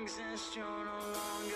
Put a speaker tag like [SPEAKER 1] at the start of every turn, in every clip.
[SPEAKER 1] exist, you're no longer.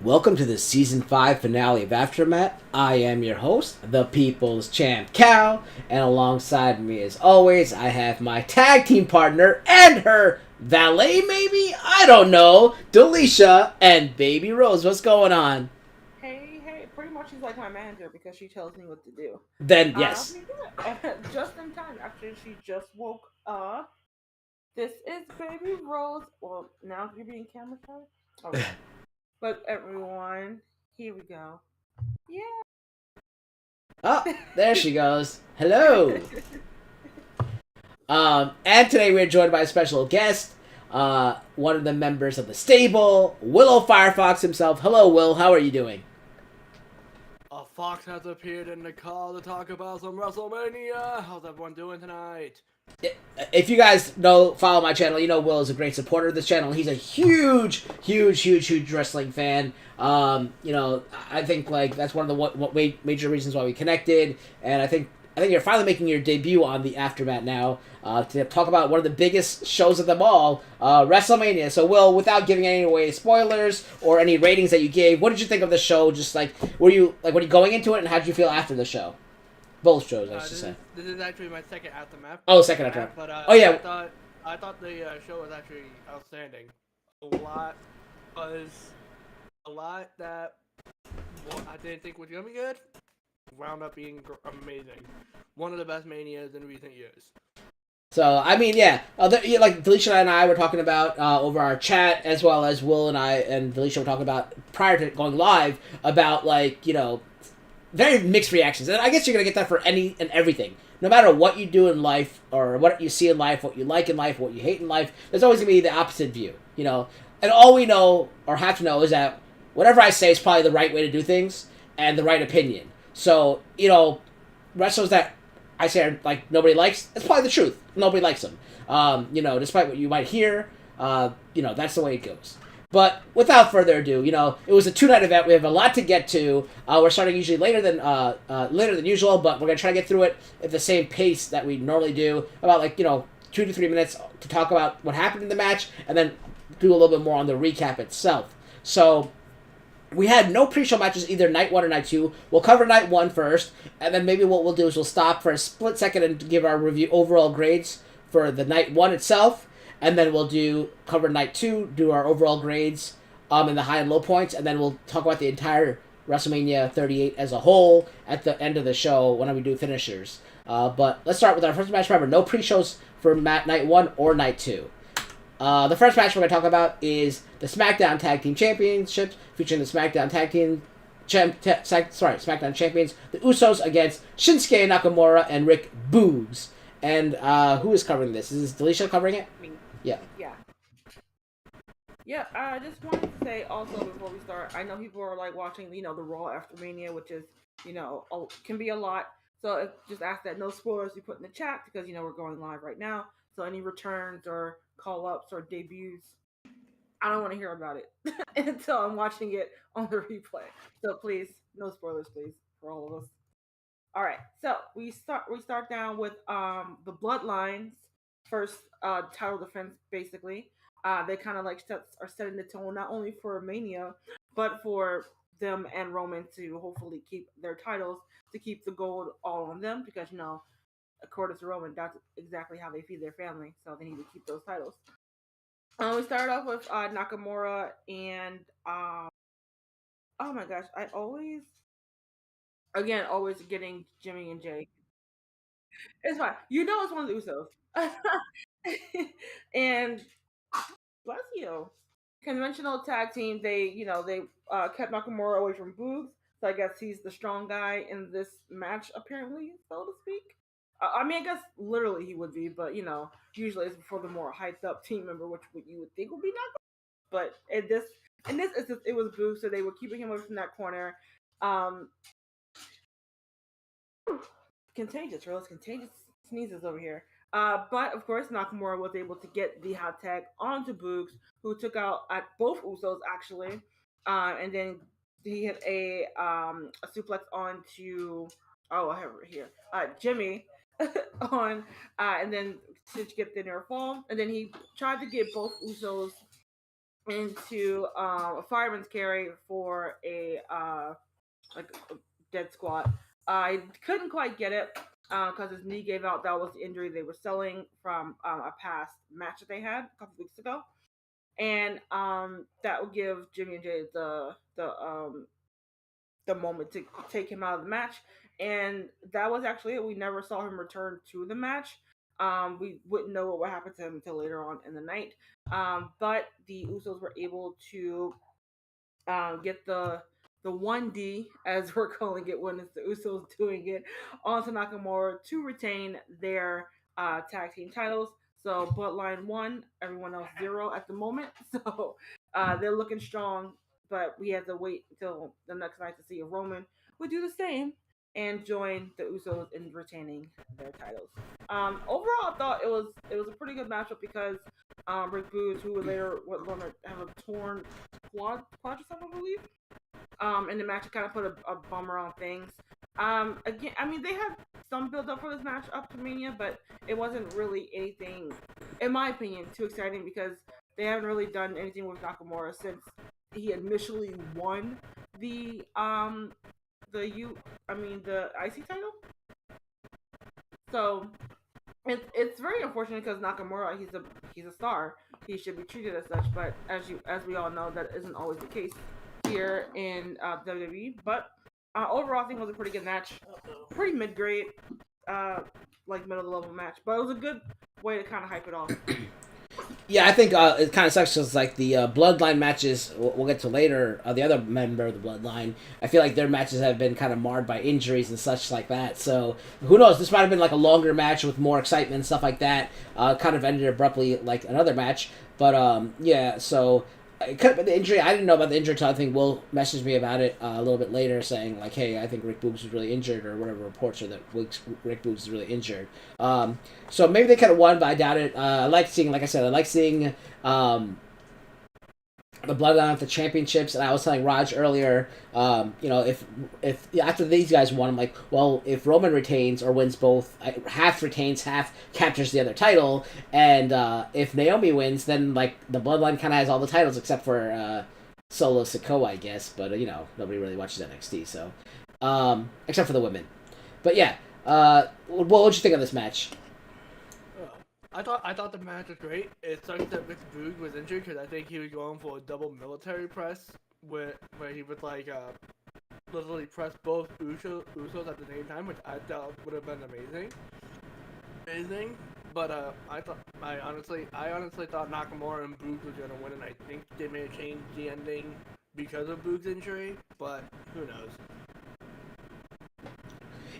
[SPEAKER 2] Welcome to the Season 5 finale of AfterMat. I am your host, the People's Champ Cal, and alongside me as always, I have my tag team partner and her valet maybe? I don't know, Delisha and Baby Rose. What's going on?
[SPEAKER 3] Hey, pretty much she's like my manager because she tells me what to do.
[SPEAKER 2] Then, yes.
[SPEAKER 3] Just in time after she just woke up. This is Baby Rose. Well, now you're being camera shy. Okay. But everyone, here we go. Yeah.
[SPEAKER 2] Oh, there she goes. Hello. And today we're joined by a special guest, one of the members of the stable, Willow Firefox himself. Hello, Will. How are you doing?
[SPEAKER 4] A fox has appeared in the call to talk about some Wrestlemania. How's everyone doing tonight?
[SPEAKER 2] If you guys follow my channel, you know Will is a great supporter of this channel. He's a huge wrestling fan. I think like that's one of the major reasons why we connected, and I think you're finally making your debut on the AfterMat now to talk about one of the biggest shows of them all, WrestleMania. So, Will, without giving any away spoilers or any ratings that you gave, what did you think of the show? Just like were you going into it, and how did you feel after the show? Both shows, I should say.
[SPEAKER 4] This is actually my second AfterMat.
[SPEAKER 2] Oh, second AfterMat.
[SPEAKER 4] But
[SPEAKER 2] oh yeah.
[SPEAKER 4] I thought the show was actually outstanding. A lot that I didn't think was gonna be good wound up being amazing. One of the best manias in recent years.
[SPEAKER 2] So, I mean, yeah, like Delisha and I were talking about over our chat, as well as Will and I and Delisha were talking about prior to going live about very mixed reactions. And I guess you're going to get that for any and everything. No matter what you do in life, or what you see in life, what you like in life, what you hate in life, there's always going to be the opposite view, And all we know, or have to know, is that whatever I say is probably the right way to do things, and the right opinion. So, wrestlers that I say are, nobody likes, it's probably the truth. Nobody likes them. Despite what you might hear, that's the way it goes. But without further ado, it was a 2-night event. We have a lot to get to. We're starting usually later than usual, but we're gonna try to get through it at the same pace that we normally do. About 2 to 3 minutes to talk about what happened in the match, and then do a little bit more on the recap itself. So we had no pre-show matches either night 1 or night 2. We'll cover night 1 first, and then maybe what we'll do is we'll stop for a split second and give our overall grades for the night 1 itself. And then we'll cover night 2, do our overall grades in the high and low points, and then we'll talk about the entire WrestleMania 38 as a whole at the end of the show when we do finishers. But let's start with our first match. Remember, no pre-shows for night 1 or night 2. The first match we're going to talk about is the SmackDown Tag Team Championships, featuring the SmackDown SmackDown Champions, the Usos, against Shinsuke Nakamura and Rick Boogs. And who is covering this? Is Delisha covering it?
[SPEAKER 3] Me.
[SPEAKER 2] Yeah.
[SPEAKER 3] Yeah, I just wanted to say also before we start, I know people are watching, the Raw after Mania, which is, can be a lot. So just ask that no spoilers you put in the chat because, we're going live right now. So any returns or call-ups or debuts, I don't want to hear about it until I'm watching it on the replay. So please, no spoilers, please, for all of us. All right, so we start down with the Bloodlines first title defense. Basically, they kind of are setting the tone not only for Mania, but for them and Roman to hopefully keep their titles, to keep the gold all on them because according to Roman, that's exactly how they feed their family, so they need to keep those titles. We started off with Nakamura and oh my gosh, always getting Jimmy and Jay. It's fine. You know it's one of the Usos. And bless you. Conventional tag team, they kept Nakamura away from Boogs. So I guess he's the strong guy in this match, apparently, so to speak. I mean, I guess literally he would be, but usually it's for the more hyped up team member, which you would think would be Nakamura. But in this instance, it was Boogs, so they were keeping him away from that corner. Um, Contagious, Rose. Contagious sneezes over here. But of course, Nakamura was able to get the hot tag onto Boogs, who took out at both Usos actually, and then he hit a suplex onto I have it here Jimmy on, and then to get the near fall, and then he tried to get both Usos into a fireman's carry for a like a dead squat. I couldn't quite get it because his knee gave out. That was the injury they were selling from a past match that they had a couple weeks ago, and that would give Jimmy and Jay the moment to take him out of the match. And that was actually it. We never saw him return to the match. We wouldn't know what would happen to him until later on in the night. But the Usos were able to get the 1D, as we're calling it when it's the Usos doing it, onto Nakamura to retain their tag team titles. So Bloodline 1, everyone else 0 at the moment. So they're looking strong, but we have to wait until the next night to see if Roman would do the same and join the Usos in retaining their titles. Overall, I thought it was a pretty good matchup because Rick Boogs, who was later going to have a torn quadricep, I believe. In the match, it kind of put a bummer on things. Again, I mean, they had some build up for this match up to Mania, but it wasn't really anything, in my opinion, too exciting because they haven't really done anything with Nakamura since he initially won the IC title. So it's very unfortunate because Nakamura, he's a star. He should be treated as such, but as we all know, that isn't always the case here in WWE. But overall, I think it was a pretty good match. Pretty mid grade, like middle of the level match, but it was a good way to kind of hype it off.
[SPEAKER 2] Yeah, I think it kind of sucks because like the Bloodline matches we'll get to later. The other member of the Bloodline, I feel like their matches have been kind of marred by injuries and such like that. So who knows? This might have been like a longer match with more excitement and stuff like that. Kind of ended abruptly like another match, but yeah. So it could have been the injury. I didn't know about the injury until I think Will messaged me about it a little bit later, saying like, "Hey, I think Rick Boogs is really injured," or whatever reports are that Rick Boogs is really injured. So maybe they could have won, but I doubt it. I like seeing the Bloodline at the championships, and I was telling Raj earlier, if after these guys won, I'm like, well, if Roman retains or wins both, half retains, half captures the other title, and if Naomi wins, then like the Bloodline kind of has all the titles except for Solo Sikoa, I guess, but nobody really watches NXT, so except for the women. But yeah, what'd you think of this match?
[SPEAKER 4] I thought the match was great. It sucks that Rick Boogs was injured because I think he was going for a double military press where he would like literally press both Usos at the same time, which I thought would have been amazing. But I honestly thought Nakamura and Boogs was gonna win, and I think they may have changed the ending because of Boogs' injury. But who knows?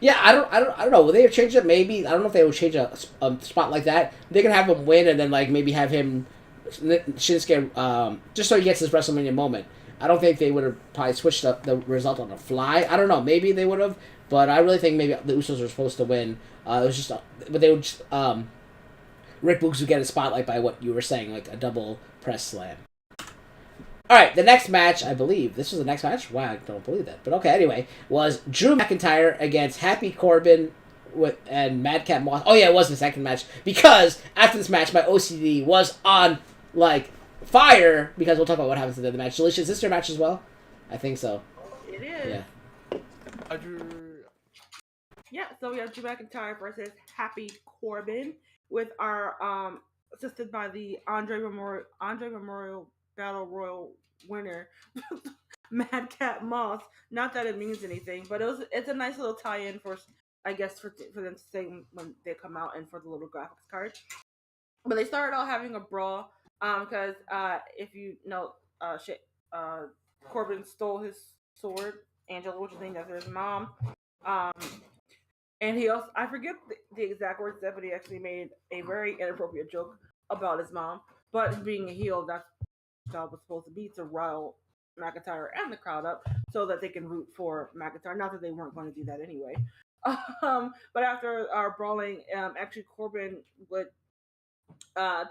[SPEAKER 2] Yeah, I don't know. Will they have changed it? Maybe. I don't know if they would change a spot like that. They can have him win and then like maybe have him Shinsuke just so he gets his WrestleMania moment. I don't think they would have probably switched up the result on the fly. I don't know. Maybe they would have, but I really think maybe the Usos were supposed to win. It was just, but they would just Rick Boogs would get a spotlight by what you were saying, like a double press slam. All right, the next match, I believe. This was the next match? Wow, I don't believe that. But okay, anyway, was Drew McIntyre against Happy Corbin and Madcap Moss. Oh, yeah, it was the second match. Because after this match, my OCD was on, like, fire. Because we'll talk about what happens in the other match. Alicia, is this your match as well? I think so.
[SPEAKER 3] It is.
[SPEAKER 2] Yeah.
[SPEAKER 3] Yeah, so we have Drew McIntyre versus Happy Corbin with our, assisted by the Andre Memorial Battle Royal winner, Madcap Moss. Not that it means anything, but it's a nice little tie-in for I guess for them to say when they come out and for the little graphics card. But they started out having a brawl because if you know, Corbin stole his sword, Angela, which is named after his mom. And he also, I forget the exact words that, but he actually made a very inappropriate joke about his mom. But being a heel, that's what job was supposed to be, to rile McIntyre and the crowd up so that they can root for McIntyre. Not that they weren't going to do that anyway. But after brawling, actually Corbin would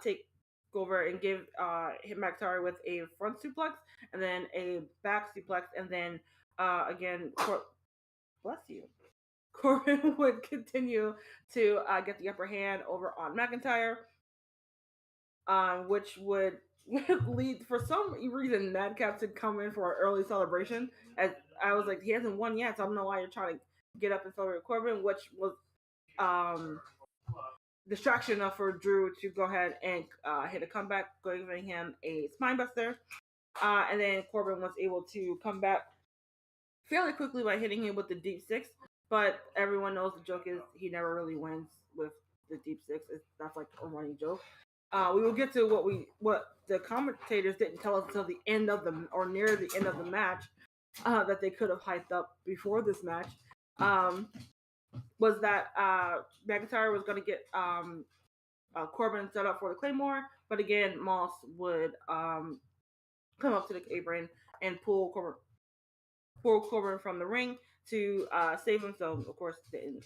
[SPEAKER 3] take over and give hit McIntyre with a front suplex and then a back suplex, and then again, bless you. Corbin would continue to get the upper hand over on McIntyre, which would lead, for some reason, Madcap to come in for an early celebration. As I was like, he hasn't won yet, so I don't know why you're trying to get up and celebrate Corbin, which was distraction enough for Drew to go ahead and hit a comeback, giving him a spinebuster. And then Corbin was able to come back fairly quickly by hitting him with the deep six. But everyone knows the joke is he never really wins with the deep six. That's like a running joke. We will get to what the commentators didn't tell us until the end of near the end of the match, that they could have hyped up before this match. Was that McIntyre was going to get Corbin set up for the Claymore, but again, Moss would come up to the apron and pull Corbin from the ring to save him. So, of course, didn't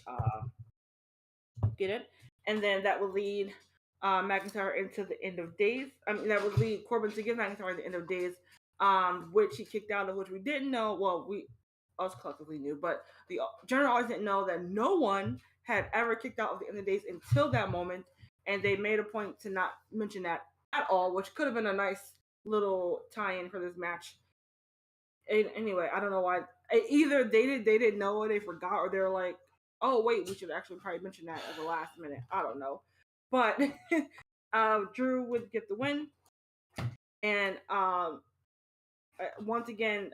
[SPEAKER 3] get it. And then that would lead McIntyre into the end of days. I mean, that would lead Corbin to give McIntyre the end of days, which he kicked out of, which we didn't know. Well, us collectively knew, but the general audience didn't know that no one had ever kicked out of the end of days until that moment, and they made a point to not mention that at all, which could have been a nice little tie-in for this match. Anyway, I don't know why. Either they didn't know, or they forgot, or they were like, oh wait, we should actually probably mention that at the last minute. I don't know. But Drew would get the win, and once again,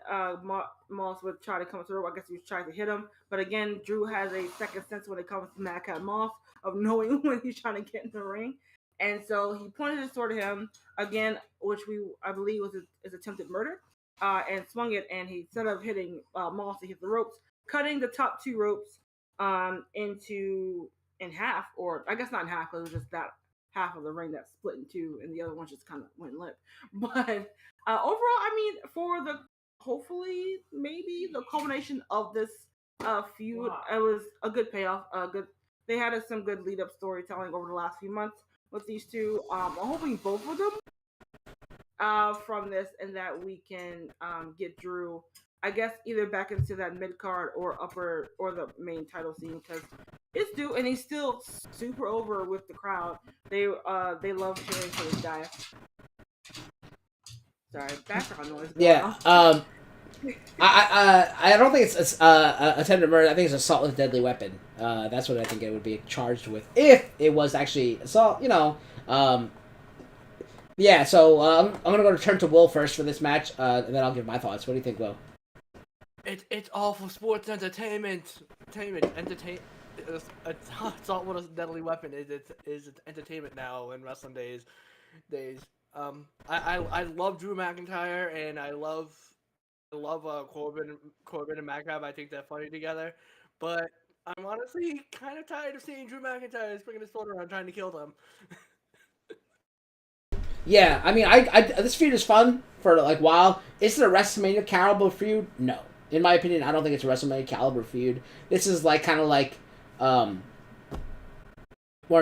[SPEAKER 3] Moss would try to come through. I guess he was trying to hit him, but again, Drew has a second sense when it comes to Madcap Moss of knowing when he's trying to get in the ring, and so he pointed his sword at him again, which I believe was his attempted murder, and swung it, and he, instead of hitting Moss, he hit the ropes, cutting the top two ropes in half, or I guess not in half, because it was just that half of the ring that split in two, and the other one just kind of went limp. But overall, I mean, for hopefully maybe the culmination of this feud, it was a good payoff. They had some good lead up storytelling over the last few months with these two. I'm hoping both of them from this, and that we can get Drew, I guess, either back into that mid card or upper or the main title scene, because it's due, and he's still super over with the crowd. They love cheering for this guy. Sorry, background noise.
[SPEAKER 2] Yeah. I don't think it's attempted murder. I think it's assault with a deadly weapon. That's what I think it would be charged with if it was actually assault. Yeah. So I'm gonna go to turn to Will first for this match, and then I'll give my thoughts. What do you think, Will?
[SPEAKER 4] It's all for sports entertainment. Assault with a deadly weapon is entertainment now in wrestling days. I love Drew McIntyre, and I love Corbin and Madcap. I think they're funny together, but I'm honestly kind of tired of seeing Drew McIntyre swinging his sword around trying to kill them.
[SPEAKER 2] Yeah, I mean, this feud is fun for like a while. Is it a WrestleMania caliber feud? No, in my opinion, I don't think it's a WrestleMania caliber feud. This is like kind of like one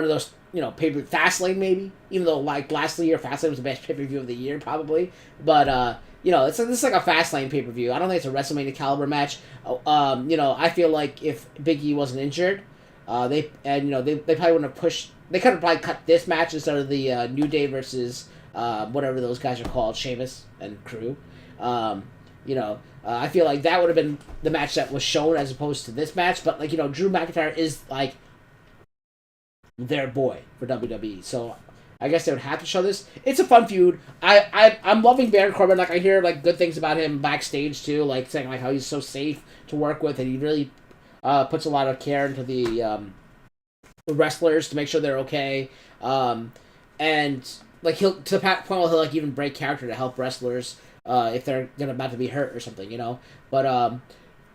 [SPEAKER 2] of those, pay-per-view Fastlane maybe, even though like last year Fastlane was the best pay-per-view of the year probably, but this is like a Fastlane pay-per-view. I don't think it's a WrestleMania caliber match. I feel like if Big E wasn't injured, they probably wouldn't have pushed. They could have probably cut this match instead of the New Day versus whatever those guys are called, Sheamus and crew. I feel like that would have been the match that was shown as opposed to this match. But Drew McIntyre is like their boy for WWE, so I guess they would have to show this. It's a fun feud. I'm loving Baron Corbin. Like, I hear like good things about him backstage too, like saying like how he's so safe to work with, and he really puts a lot of care into the wrestlers to make sure they're okay. And like he'll to the point where he'll like even break character to help wrestlers if they're about to be hurt or something, you know. But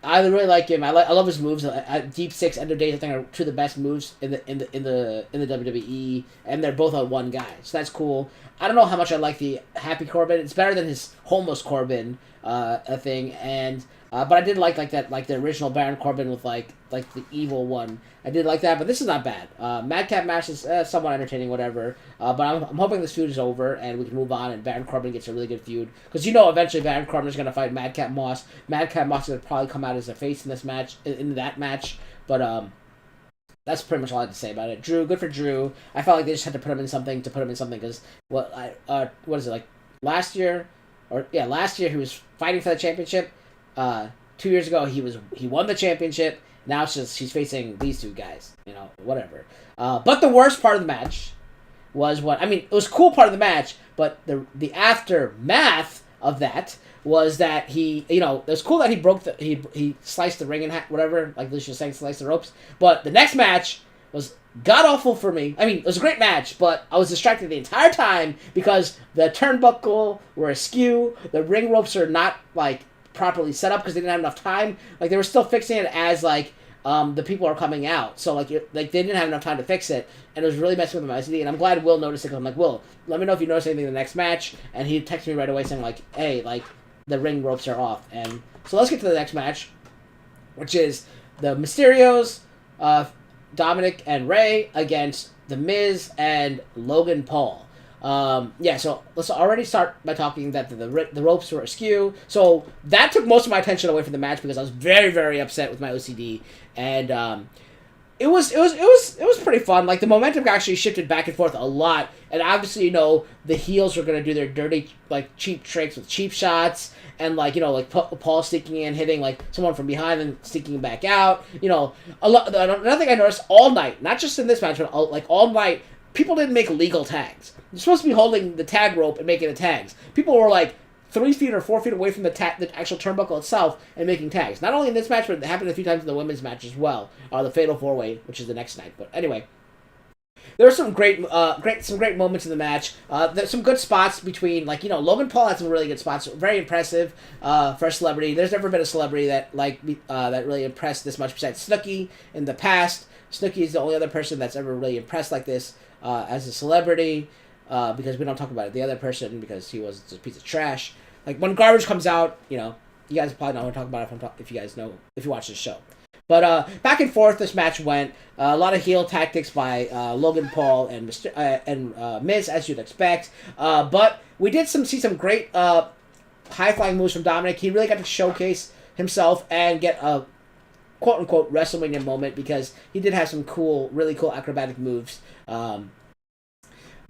[SPEAKER 2] I really like him. I love his moves. Deep Six, End of Days, I think are two of the best moves in the WWE, and they're both on one guy, so that's cool. I don't know how much I like the Happy Corbin. It's better than his Homeless Corbin thing, and but I did like that, like the original Baron Corbin with like the evil one. I did like that, but this is not bad. Madcap match is somewhat entertaining, whatever. But I'm hoping this feud is over and we can move on and Baron Corbin gets a really good feud, because you know eventually Baron Corbin is going to fight Madcap Moss. Madcap Moss is going to probably come out as a face in this match, in that match. But that's pretty much all I have to say about it. Drew, good for Drew. I felt like they just had to put him in something because what is it, like last year he was fighting for the championship. 2 years ago he won the championship. Now it's just he's facing these two guys, you know, whatever. But the worst part of the match was it was a cool part of the match, but the aftermath of that was that he, you know, it was cool that he sliced the ring in half, whatever, like Lucia was saying, sliced the ropes. But the next match was god awful for me. I mean, it was a great match, but I was distracted the entire time because the turnbuckle were askew, the ring ropes are not like properly set up because they didn't have enough time. Like they were still fixing it as like the people are coming out, so like they didn't have enough time to fix it, and it was really messing with my OCD. And I'm glad Will noticed it, because I'm like, Will, let me know if you notice anything in the next match. And he texted me right away saying like, hey, like the ring ropes are off. And so let's get to the next match, which is the Mysterios, Dominic and Ray against The Miz and Logan Paul. So let's already start by talking that the ropes were askew. So that took most of my attention away from the match because I was very, very upset with my OCD, and it was pretty fun. Like the momentum actually shifted back and forth a lot, and obviously, you know, the heels were gonna do their dirty, like cheap tricks with cheap shots, and like, you know, like Paul sneaking in, hitting like someone from behind and sneaking back out. You know, another thing I noticed all night, not just in this match, but all night, people didn't make legal tags. You're supposed to be holding the tag rope and making the tags. People were like 3 feet or 4 feet away from the actual turnbuckle itself and making tags. Not only in this match, but it happened a few times in the women's match as well. The Fatal 4-Way, which is the next night. But anyway, there were some great moments in the match. There's some good spots between, like, you know, Logan Paul had some really good spots. Very impressive for a celebrity. There's never been a celebrity that that really impressed this much besides Snooki in the past. Snooki is the only other person that's ever really impressed like this as a celebrity. Because we don't talk about it. The other person, because he was just a piece of trash. Like, when garbage comes out, you know, you guys probably don't want to talk about it if you guys know, if you watch this show. But back and forth this match went. A lot of heel tactics by Logan Paul and Miz, as you'd expect. But we did see some great high-flying moves from Dominic. He really got to showcase himself and get a quote-unquote WrestleMania moment, because he did have some really cool acrobatic moves.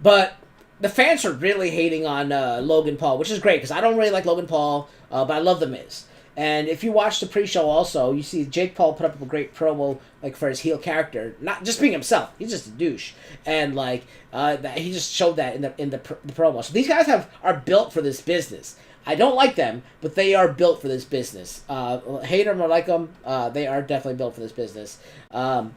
[SPEAKER 2] But the fans are really hating on Logan Paul, which is great, because I don't really like Logan Paul, but I love The Miz. And if you watch the pre-show also, you see Jake Paul put up a great promo, like, for his heel character, not just being himself. He's just a douche, and like he just showed that in the promo. So these guys are built for this business. I don't like them, but they are built for this business. Hate them or like them, they are definitely built for this business. So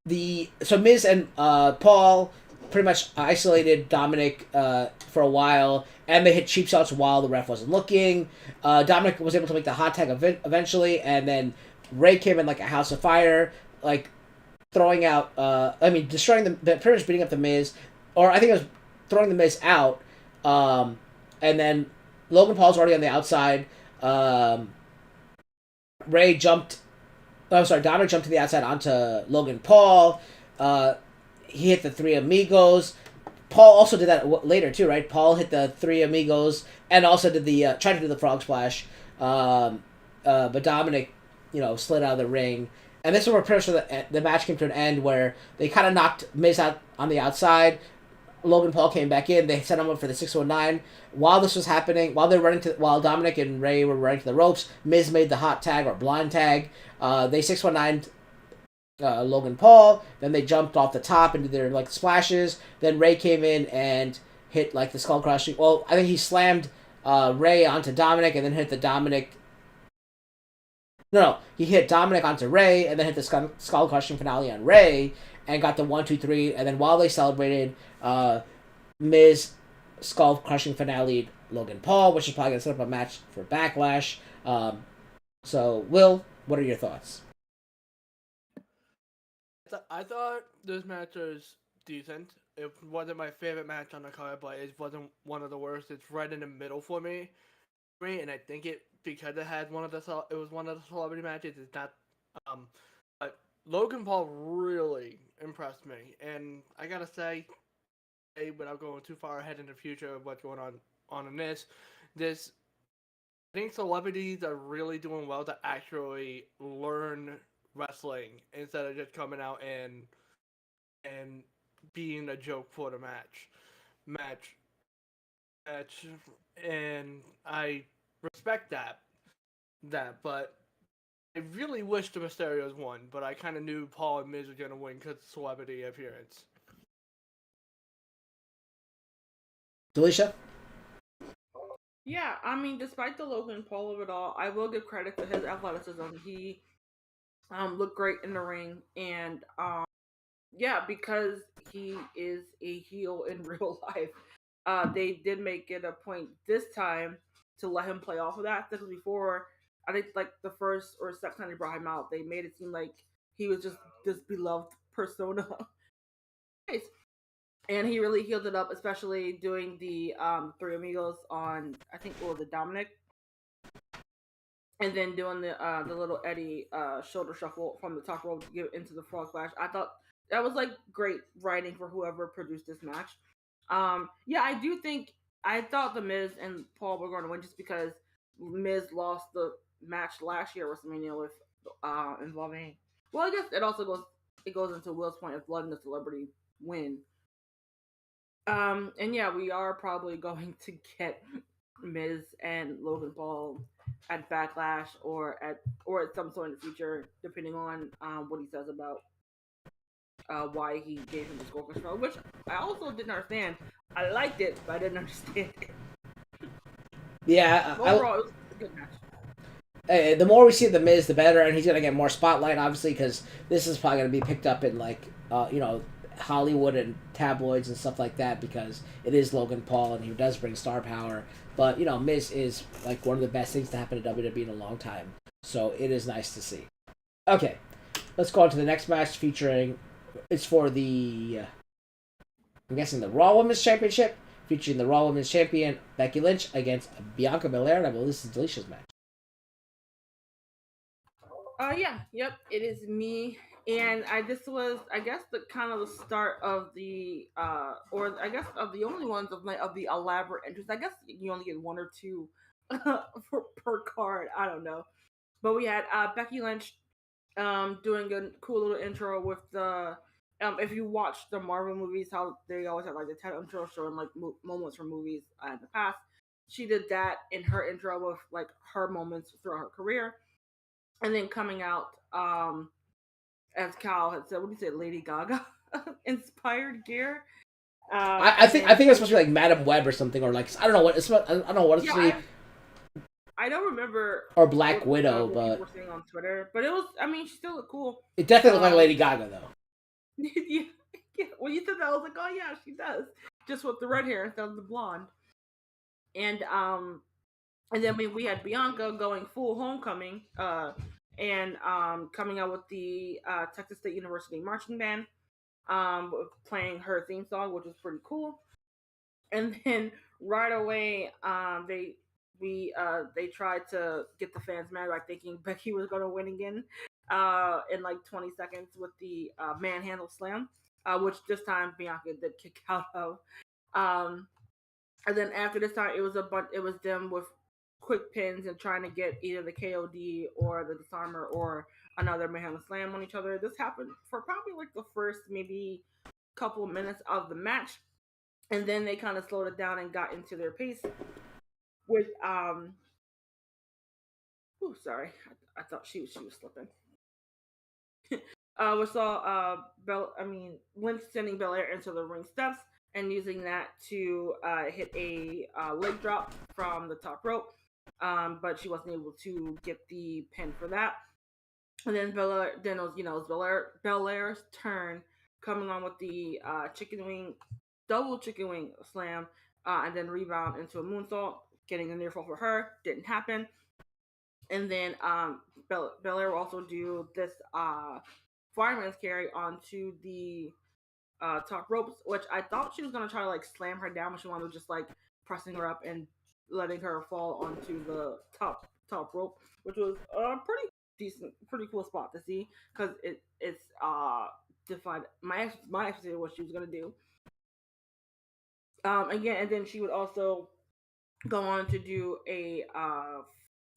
[SPEAKER 2] Miz and Paul pretty much isolated Dominic for a while, and they hit cheap shots while the ref wasn't looking. Dominic was able to make the hot tag eventually, and then Ray came in like a house of fire, like throwing out, destroying pretty much beating up the Miz, or I think it was throwing the Miz out, and then Logan Paul's already on the outside. Dominic jumped to the outside onto Logan Paul. He hit the Three Amigos. Paul also did that later too, right? Paul hit the Three Amigos and also did tried to do the frog splash. But Dominic, you know, slid out of the ring. And this is where pretty much the match came to an end, where they kind of knocked Miz out on the outside. Logan Paul came back in. They set him up for the 619. While this was happening, while Dominic and Ray were running to the ropes, Miz made the hot tag or blind tag. They 619 Logan Paul. Then they jumped off the top into their like splashes. Then Ray came in and hit like the skull crushing. Well, I think he slammed Ray onto Dominic and then hit the Dominic. No, he hit Dominic onto Ray, and then hit the skull crushing finale on Ray, and got the 1-2-3. And then while they celebrated, Miz skull crushing finale Logan Paul, which is probably gonna set up a match for Backlash. So, Will, what are your thoughts?
[SPEAKER 4] I thought this match was decent. It wasn't my favorite match on the card, but it wasn't one of the worst. It's right in the middle for me. And I think because it had one of the celebrity matches. It's not. But Logan Paul really impressed me, and I gotta say, without going too far ahead in the future of what's going on in this, I think celebrities are really doing well to actually learn wrestling instead of just coming out and being a joke for the match, and I respect that, but I really wish the Mysterios won, but I kind of knew Paul and Miz were gonna win because of celebrity appearance.
[SPEAKER 2] Delisha?
[SPEAKER 3] Yeah, I mean, despite the Logan Paul of it all, I will give credit to his athleticism. He looked great in the ring, and yeah, because he is a heel in real life, they did make it a point this time to let him play off of that. Because before, I think like the first or second time they brought him out, they made it seem like he was just this beloved persona. And he really healed it up, especially doing the Three Amigos on, I think, what was it, Dominic? And then doing the little Eddie shoulder shuffle from the top rope to get into the frog splash. I thought that was like great writing for whoever produced this match. Yeah, I thought the Miz and Paul were going to win just because Miz lost the match last year at WrestleMania with involving. Well, I guess it goes into Will's point of letting the celebrity win. And yeah, we are probably going to get Miz and Logan Paul at Backlash or at some point in the future, depending on what he says about why he gave him the score control, which I also didn't understand. I liked it, but I didn't understand it.
[SPEAKER 2] Yeah,
[SPEAKER 3] overall, it was a good match.
[SPEAKER 2] The more we see the Miz, the better, and he's gonna get more spotlight, obviously, because this is probably gonna be picked up in like Hollywood and tabloids and stuff like that, because it is Logan Paul and he does bring star power. But Miz is like one of the best things to happen to WWE in a long time, so it is nice to see. Okay, let's go on to the next match featuring. It's for the I'm guessing the Raw Women's Championship, featuring the Raw Women's Champion Becky Lynch against Bianca Belair, and I believe this is Delicia's match.
[SPEAKER 3] It is me. And this was, I guess, the kind of the start of the, or I guess of the only ones of the elaborate entrance. I guess you only get one or two per card. I don't know, but we had Becky Lynch doing a cool little intro with the. If you watch the Marvel movies, how they always have like the title intro showing like moments from movies in the past, she did that in her intro with like her moments throughout her career, and then coming out. As Cal had said, what did he say, Lady Gaga inspired gear.
[SPEAKER 2] I think it's supposed to be like Madam Web or something, or like I don't know what it's. I don't know what it's.
[SPEAKER 3] Yeah, I don't remember.
[SPEAKER 2] Or Black Widow, but
[SPEAKER 3] people were saying on Twitter. But it was. I mean, she still looked cool.
[SPEAKER 2] It definitely looked like Lady Gaga, though.
[SPEAKER 3] yeah. When you said that, I was like, oh yeah, she does. Just with the red hair instead of the blonde. And then we had Bianca going full homecoming. And coming out with the Texas State University marching band, playing her theme song, which was pretty cool. And then right away, they tried to get the fans mad by thinking Becky was going to win again in like 20 seconds with the manhandle slam, which this time Bianca did kick out of. And then after this time, it was them with quick pins and trying to get either the KOD or the disarmer or another manhandle slam on each other. This happened for probably like the first maybe couple of minutes of the match, and then they kind of slowed it down and got into their pace with sorry, I thought she was slipping. We saw Lynch sending Belair into the ring steps and using that to hit a leg drop from the top rope. but she wasn't able to get the pin for that. And then it was Belair's turn, coming on with the double chicken wing slam, and then rebound into a moonsault, getting a near fall for her. Didn't happen. And then Belair will also do this fireman's carry onto the top ropes, which I thought she was gonna try to like slam her down, but she wanted to just like pressing her up and letting her fall onto the top rope, which was a pretty decent, pretty cool spot to see, because it's defied my expectation what she was gonna do. Again, and then she would also go on to do a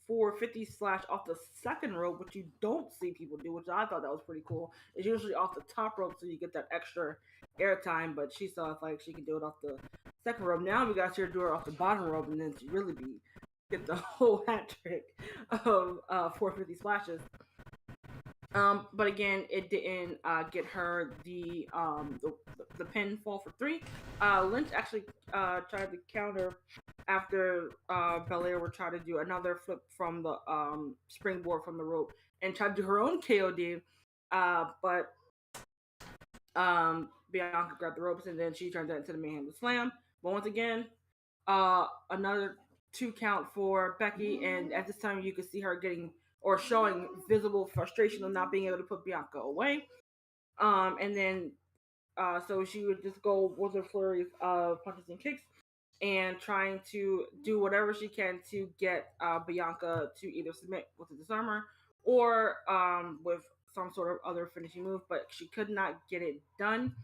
[SPEAKER 3] 450 slash off the second rope, which you don't see people do, which I thought that was pretty cool. It's usually off the top rope, so you get that extra airtime, but she saw if like she could do it off the second rope. Now we got her to do it off the bottom rope, and then she really get the whole hat trick of 450 splashes. But again, it didn't get her the pinfall for 3. Lynch actually tried to counter after Belair would try to do another flip from the springboard from the rope and tried to do her own KOD, but Bianca grabbed the ropes and then she turned that into the manhandle slam. But once again, another 2 count for Becky, and at this time you could see her showing visible frustration of not being able to put Bianca away. And then so she would just go with a flurry of punches and kicks and trying to do whatever she can to get Bianca to either submit with a disarmer or with some sort of other finishing move, but she could not get it done.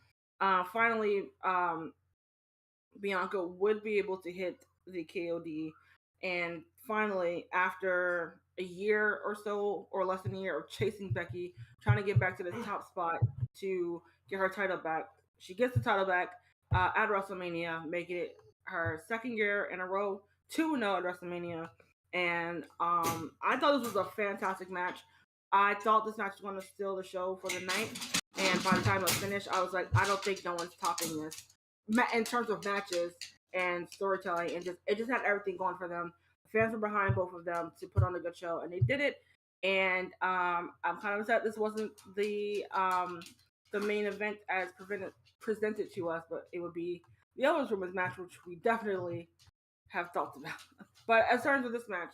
[SPEAKER 3] Finally, Bianca would be able to hit the KOD, and finally, after a year or so, or less than a year of chasing Becky, trying to get back to the top spot to get her title back, she gets the title back at WrestleMania, making it her second year in a row 2-0 at WrestleMania. And I thought this was a fantastic match. I thought this match was going to steal the show for the night, and by the time it was finished, I was like, I don't think no one's topping this in terms of matches and storytelling, and it just had everything going for them. The fans were behind both of them to put on a good show, and they did it. And I'm kind of upset this wasn't the main event as presented to us, but it would be the Other Women's match, which we definitely have thoughts about. But as terms of this match,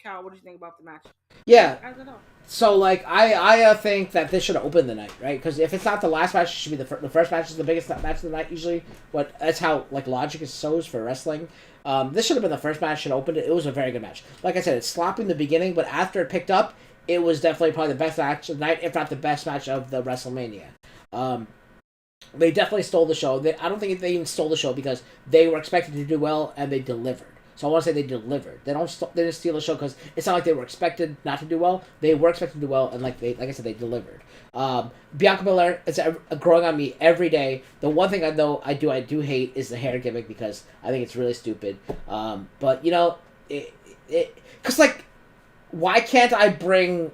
[SPEAKER 3] Cal, what do you think about the match?
[SPEAKER 2] Yeah.
[SPEAKER 3] As it all.
[SPEAKER 2] So, like, I think that this should have opened the night, right? Because if it's not the last match, it should be the first match is the biggest match of the night usually. But that's how, like, logic is so's for wrestling. This should have been the first match, should have opened it. It was a very good match. Like I said, it's sloppy in the beginning, but after it picked up, it was definitely probably the best match of the night, if not the best match of the WrestleMania. They definitely stole the show. I don't think they even stole the show because they were expected to do well, and they delivered. So I want to say they delivered. They didn't steal the show because it's not like they were expected not to do well. They were expected to do well, and like I said, they delivered. Bianca Belair is growing on me every day. The one thing I do hate is the hair gimmick because I think it's really stupid. But you know, because like, why can't I bring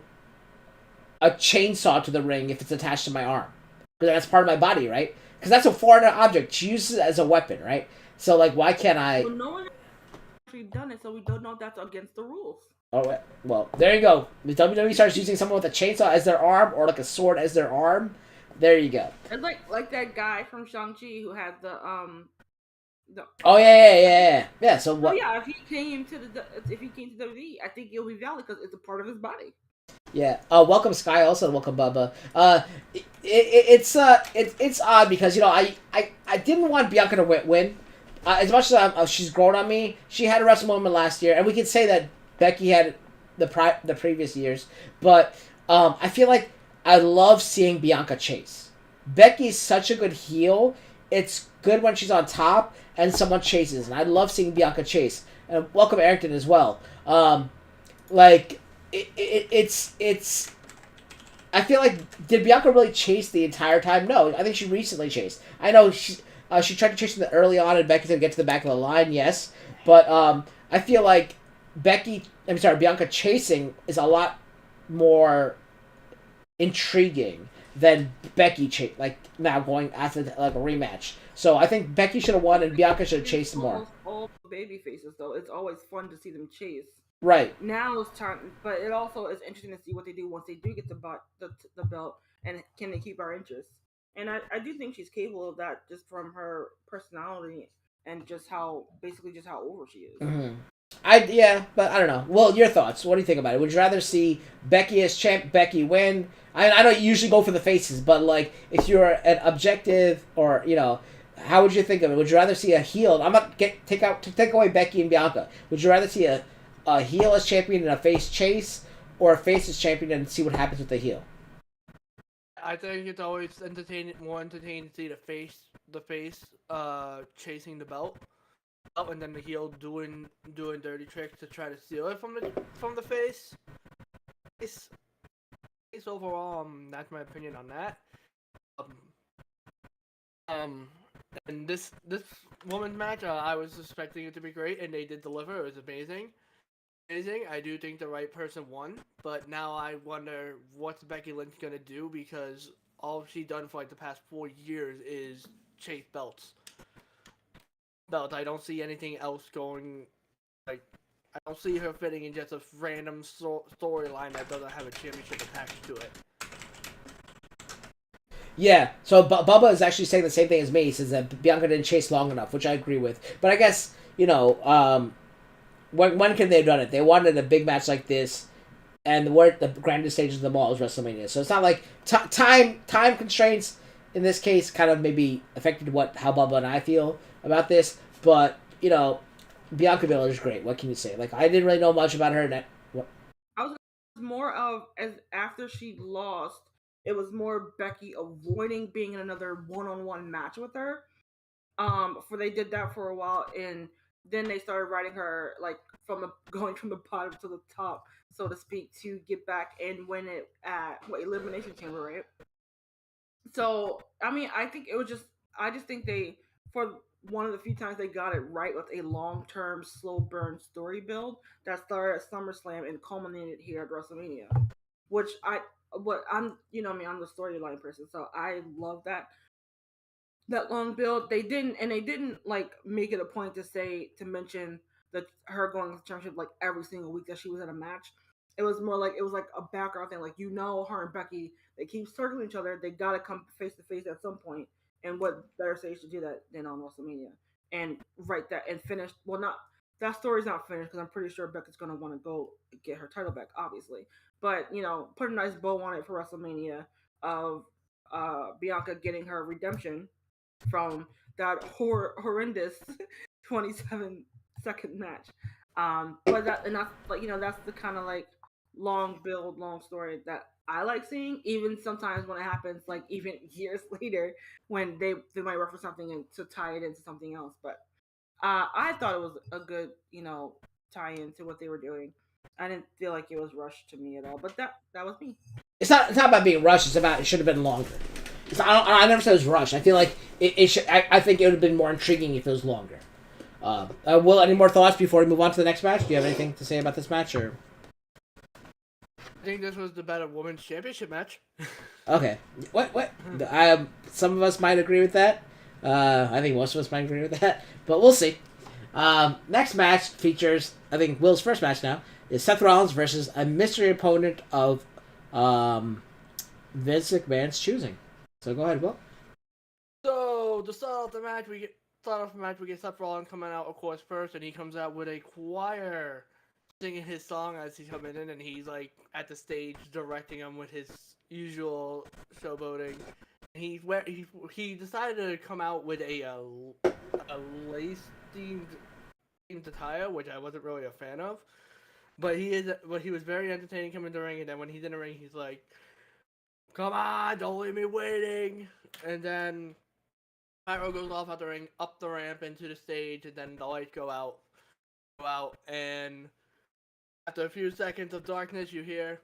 [SPEAKER 2] a chainsaw to the ring if it's attached to my arm? Because that's part of my body, right? Because that's a foreign object. She uses it as a weapon, right? So like, why can't I?
[SPEAKER 3] Well, no one actually done it, so we don't know if that's against the rules.
[SPEAKER 2] Oh, well, there you go. If WWE starts using someone with a chainsaw as their arm or like a sword as their arm, there you go.
[SPEAKER 3] It's like that guy from Shang-Chi who had the
[SPEAKER 2] Oh yeah. So what?
[SPEAKER 3] Oh yeah, if he came to WWE, I think it'll be valid because it's a part of his body.
[SPEAKER 2] Yeah. Welcome Skye also. Welcome Bubba. It's odd because you know I didn't want Bianca to win. As much as she's grown on me, she had a WrestleMania last year, and we could say that Becky had the previous years. But I feel like I love seeing Bianca chase. Becky's such a good heel. It's good when she's on top and someone chases, and I love seeing Bianca chase. And welcome Errington as well. It's. I feel like, did Bianca really chase the entire time? No, I think she recently chased. I know she tried to chase them early on, and Becky didn't get to the back of the line. Yes, but I feel like Bianca chasing is a lot more intriguing than Becky now going after like a rematch. So I think Becky should have won, and Bianca should have chased more.
[SPEAKER 3] All baby faces though, it's always fun to see them chase.
[SPEAKER 2] Right.
[SPEAKER 3] Now it's time, but it also is interesting to see what they do once they do get the belt, and can they keep our interest? And I do think she's capable of that just from her personality and just how over she is.
[SPEAKER 2] Mm-hmm. But I don't know. Well, your thoughts. What do you think about it? Would you rather see Becky as champ, Becky win? I don't usually go for the faces, but like if you're an objective or how would you think of it? Would you rather see a heel? I'm not take away Becky and Bianca. Would you rather see a heel as champion and a face chase, or a face as champion and see what happens with the heel?
[SPEAKER 4] I think it's always more entertaining to see the face, chasing the belt, and then the heel doing dirty tricks to try to steal it from the face. It's overall, that's my opinion on that. And this women's match, I was expecting it to be great, and they did deliver. It was amazing. I do think the right person won, but now I wonder what's Becky Lynch gonna do, because all she's done for like the past 4 years is chase belts. I don't see anything else going. Like, I don't see her fitting in just a random storyline that doesn't have a championship attached to it.
[SPEAKER 2] Yeah, so Bubba is actually saying the same thing as me. He says that Bianca didn't chase long enough, which I agree with. But I guess, when can they have done it? They wanted a big match like this, and the grandest stage of them all is WrestleMania. So it's not like time constraints in this case kind of maybe affected how Bubba and I feel about this. But, Bianca Belair is great. What can you say? Like, I didn't really know much about her.
[SPEAKER 3] I was more of, as after she lost, it was more Becky avoiding being in another one-on-one match with her. For they did that for a while, and then they started writing her like going from the bottom to the top, so to speak, to get back and win it at Elimination Chamber, right? So I mean, I just think they, for one of the few times they got it right with a long-term slow burn story build that started at SummerSlam and culminated here at WrestleMania, which I'm I'm the storyline person, so I love that long build. They didn't like make it a point to mention that her going to championship like every single week that she was in a match. It was more like a background thing. Like, her and Becky, they keep circling each other. They gotta come face to face at some point. And what better stage to do that than on WrestleMania? And write that and finish. Well, not that story's not finished because I'm pretty sure Becky's gonna want to go get her title back, obviously. But put a nice bow on it for WrestleMania of Bianca getting her redemption from that horrendous 27-second match. But that's like that's the kind of like long build, long story that I like seeing. Even sometimes when it happens, like even years later, when they might reference something and to tie it into something else. But I thought it was a good tie in to what they were doing. I didn't feel like it was rushed to me at all. But that was me.
[SPEAKER 2] It's not about being rushed. It's about it should have been longer. I never said it was rushed. I feel like it should. I think it would have been more intriguing if it was longer. Will, any more thoughts before we move on to the next match? Do you have anything to say about this match, or?
[SPEAKER 4] I think this was the better women's championship match.
[SPEAKER 2] Okay. What? Some of us might agree with that. I think most of us might agree with that, but we'll see. Next match features, I think, Will's first match now, is Seth Rollins versus a mystery opponent of Vince McMahon's choosing. So go ahead, Will.
[SPEAKER 4] So to start off the match, we get Seth Rollins coming out, of course, first, and he comes out with a choir singing his song as he's coming in, and he's like at the stage directing him with his usual showboating. He decided to come out with a lace themed attire, which I wasn't really a fan of. But he was very entertaining coming to the ring, and then when he's in the ring, he's like, "Come on, don't leave me waiting." And then Pyro goes off out the ring, up the ramp into the stage, and then the lights go out, and after a few seconds of darkness, you hear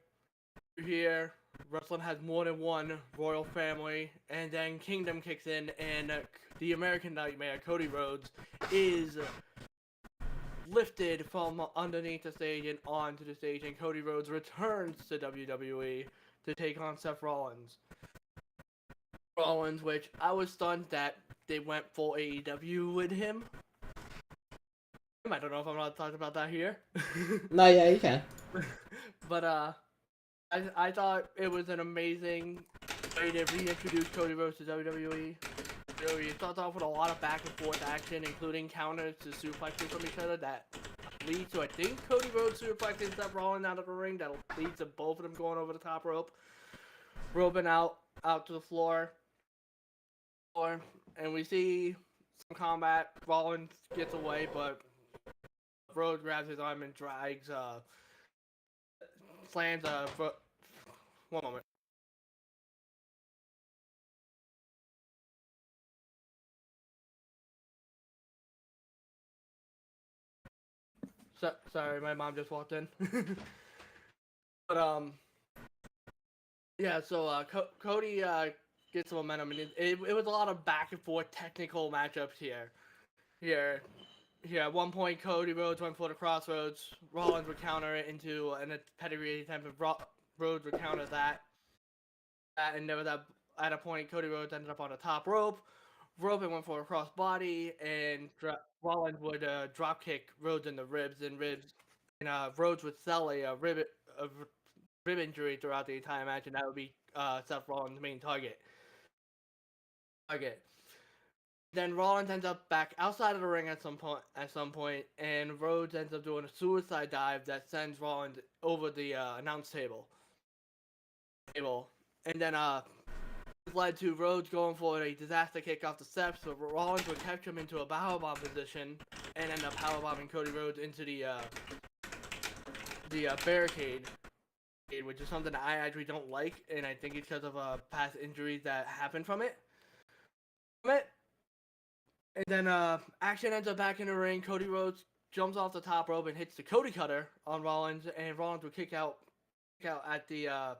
[SPEAKER 4] wrestling has more than one royal family, and then Kingdom kicks in, and the American Nightmare, Cody Rhodes, is lifted from underneath the stage and onto the stage, and Cody Rhodes returns to WWE to take on Seth Rollins. Which I was stunned that they went full AEW with him. I don't know if I'm allowed to talk about that here.
[SPEAKER 2] No, yeah, you can.
[SPEAKER 4] But I thought it was an amazing way to reintroduce Cody Rhodes to WWE. We started off with a lot of back and forth action, including counters to suplexes from each other that leads to, I think, Cody Rhodes suplexes that Rollins out of the ring that leads to both of them going over the top rope, roping out to the floor. And we see some combat. Rollins gets away, but Rhodes grabs his arm and drags, slams, one moment. Sorry, my mom just walked in. But, yeah, so, Cody, gets some momentum, and it was a lot of back and forth technical matchups here. Here, at one point, Cody Rhodes went for the crossroads. Rollins would counter it into a pedigree attempt, and Rhodes would counter that. And there was at a point, Cody Rhodes ended up on the top rope. Roman went for a crossbody, and Rollins would drop kick Rhodes in the ribs, and Rhodes would sell a rib injury throughout the entire match, and that would be Seth Rollins' main target. Then Rollins ends up back outside of the ring at some point, and Rhodes ends up doing a suicide dive that sends Rollins over the announce table. And then led to Rhodes going for a disaster kick off the steps, so Rollins would catch him into a powerbomb position and end up powerbombing Cody Rhodes into the barricade, which is something that I actually don't like, and I think it's because of past injuries that happened from it. And then action ends up back in the ring. Cody Rhodes jumps off the top rope and hits the Cody Cutter on Rollins, and Rollins would kick out at the a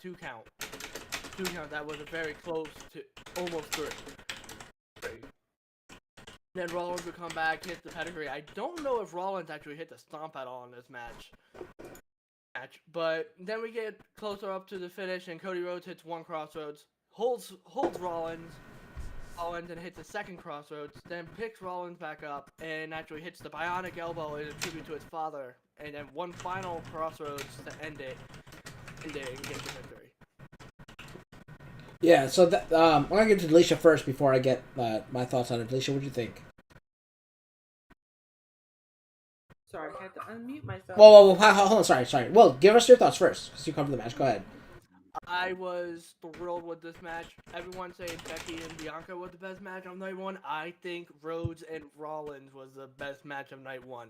[SPEAKER 4] 2 count. 2 count that was very close to almost 3. Then Rollins would come back, hit the pedigree. I don't know if Rollins actually hit the stomp at all in this match. But then we get closer up to the finish, and Cody Rhodes hits one crossroads, holds Rollins, and hits the second crossroads, then picks Rollins back up, and actually hits the bionic elbow in a tribute to his father, and then one final crossroads to end it, and get the victory.
[SPEAKER 2] Yeah, so I'm going to get to Lashy first before I get my thoughts on it. Lashy, what do you think?
[SPEAKER 3] Sorry, I had to unmute myself.
[SPEAKER 2] Whoa, hold on, sorry. Well, give us your thoughts first, because you covered the match. Go ahead.
[SPEAKER 4] I was thrilled with this match. Everyone saying Becky and Bianca was the best match of night 1. I think Rhodes and Rollins was the best match of night 1.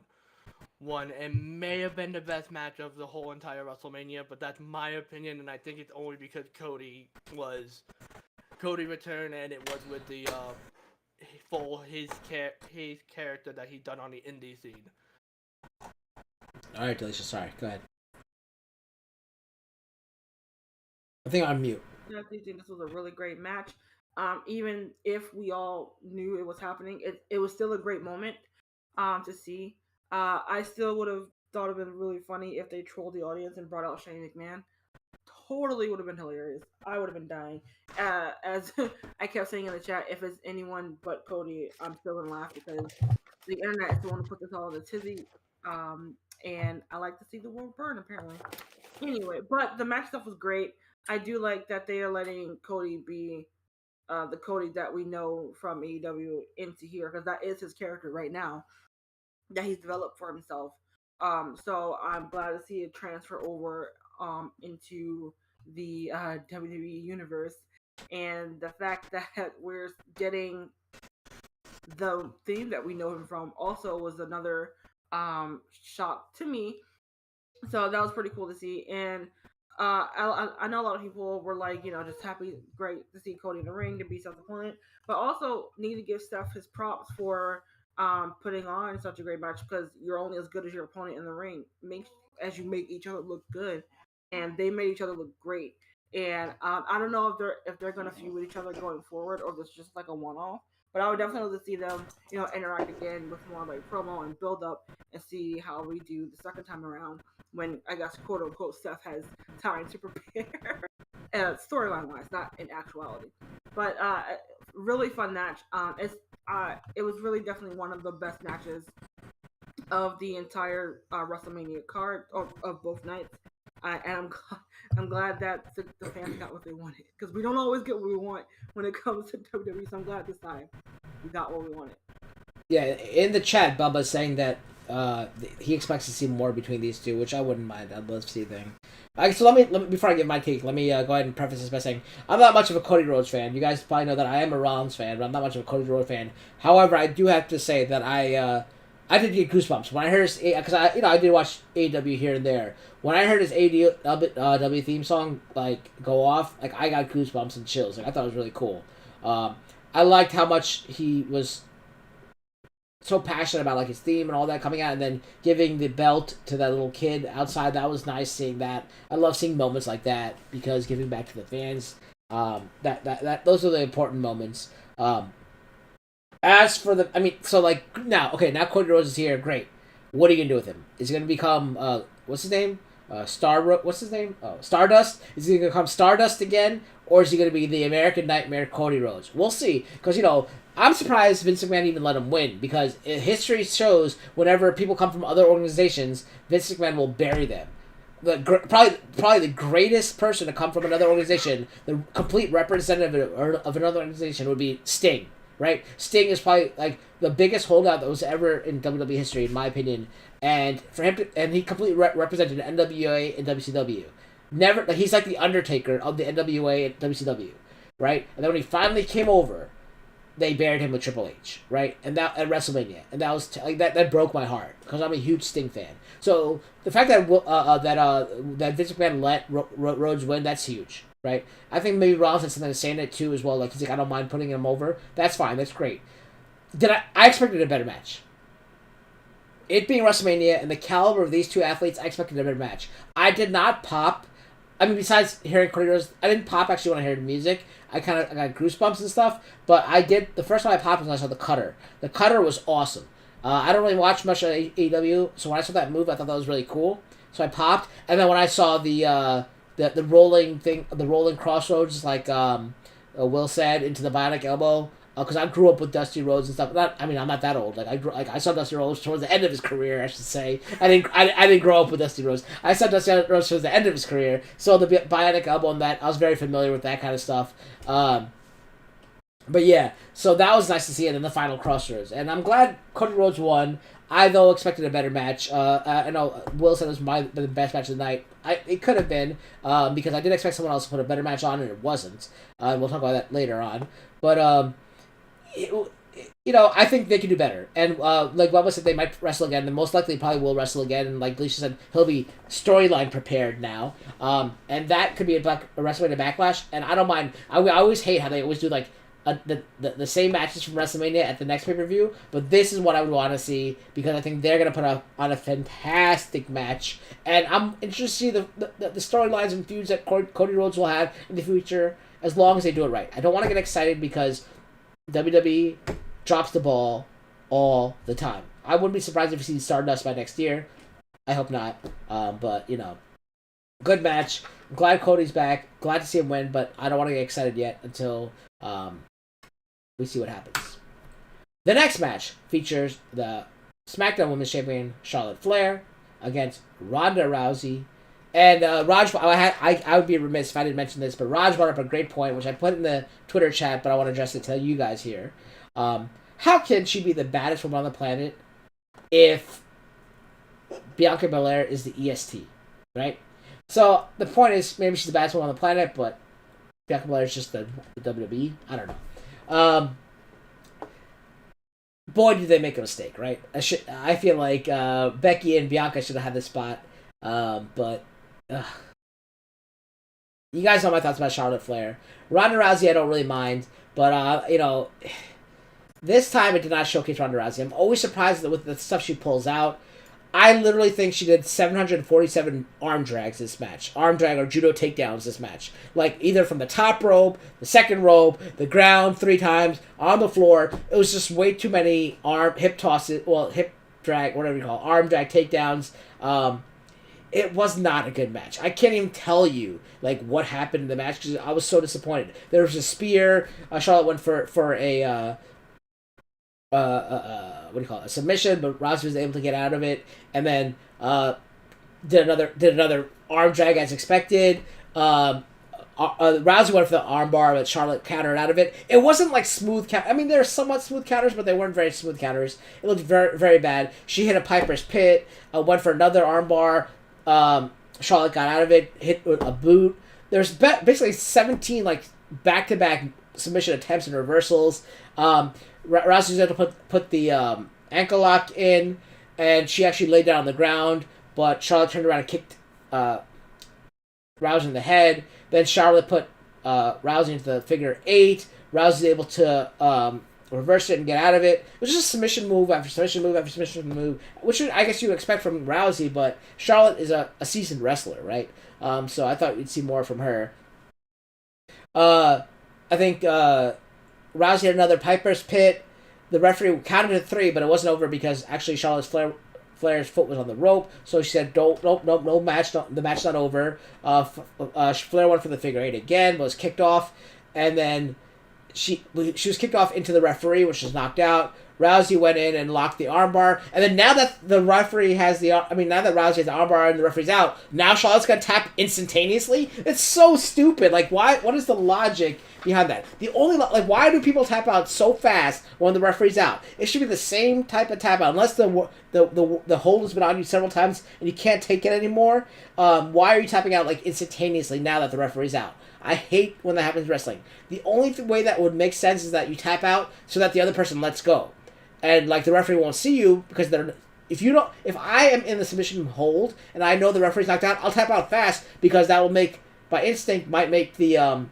[SPEAKER 4] And may have been the best match of the whole entire WrestleMania, but that's my opinion, and I think it's only because Cody returned, and it was with the his character that he done on the indie scene.
[SPEAKER 2] All right, Delicious. Sorry, go ahead. I think I'm mute.
[SPEAKER 3] I think this was a really great match. Even if we all knew it was happening, it was still a great moment to see. I still would have thought it would have been really funny if they trolled the audience and brought out Shane McMahon. Totally would have been hilarious. I would have been dying. As I kept saying in the chat, if it's anyone but Cody, I'm still going to laugh because the internet is the one who put this all in a tizzy. And I like to see the world burn, apparently. Anyway, but the match stuff was great. I do like that they are letting Cody be the Cody that we know from AEW into here, because that is his character right now that he's developed for himself. So I'm glad to see it transfer over into the WWE universe, and the fact that we're getting the theme that we know him from also was another shock to me. So that was pretty cool to see, and I know a lot of people were like, just happy, great to see Cody in the ring to be self-appointed, but also need to give Seth his props for putting on such a great match, because you're only as good as your opponent in the ring. As you make each other look good, and they made each other look great. And I don't know if they're gonna feud with each other going forward, or if it's just like a one-off. But I would definitely love to see them, interact again with more like promo and build up, and see how we do the second time around, when I guess quote unquote Seth has time to prepare, storyline wise, not in actuality. But really fun match. I it was really definitely one of the best matches of the entire WrestleMania card of both nights. And I'm glad that the fans got what they wanted, because we don't always get what we want when it comes to WWE. So I'm glad this time we got what we wanted.
[SPEAKER 2] Yeah, in the chat, Bubba's saying that he expects to see more between these two, which I wouldn't mind. I'd love to see thing. So let me before I give my take, let me go ahead and preface this by saying I'm not much of a Cody Rhodes fan. You guys probably know that I am a Rollins fan, but I'm not much of a Cody Rhodes fan. However, I do have to say that I did get goosebumps when I heard his, because I did watch AEW here and there. When I heard his AEW theme song go off, I got goosebumps and chills. I thought it was really cool. I liked how much he was so passionate about his theme and all that coming out, and then giving the belt to that little kid outside. That was nice seeing that. I love seeing moments like that because giving back to the fans. Those are the important moments. As for now Cody Rhodes is here. Great. What are you gonna do with him? Is he gonna become what's his name? Stardust? Is he gonna become Stardust again, or is he gonna be the American Nightmare Cody Rhodes? We'll see. Because I'm surprised Vince McMahon even let him win, because history shows whenever people come from other organizations, Vince McMahon will bury them. Probably the greatest person to come from another organization, the complete representative of another organization, would be Sting. Right? Sting is probably the biggest holdout that was ever in WWE history, in my opinion. And for him and he completely represented NWA and WCW. Never, he's like the Undertaker of the NWA and WCW, right? And then when he finally came over, they buried him with Triple H, right? And that at WrestleMania, and that was that broke my heart, because I'm a huge Sting fan. So the fact that that Vince McMahon let Rhodes win, that's huge. Right? I think maybe Rollins had something to say in it too as well. He's I don't mind putting him over. That's fine. That's great. I expected a better match. It being WrestleMania and the caliber of these two athletes, I expected a better match. I did not pop. I mean, besides hearing Cody Rhodes, I didn't pop actually when I heard the music. I got goosebumps and stuff. But I did. The first time I popped was when I saw the Cutter. The Cutter was awesome. I don't really watch much of AEW, so when I saw that move, I thought that was really cool. So I popped, and then when I saw the rolling thing, the rolling crossroads, Will said, into the bionic elbow. Because I grew up with Dusty Rhodes and stuff. I'm not that old. I saw Dusty Rhodes towards the end of his career, I should say. I didn't grow up with Dusty Rhodes. I saw Dusty Rhodes towards the end of his career. So the bionic elbow and that, I was very familiar with that kind of stuff. But yeah, so that was nice to see it in the final crossroads, and I'm glad Cody Rhodes won. I, though, expected a better match. I know Will said it was the best match of the night. It could have been, because I did expect someone else to put a better match on, and it wasn't. We'll talk about that later on. But, I think they could do better. And, like Bubba said, they might wrestle again. They most likely probably will wrestle again. And like Lashy said, he'll be storyline prepared now. And that could be a WrestleMania Backlash. And I don't mind. I always hate how they always do, the same matches from WrestleMania at the next pay-per-view, but this is what I would want to see, because I think they're going to put on a fantastic match, and I'm interested to see the storylines and feuds that Cody Rhodes will have in the future, as long as they do it right. I don't want to get excited because WWE drops the ball all the time. I wouldn't be surprised if we see Stardust by next year. I hope not, but, good match. I'm glad Cody's back. Glad to see him win, but I don't want to get excited yet until we see what happens. The next match features the SmackDown Women's Champion Charlotte Flair against Ronda Rousey. And Raj, I would be remiss if I didn't mention this, but Raj brought up a great point, which I put in the Twitter chat, but I want to address it to you guys here. How can she be the baddest woman on the planet if Bianca Belair is the EST, right? So the point is, maybe she's the baddest woman on the planet, but Bianca Belair is just the WWE. I don't know. Boy, did they make a mistake, right? I feel like Becky and Bianca should have had this spot, but you guys know my thoughts about Charlotte Flair. Ronda Rousey, I don't really mind, but this time it did not showcase Ronda Rousey. I'm always surprised with the stuff she pulls out. I literally think she did 747 arm drags this match. Arm drag or judo takedowns this match. Either from the top rope, the second rope, the ground 3 times, on the floor. It was just way too many hip tosses, hip drag, whatever you call it, arm drag takedowns. It was not a good match. I can't even tell you, what happened in the match, because I was so disappointed. There was a spear. Charlotte went for a what do you call it, a submission, but Rousey was able to get out of it, and then did another arm drag as expected. Rousey went for the armbar, but Charlotte countered out of it. It wasn't like smooth. I mean, they're somewhat smooth counters, but they weren't very smooth counters. It looked very, very bad. She hit a Piper's Pit, went for another armbar. Charlotte got out of it, hit with a boot. There's basically 17 like back-to-back submission attempts and reversals. Rousey was able to put the ankle lock in, and she actually laid down on the ground, but Charlotte turned around and kicked Rousey in the head. Then Charlotte put Rousey into the figure 8. Rousey was able to reverse it and get out of it. It was just submission move after submission move after submission move, which I guess you would expect from Rousey, but Charlotte is a seasoned wrestler, right? So I thought we'd see more from her. I think Rousey had another Piper's Pit. The referee counted to 3, but it wasn't over because actually Flair's foot was on the rope, so she said, no match, the match's not over. Flair went for the figure 8 again, but was kicked off, and then she was kicked off into the referee, which was knocked out. Rousey went in and locked the armbar, and then now that Rousey has the armbar and the referee's out, now Charlotte's gonna tap instantaneously. It's so stupid. Like, why? What is the logic behind that? Why do people tap out so fast when the referee's out? It should be the same type of tap out, unless the hold has been on you several times and you can't take it anymore. Why are you tapping out like instantaneously now that the referee's out? I hate when that happens in wrestling. The only way that would make sense is that you tap out so that the other person lets go. And like the referee won't see you because if I am in the submission hold and I know the referee's knocked out, I'll tap out fast because that will by instinct might make the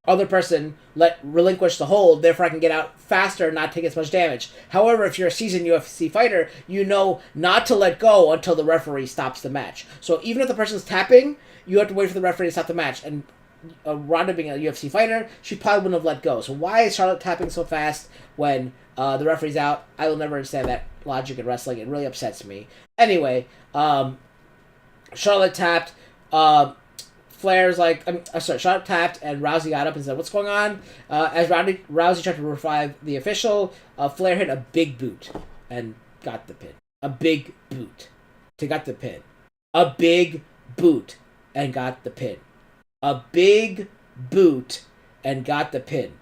[SPEAKER 2] other person relinquish the hold, therefore I can get out faster and not take as much damage. However, if you're a seasoned UFC fighter, you know not to let go until the referee stops the match. So even if the person's tapping, you have to wait for the referee to stop the match. And Ronda being a UFC fighter, she probably wouldn't have let go. So why is Charlotte tapping so fast when the referee's out? I will never understand that logic in wrestling. It really upsets me. Anyway, Charlotte tapped. Charlotte tapped, and Rousey got up and said, "What's going on?" As Rousey tried to revive the official, Flair hit a big boot and got the pin. A big boot to got the pin. A big boot and got the pin. A big boot and got the pin.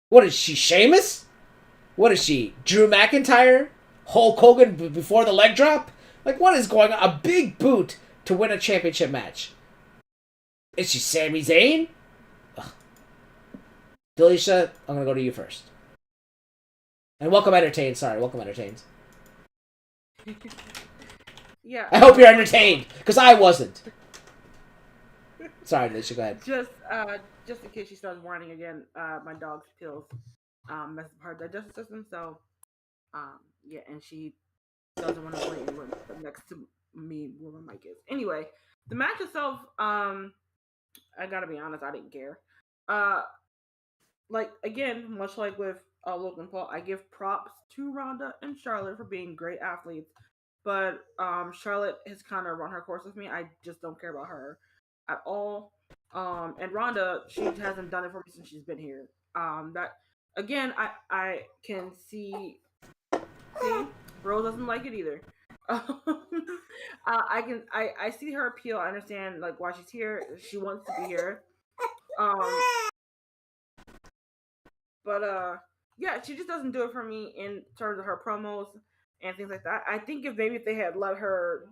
[SPEAKER 2] What is she, Sheamus? What is she, Drew McIntyre? Hulk Hogan before the leg drop? Like, what is going on? A big boot to win a championship match. Is she Sami Zayn? Ugh. Delisha, I'm going to go to you first. And welcome Entertained. Sorry, welcome Entertained.
[SPEAKER 3] Yeah.
[SPEAKER 2] I hope you're entertained, because I wasn't. Sorry, Delisha, go ahead.
[SPEAKER 3] Just in case she starts whining again, my dog's pills mess up her digestive system, so yeah, and she doesn't want to wait next to me where my mic is. Anyway, the match itself, I gotta be honest, I didn't care. Like, again, much like with Logan Paul, I give props to Ronda and Charlotte for being great athletes, but Charlotte has kind of run her course with me. I just don't care about her at all. And Ronda, she hasn't done it for me since she's been here. That again, I can see Rose doesn't like it either. I see her appeal. I understand like why she's here. She wants to be here. But yeah, she just doesn't do it for me in terms of her promos and things like that. I think if they had let her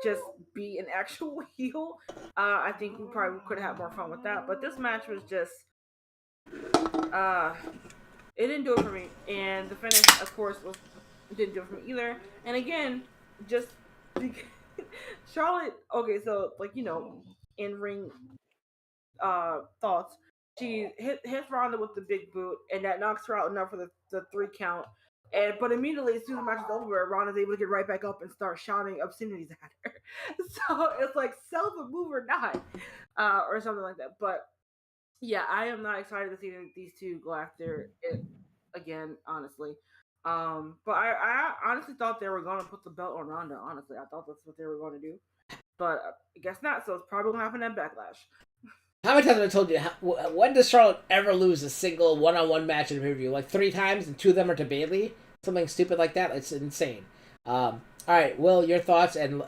[SPEAKER 3] just be an actual heel, I think we probably could have more fun with that. But this match was just it didn't do it for me. And the finish, of course, didn't do it for me either. And again, just Charlotte, okay, so like, you know, in ring thoughts, she hits Ronda with the big boot, and that knocks her out enough for the 3 count. But immediately, as soon as the match is over, Ronda's able to get right back up and start shouting obscenities at her. So it's like, sell the move or not, or something like that. But yeah, I am not excited to see these two go after it again, honestly. But I honestly thought they were going to put the belt on Ronda. Honestly, I thought that's what they were going to do. But I guess not, so it's probably going to happen at Backlash.
[SPEAKER 2] How many times have I told you? When does Charlotte ever lose a single one-on-one match in a pay-per-view? Like 3 times, and 2 of them are to Bayley. Something stupid like that. It's insane. All right, Will, your thoughts, and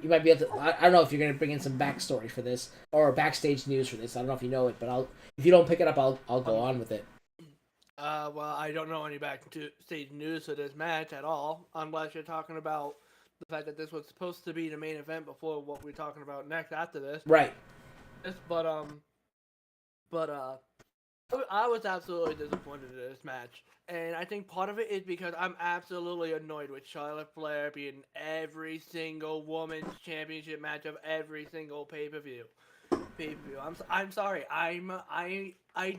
[SPEAKER 2] you might be able to. I don't know if you're going to bring in some backstory for this or backstage news for this. I don't know if you know it, but if you don't pick it up, I'll go on with it.
[SPEAKER 4] Well, I don't know any backstage news for this match at all, unless you're talking about the fact that this was supposed to be the main event before what we're talking about next after this.
[SPEAKER 2] Right.
[SPEAKER 4] But I was absolutely disappointed in this match, and I think part of it is because I'm absolutely annoyed with Charlotte Flair being every single women's championship match of every single pay-per-view. I'm sorry. I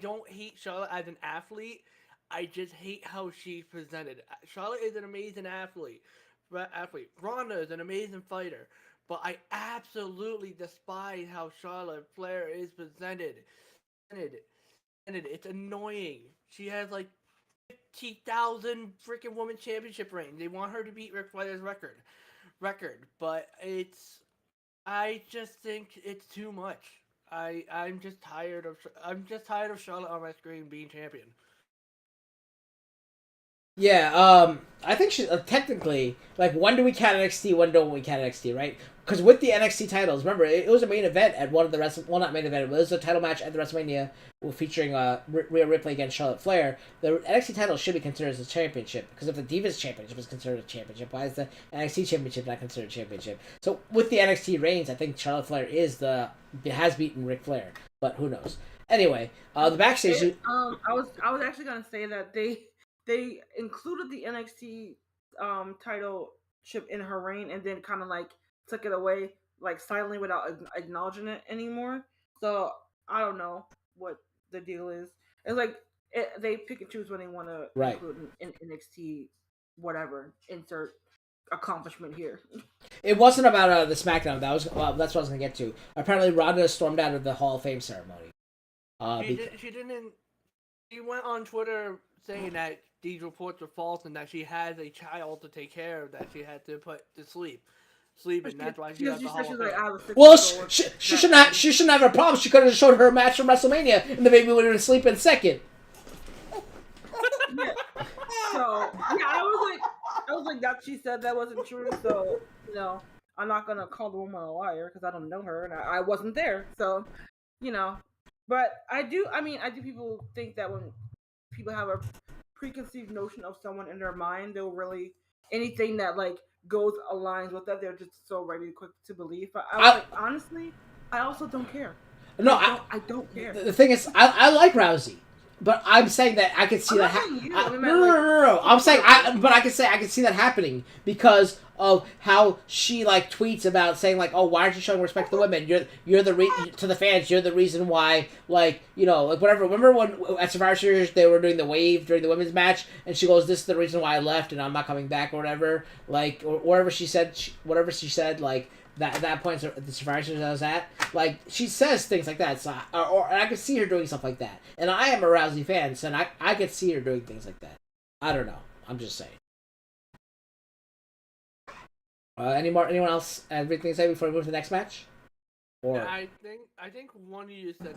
[SPEAKER 4] don't hate Charlotte as an athlete. I just hate how she's presented. Charlotte is an amazing athlete. Ronda is an amazing fighter. But I absolutely despise how Charlotte Flair is presented. It's annoying. She has like 50,000 freaking women's championship reigns. They want her to beat Ric Flair's record. But I just think it's too much. I'm just tired of Charlotte on my screen being champion.
[SPEAKER 2] Yeah, I think she technically, like, when do we count NXT, when don't we count NXT, right? Because with the NXT titles, remember, it was a main event at one of the not main event, it was a title match at the WrestleMania featuring Rhea Ripley against Charlotte Flair. The NXT title should be considered as a championship, because if the Divas Championship is considered a championship, why is the NXT Championship not considered a championship? So with the NXT reigns, I think Charlotte Flair has beaten Ric Flair, but who knows? Anyway, the backstage.
[SPEAKER 3] I was actually gonna say that they included the NXT title ship in her reign and then kind of like took it away like silently without acknowledging it anymore. So I don't know what the deal is. It's like they pick and choose when they want to include in NXT whatever insert accomplishment here.
[SPEAKER 2] It wasn't about the SmackDown. That's what I was gonna get to. Apparently, Ronda stormed out of the Hall of Fame ceremony.
[SPEAKER 4] She didn't. She went on Twitter saying that these reports are false and that she has a child to take care of that she had to put to sleep, and that's why she got the Hall of Fame.
[SPEAKER 2] Well, she shouldn't have a problem. She could have showed her match from WrestleMania, and the baby would have been sleeping second.
[SPEAKER 3] Yeah. So yeah, I was like that. She said that wasn't true. So I'm not gonna call the woman a liar because I don't know her and I wasn't there. So but I do people think that when people have a preconceived notion of someone in their mind, they'll really anything that like aligns with that, they're just so ready quick to believe. But honestly, I also don't care.
[SPEAKER 2] No,
[SPEAKER 3] I don't care.
[SPEAKER 2] The thing is, I like Rousey, but I'm saying that I could see that happening. No. I'm saying I can see that happening because of how she like tweets about saying like, oh, why aren't you showing respect to the women? You're the to the fans. You're the reason why, like whatever. Remember when at Survivor Series they were doing the wave during the women's match, and she goes, "This is the reason why I left, and I'm not coming back," or whatever. Like or whatever she said, like. That point at the Survivor Series I was at, like she says things like that, so and I could see her doing stuff like that. And I am a Rousey fan, so I could see her doing things like that. I don't know. I'm just saying. Anyone else have anything to say before we move to the next match? Or
[SPEAKER 4] yeah, I think one of you said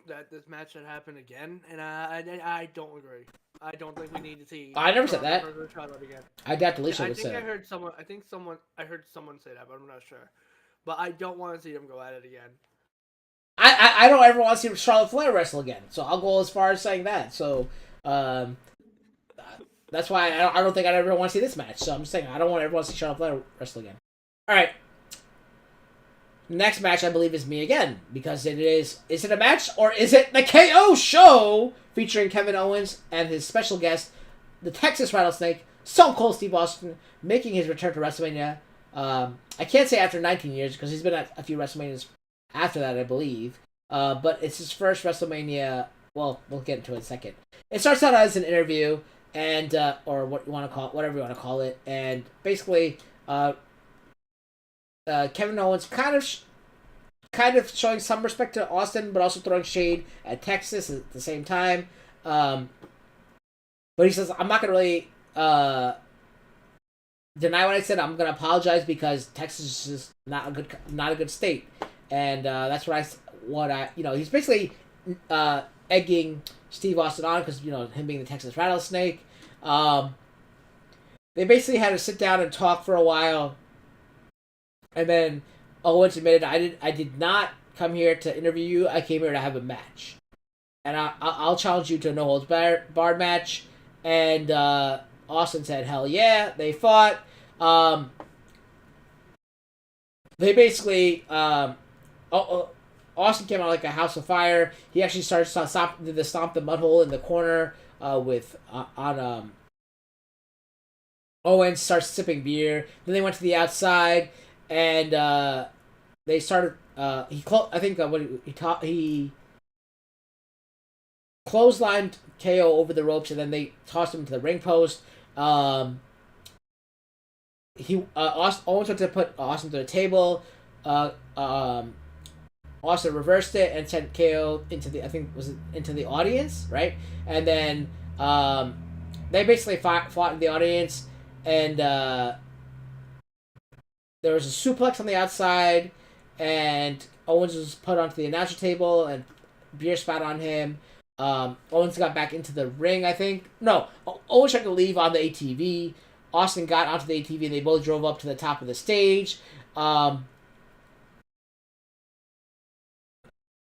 [SPEAKER 4] that this match should happen again, and I don't agree. I don't think we need to see.
[SPEAKER 2] I never said that.
[SPEAKER 4] Again.
[SPEAKER 2] I doubt Lashy would
[SPEAKER 4] say.
[SPEAKER 2] say.
[SPEAKER 4] I heard someone say that, but I'm not sure. But I don't want to see them go at it again.
[SPEAKER 2] I don't ever want to see Charlotte Flair wrestle again, so I'll go as far as saying that. So, that's why I don't think I'd ever want to see this match. So I'm just saying I don't want everyone to see Charlotte Flair wrestle again. All right. Next match, I believe, is me again, because is it a match, or is it the KO show, featuring Kevin Owens and his special guest, the Texas Rattlesnake, Stone Cold Steve Austin, making his return to WrestleMania. I can't say after 19 years, because he's been at a few WrestleManias after that, I believe, but it's his first WrestleMania. Well, we'll get into it in a second. It starts out as an interview, and or what you want to call it, whatever you want to call it, and basically, Kevin Owens kind of showing some respect to Austin, but also throwing shade at Texas at the same time. But he says, I'm not going to really deny what I said. I'm going to apologize because Texas is just not a good state. And that's what he's basically egging Steve Austin on because, him being the Texas Rattlesnake. They basically had to sit down and talk for a while. And then Owens admitted, I did not come here to interview you. I came here to have a match. And I'll challenge you to a no-holds-barred match. And Austin said, hell yeah. They fought. They basically... Austin came out like a house of fire. He actually started to stomp the mud hole in the corner Owens starts sipping beer. Then they went to the outside, and they started. He clotheslined KO over the ropes, and then they tossed him to the ring post. Owens went to put Austin to the table. Austin reversed it and sent KO into the audience, right? And then they basically fought in the audience, and there was a suplex on the outside, and Owens was put onto the announcer table, and beer spat on him. Owens got back into the ring, I think. No, Owens tried to leave on the ATV. Austin got onto the ATV, and they both drove up to the top of the stage.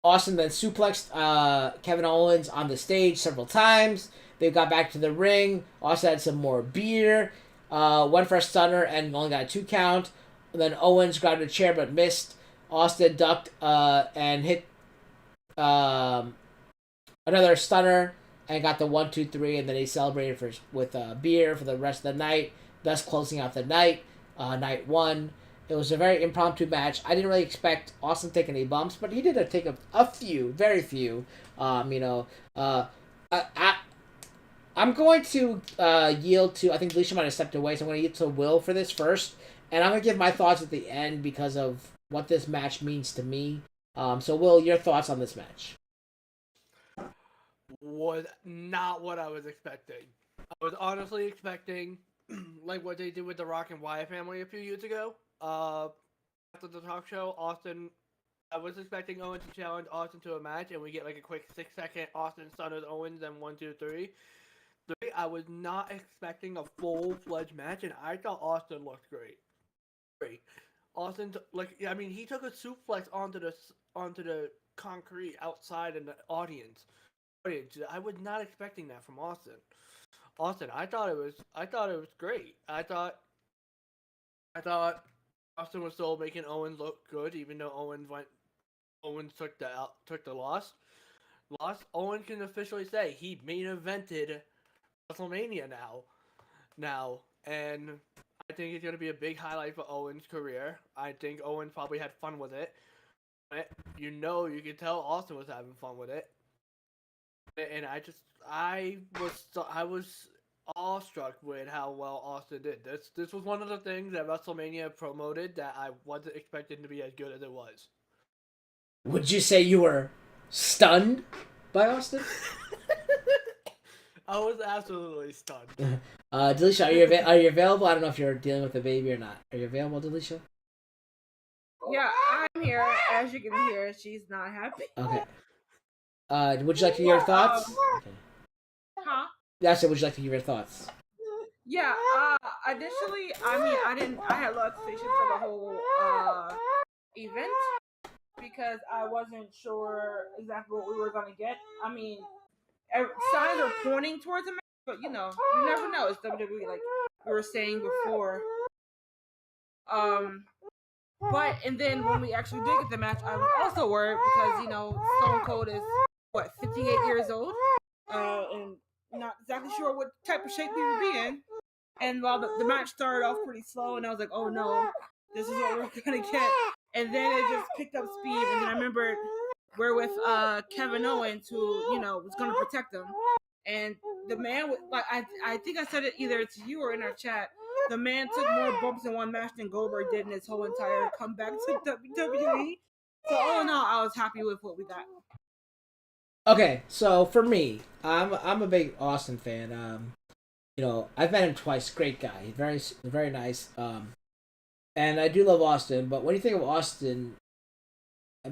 [SPEAKER 2] Austin then suplexed Kevin Owens on the stage several times. They got back to the ring. Austin had some more beer. Went for a stunner and only got a 2 count. And then Owens grabbed a chair but missed. Austin ducked and hit another stunner and got the 1, 2, 3. And then he celebrated with beer for the rest of the night, thus closing out the night, night 1. It was a very impromptu match. I didn't really expect Austin to take any bumps, but he did take a few, very few. I'm going to yield to, I think Lashy might have stepped away, so I'm going to yield to Will for this first. And I'm going to give my thoughts at the end because of what this match means to me. So Will, your thoughts on this match?
[SPEAKER 4] Was not what I was expecting. I was honestly expecting, like what they did with the Rock and Wyatt family a few years ago. After the talk show, I was expecting Owens to challenge Austin to a match, and we get like a quick 6-second Austin stunners Owens and 1, 2, 3. I was not expecting a full-fledged match, and I thought Austin looked great. Austin, he took a suplex onto the concrete outside in the audience. I was not expecting that from Austin. I thought it was great. I thought Austin was still making Owens look good, even though Owens took the loss. Owens can officially say he main evented Wrestlemania now, and I think it's gonna be a big highlight for Owens' career. I think Owens probably had fun with it. You can tell Austin was having fun with it, and I was awestruck with how well Austin did. This was one of the things that WrestleMania promoted that I wasn't expecting to be as good as it was.
[SPEAKER 2] Would you say you were stunned by Austin?
[SPEAKER 4] I was absolutely stunned.
[SPEAKER 2] Delisha, are you available? I don't know if you're dealing with a baby or not. Are you available, Delisha?
[SPEAKER 3] Yeah, I'm here. As you can hear, she's not happy.
[SPEAKER 2] Okay. Would you like to hear your thoughts? Okay.
[SPEAKER 3] Huh?
[SPEAKER 2] Yeah, so would you like to hear your thoughts?
[SPEAKER 3] Yeah, initially, I had a lot of expectations for the whole event because I wasn't sure exactly what we were going to get. Signs are pointing towards a match, but you never know. It's WWE, like we were saying before. And then when we actually did get the match, I was also worried because Stone Cold is 58 years old, and not exactly sure what type of shape he would be in. And while the match started off pretty slow, and I was like, oh no, this is what we're gonna get. And then it just picked up speed, and then I remembered we're with Kevin Owens, who was gonna protect him. And the man, I think I said it either to you or in our chat. The man took more bumps in one match than Goldberg did in his whole entire comeback to WWE. So all in all, I was happy with what we got.
[SPEAKER 2] Okay, so for me, I'm a big Austin fan. I've met him twice. Great guy. He's very, very nice. And I do love Austin. But when you think of Austin,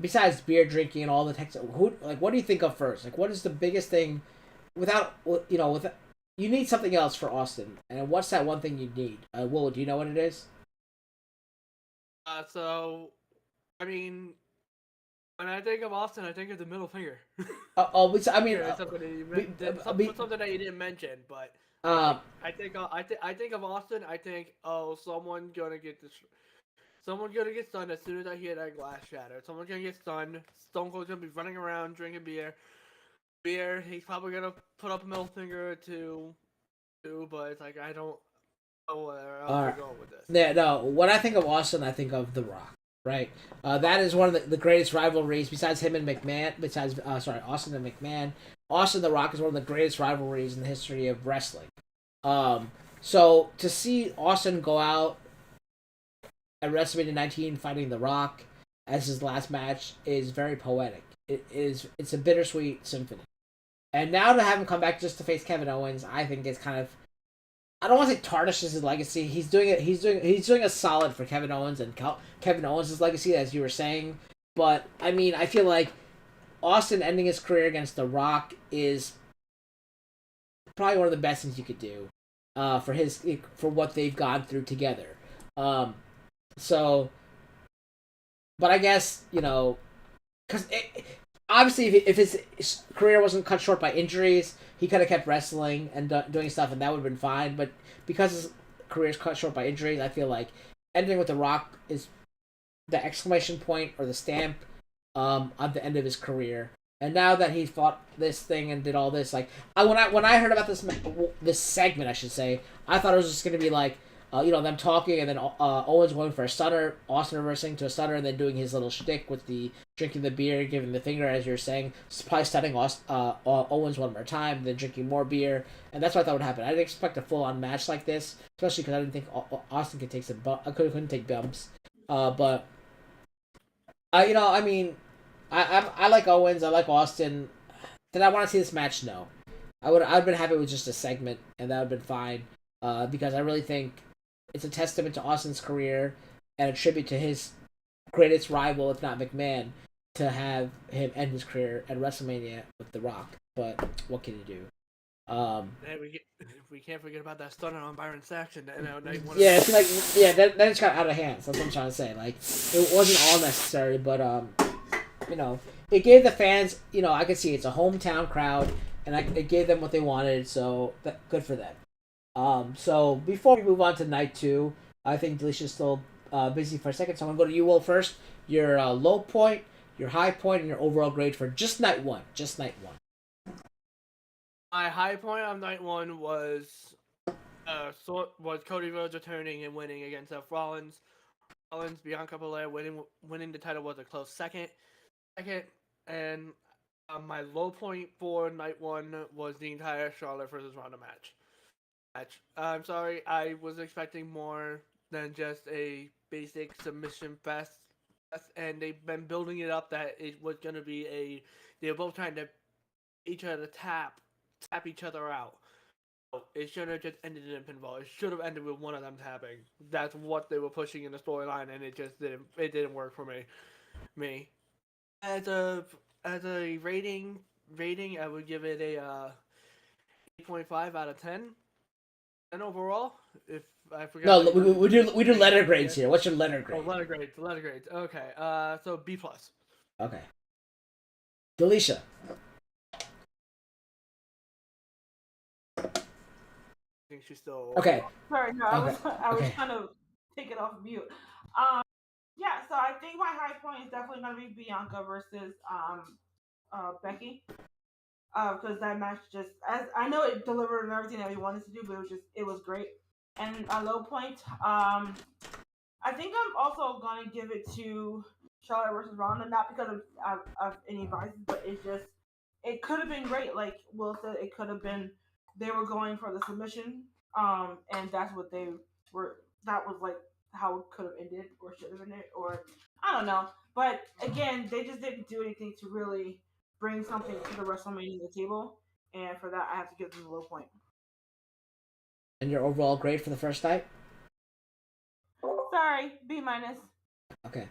[SPEAKER 2] besides beer drinking and all the text, what do you think of first? Like, what is the biggest thing? You need something else for Austin, and what's that one thing you need? Will, do you know what it is?
[SPEAKER 4] So, I mean, when I think of Austin, I think of the middle finger. Something that you didn't mention, but I think of Austin. I think someone's gonna get stunned as soon as I hear that glass shatter. Someone's gonna get stunned. Stone Cold's gonna be running around drinking beer. He's probably gonna put up a middle finger or two, but it's like I don't know where else to go with this.
[SPEAKER 2] Yeah, no. When I think of Austin, I think of The Rock. Right, that is one of the greatest rivalries besides him and McMahon. Austin and McMahon. Austin The Rock is one of the greatest rivalries in the history of wrestling. So to see Austin go out at WrestleMania 19 fighting The Rock as his last match is very poetic. It's a bittersweet symphony. And now to have him come back just to face Kevin Owens, I think it's kind of, I don't want to say tarnishes his legacy. He's doing a solid for Kevin Owens and Kevin Owens' legacy, as you were saying. But I mean, I feel like Austin ending his career against The Rock is probably one of the best things you could do for what they've gone through together. But I guess, because obviously if his career wasn't cut short by injuries, he could have kept wrestling and doing stuff, and that would have been fine. But because his career is cut short by injuries, I feel like ending with The Rock is the exclamation point or the stamp at the end of his career. And now that he fought this thing and did all this, like when I heard about this segment, I should say, I thought it was just gonna be like, them talking, and then Owens going for a stunner, Austin reversing to a stunner, and then doing his little shtick with the drinking the beer, giving the finger, as you're saying, probably stunning Owens one more time, then drinking more beer, and that's what I thought would happen. I didn't expect a full-on match like this, especially because I didn't think Austin could take couldn't take bumps, but I like Owens, I like Austin. Did I want to see this match? No. I'd been happy with just a segment, and that would have been fine, because I really think it's a testament to Austin's career and a tribute to his greatest rival, if not McMahon, to have him end his career at WrestleMania with The Rock. But what can you do?
[SPEAKER 4] We can't forget about that stunner on Byron Saxton.
[SPEAKER 2] Then it's got out of hand. That's what I'm trying to say. Like, it wasn't all necessary, but it gave the fans. I could see it's a hometown crowd, and it gave them what they wanted. So good for them. So before we move on to night 2, I think Delicia's still busy for a second, so I'm going to go to you, Will, first. Your low point, your high point, and your overall grade for just night 1. Just night 1.
[SPEAKER 4] My high point on night 1 was Cody Rhodes returning and winning against Seth Rollins. Bianca Belair winning the title was a close second. And my low point for night 1 was the entire Charlotte versus Ronda match. I'm sorry, I was expecting more than just a basic submission fest, and they've been building it up that it was going to be they were both trying to tap each other out. It shouldn't have just ended in a pinfall. It should have ended with one of them tapping. That's what they were pushing in the storyline, and it just didn't work for me. As a rating, I would give it a 8.5 out of 10. And overall, if I forgot.
[SPEAKER 2] No, we do letter grades here. What's your letter grade?
[SPEAKER 4] Oh, letter grades. Okay. So B+.
[SPEAKER 2] Okay. Delicia.
[SPEAKER 4] I think she's still.
[SPEAKER 2] Okay.
[SPEAKER 3] Sorry, no, I was trying to take it off mute. Yeah, so I think my high point is definitely gonna be Bianca versus Becky. Because that match just, as I know it delivered on everything that we wanted to do, but it was great. And a low point, I think I'm also gonna give it to Charlotte versus Ronda, not because of any vices, but it could have been great. Like Will said, it could have been, they were going for the submission, and that's what they were. That was like how it could have ended, or should have ended, or I don't know. But again, they just didn't do anything to really bring something to the WrestleMania table, and for that, I have to give them a low point.
[SPEAKER 2] And your overall grade for the first night?
[SPEAKER 3] Sorry, B-.
[SPEAKER 2] Okay.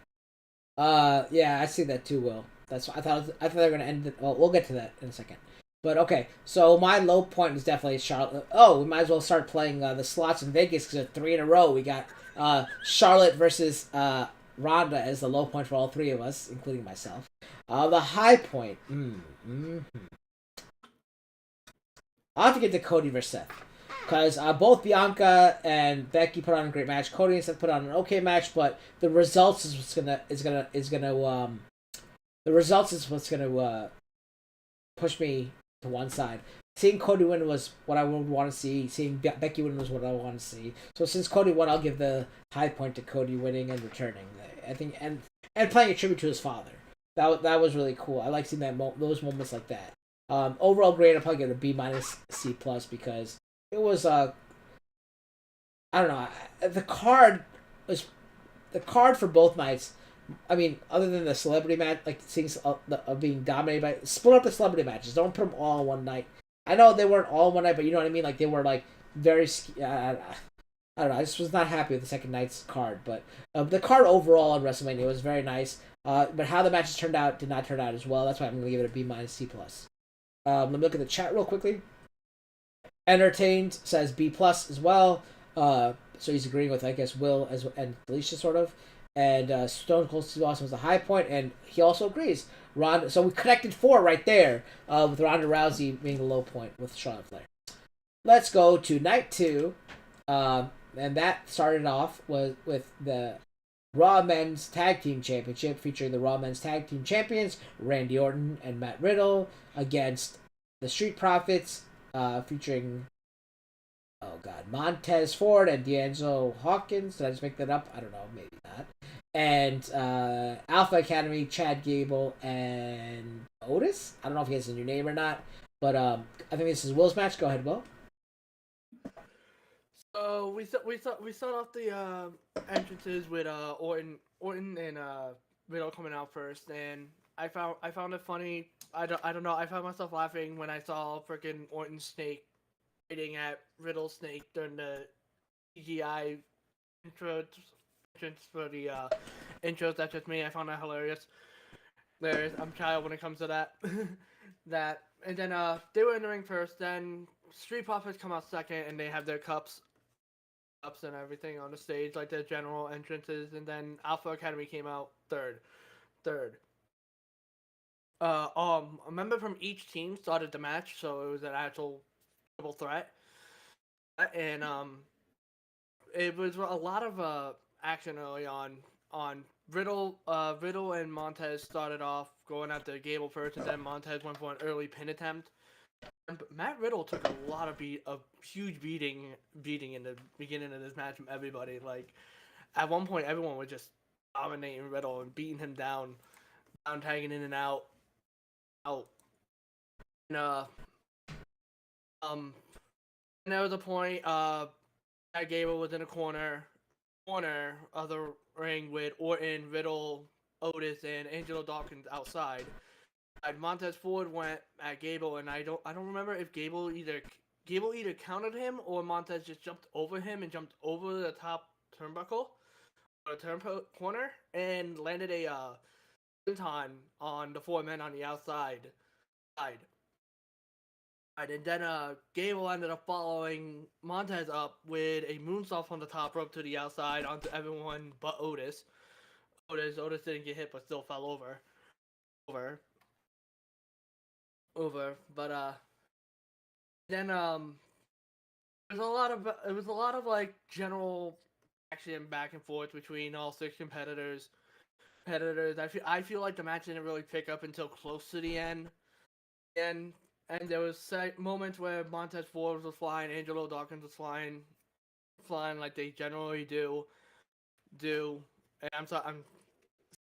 [SPEAKER 2] Yeah, I see that too, Will. That's I thought they were gonna end it. Well, we'll get to that in a second. But okay, so my low point is definitely Charlotte. Oh, we might as well start playing the slots in Vegas because 3 in a row. We got Charlotte versus Ronda as the low point for all three of us, including myself. The high point. I'll have to get to Cody versus Seth. Because both Bianca and Becky put on a great match. Cody and Seth put on an okay match, but the results is what's gonna push me to one side. Seeing Cody win was what I would want to see. Seeing Becky win was what I want to see. So since Cody won, I'll give the high point to Cody winning and returning. I think and playing a tribute to his father. That was really cool. I like seeing those moments like that. Overall grade, I'll probably give it a B minus C plus because it was I don't know. The card for both nights. I mean, other than the celebrity match, like things being dominated by, split up the celebrity matches. Don't put them all in one night. I know they weren't all in one night, but you know what I mean. Like they were like very. I don't know. I just was not happy with the second night's card, but the card overall on WrestleMania was very nice. But how the matches turned out did not turn out as well. That's why I'm going to give it a B minus C plus. Let me look at the chat real quickly. Entertained says B plus as well. So he's agreeing with, I guess, Will and Felicia sort of. And Stone Cold Steve Austin was the high point, and he also agrees. Ronda, so we connected 4 right there, with Ronda Rousey being the low point with Charlotte Flair. Let's go to night 2, and that started off with the Raw Men's Tag Team Championship, featuring the Raw Men's Tag Team Champions, Randy Orton and Matt Riddle, against the Street Profits, featuring, Montez Ford and D'Angelo Hawkins. Did I just make that up? I don't know, maybe not. And Alpha Academy, Chad Gable and Otis. I don't know if he has a new name or not, but I think this is Will's match. Go ahead, Will.
[SPEAKER 4] So we start off the entrances with Orton and Riddle coming out first, and I found it funny. I don't know. I found myself laughing when I saw freaking Orton Snake fighting at Riddle Snake during the CGI entrance for the intros. That's just me. I found that hilarious. I'm child when it comes to that. And then they were in the ring first. Then Street Profits come out second, and they have their cups and everything on the stage, like their general entrances. And then Alpha Academy came out third. A member from each team started the match, so it was an actual triple threat, and it was a lot of action early on. Riddle and Montez started off going after Gable first, and then Montez went for an early pin attempt. But Matt Riddle took a lot of a huge beating in the beginning of this match from everybody. Like at one point, everyone was just dominating Riddle and beating him down, tagging in and out. And and there was a point that Gable was in a corner of the ring with Orton, Riddle, Otis, and Angelo Dawkins outside. And Montez Ford went at Gable, and I don't remember if Gable either countered him or Montez just jumped over him and jumped over the top turnbuckle or corner and landed a senton on the 4 men on the outside. And then Gable ended up following Montez up with a moonsault from the top rope to the outside onto everyone but Otis. Otis didn't get hit but still fell over. But then it was a lot of like general action back and forth between all 6 competitors. I feel like the match didn't really pick up until close to the end. And there was moments where Montez Ford was flying, Angelo Dawkins was flying like they generally do. And I'm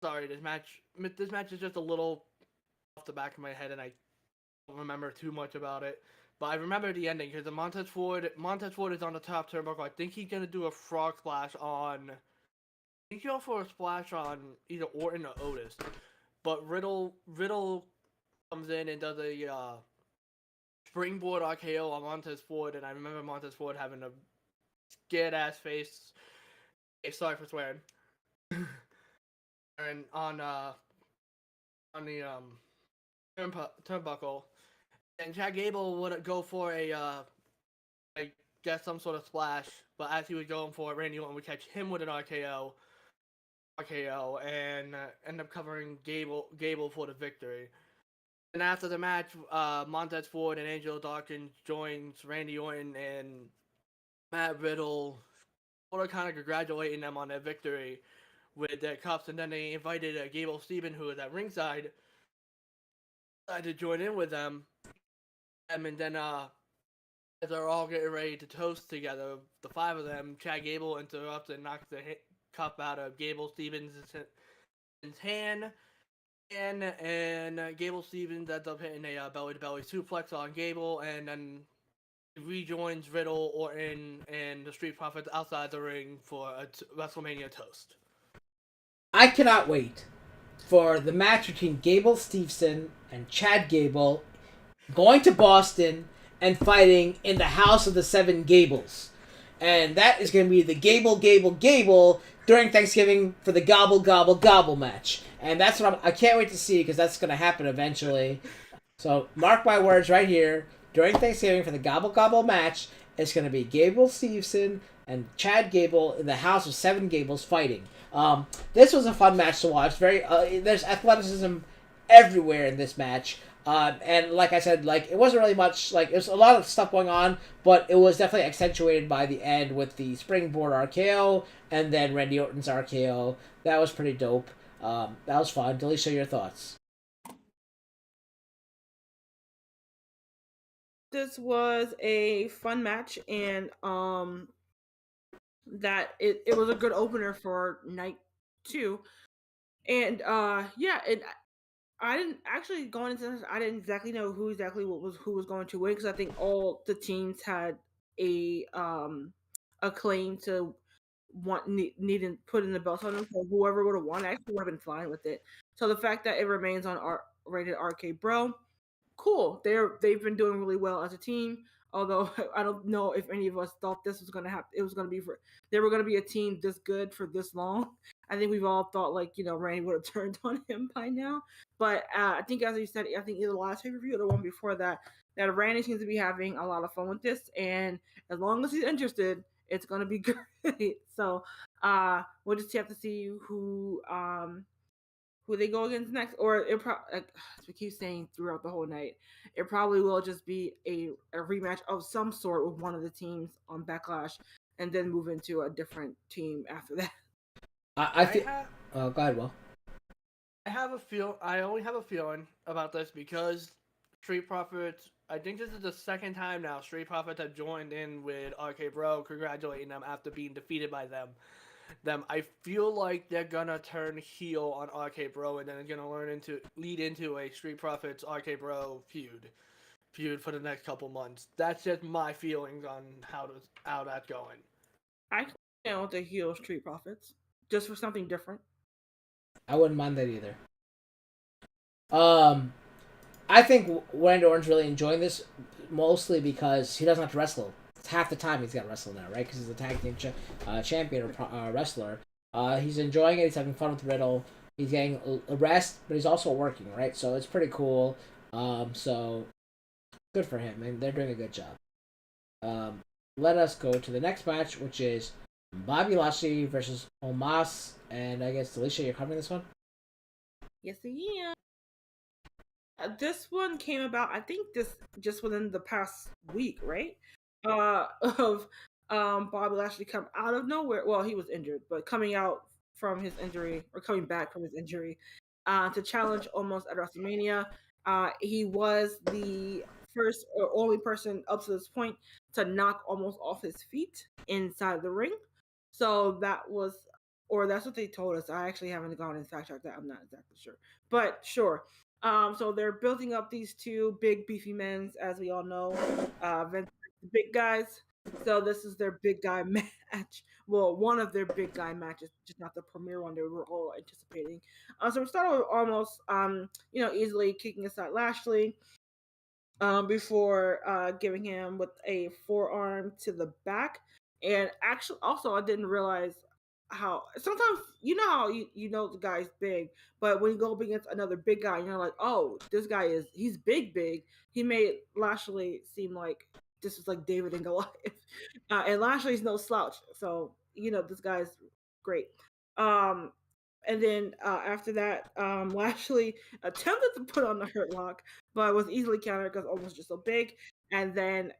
[SPEAKER 4] sorry, this match is just a little off the back of my head, and I don't remember too much about it. But I remember the ending because the Montez Ford is on the top turnbuckle. I think he's gonna do a frog splash on. I think he'll go for a splash on either Orton or Otis. But Riddle comes in and does a springboard RKO on Montez Ford, and I remember Montez Ford having a scared ass face. Hey, sorry for swearing. and on the turnbuckle, and Chad Gable would go for get some sort of splash, but as he was going for it, Randy Orton would catch him with an RKO, and end up covering Gable for the victory. And after the match, Montez Ford and Angelo Dawkins joins Randy Orton and Matt Riddle, sort of kind of congratulating them on their victory with their cups, and then they invited Gable Steven, who was at ringside, to join in with them. And then as they're all getting ready to toast together, the five of them, Chad Gable interrupts and knocks the cup out of Gable Stevens' hand. And Gable Stevens ends up hitting a belly-to-belly suplex on Gable, and then rejoins Riddle, Orton, and the Street Profits outside the ring for a WrestleMania toast.
[SPEAKER 2] I cannot wait for the match between Gable Steveson and Chad Gable going to Boston and fighting in the House of the Seven Gables. And that is going to be the Gable during Thanksgiving for the Gobble Gobble Gobble match. And that's what I can't wait to see, because that's going to happen eventually. So mark my words right here. During Thanksgiving for the Gobble Gobble match, it's going to be Gable Steveson and Chad Gable in the House of Seven Gables fighting. This was a fun match to watch. There's athleticism everywhere in this match. And like I said, it wasn't really much, there's a lot of stuff going on, but it was definitely accentuated by the end with the springboard RKO and then Randy Orton's RKO. That was pretty dope. That was fun. Delisha, your thoughts?
[SPEAKER 3] This was a fun match, and that it was a good opener for night 2. And yeah, I didn't actually going into this. I didn't exactly know who was going to win, because I think all the teams had a claim to needing putting the belt on them. So whoever would have won, I actually would have been fine with it. So the fact that it remains on rated RK Bro, cool. They've been doing really well as a team. Although I don't know if any of us thought this was gonna happen. It was gonna be they were gonna be a team this good for this long. I think we've all thought Randy would have turned on him by now. But I think, as you said, I think either the last pay-per-view or the one before that Randy seems to be having a lot of fun with this, and as long as he's interested, it's gonna be great. So we'll just have to see who they go against next, or it as we keep saying throughout the whole night, it probably will just be a rematch of some sort with one of the teams on Backlash, and then move into a different team after that.
[SPEAKER 2] I think. Oh, go ahead, Will.
[SPEAKER 4] I only have a feeling about this because Street Profits, I think this is the second time now Street Profits have joined in with RK Bro, congratulating them after being defeated by them. I feel like they're gonna turn heel on RK Bro, and then it's gonna lead into a Street Profits RK Bro feud for the next couple months. That's just my feelings on how that's going.
[SPEAKER 3] I can't with the heel Street Profits just for something different.
[SPEAKER 2] I wouldn't mind that either. I think Randy Orton's really enjoying this, mostly because he doesn't have to wrestle. It's half the time he's got to wrestle now, right? Because he's a tag team champion or wrestler. He's enjoying it. He's having fun with Riddle. He's getting a rest, but he's also working, right? So it's pretty cool. So good for him, and they're doing a good job. Let us go to the next match, which is Bobby Lashley versus Omas. And I guess, Delisha, you're covering this one?
[SPEAKER 3] Yes, I am. This one came about, I think, this just within the past week, right? Of Bobby Lashley come out of nowhere. Well, he was injured, but coming out from his injury, or coming back from his injury, to challenge Omos at WrestleMania. He was the first or only person up to this point to knock Omos off his feet inside the ring. So that was, or that's what they told us. I actually haven't gone and fact checked that. I'm not exactly sure, but sure. So they're building up these two big beefy men, as we all know, big guys. So this is their big guy match. Well, one of their big guy matches, just not the premiere one they were all anticipating. So we started with almost, easily kicking aside Lashley, before giving him with a forearm to the back. And actually, also, I didn't realize how sometimes you know how you know the guy's big, but when you go up against another big guy, and you're like, oh, this guy he's big. He made Lashley seem like this is like David and Goliath, and Lashley's no slouch, so you know this guy's great. Um, and then after that, Lashley attempted to put on the Hurt Lock, but was easily countered because Omos was just so big. And then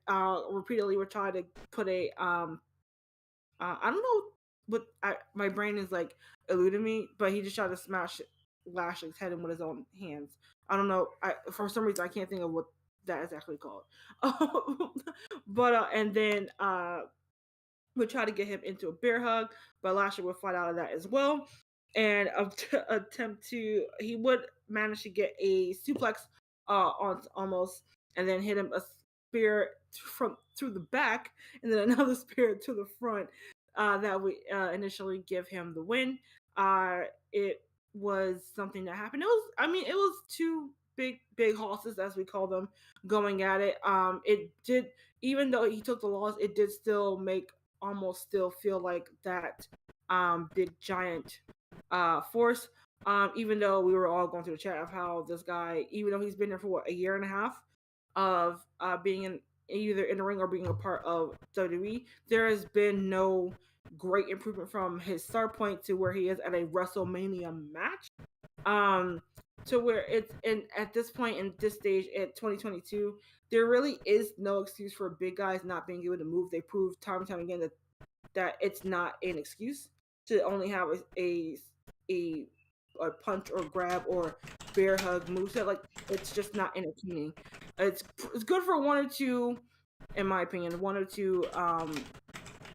[SPEAKER 3] repeatedly were trying to put a I don't know what my brain is like eluding me, but he just tried to smash Lashley's head in with his own hands. I don't know. For some reason I can't think of what that is actually called. But and then would try to get him into a bear hug, but Lashley would fight out of that as well, and attempt to he would manage to get a suplex on almost, and then hit him a spear from through the back, and then another spear to the front. That would initially give him the win. It was something that happened. It was two big horses, as we call them, going at it. It did, even though he took the loss, it did still make almost still feel like that big giant force. Even though we were all going through the chat of how this guy, even though he's been there for a year and a half of being in either in the ring or being a part of WWE, there has been no great improvement from his start point to where he is at a WrestleMania match. To where it's in at this point in this stage at 2022, there really is no excuse for big guys not being able to move. They proved time and time again that it's not an excuse to only have a punch or grab or bear hug moveset. Like, it's just not entertaining. It's good for one or two, in my opinion, one or two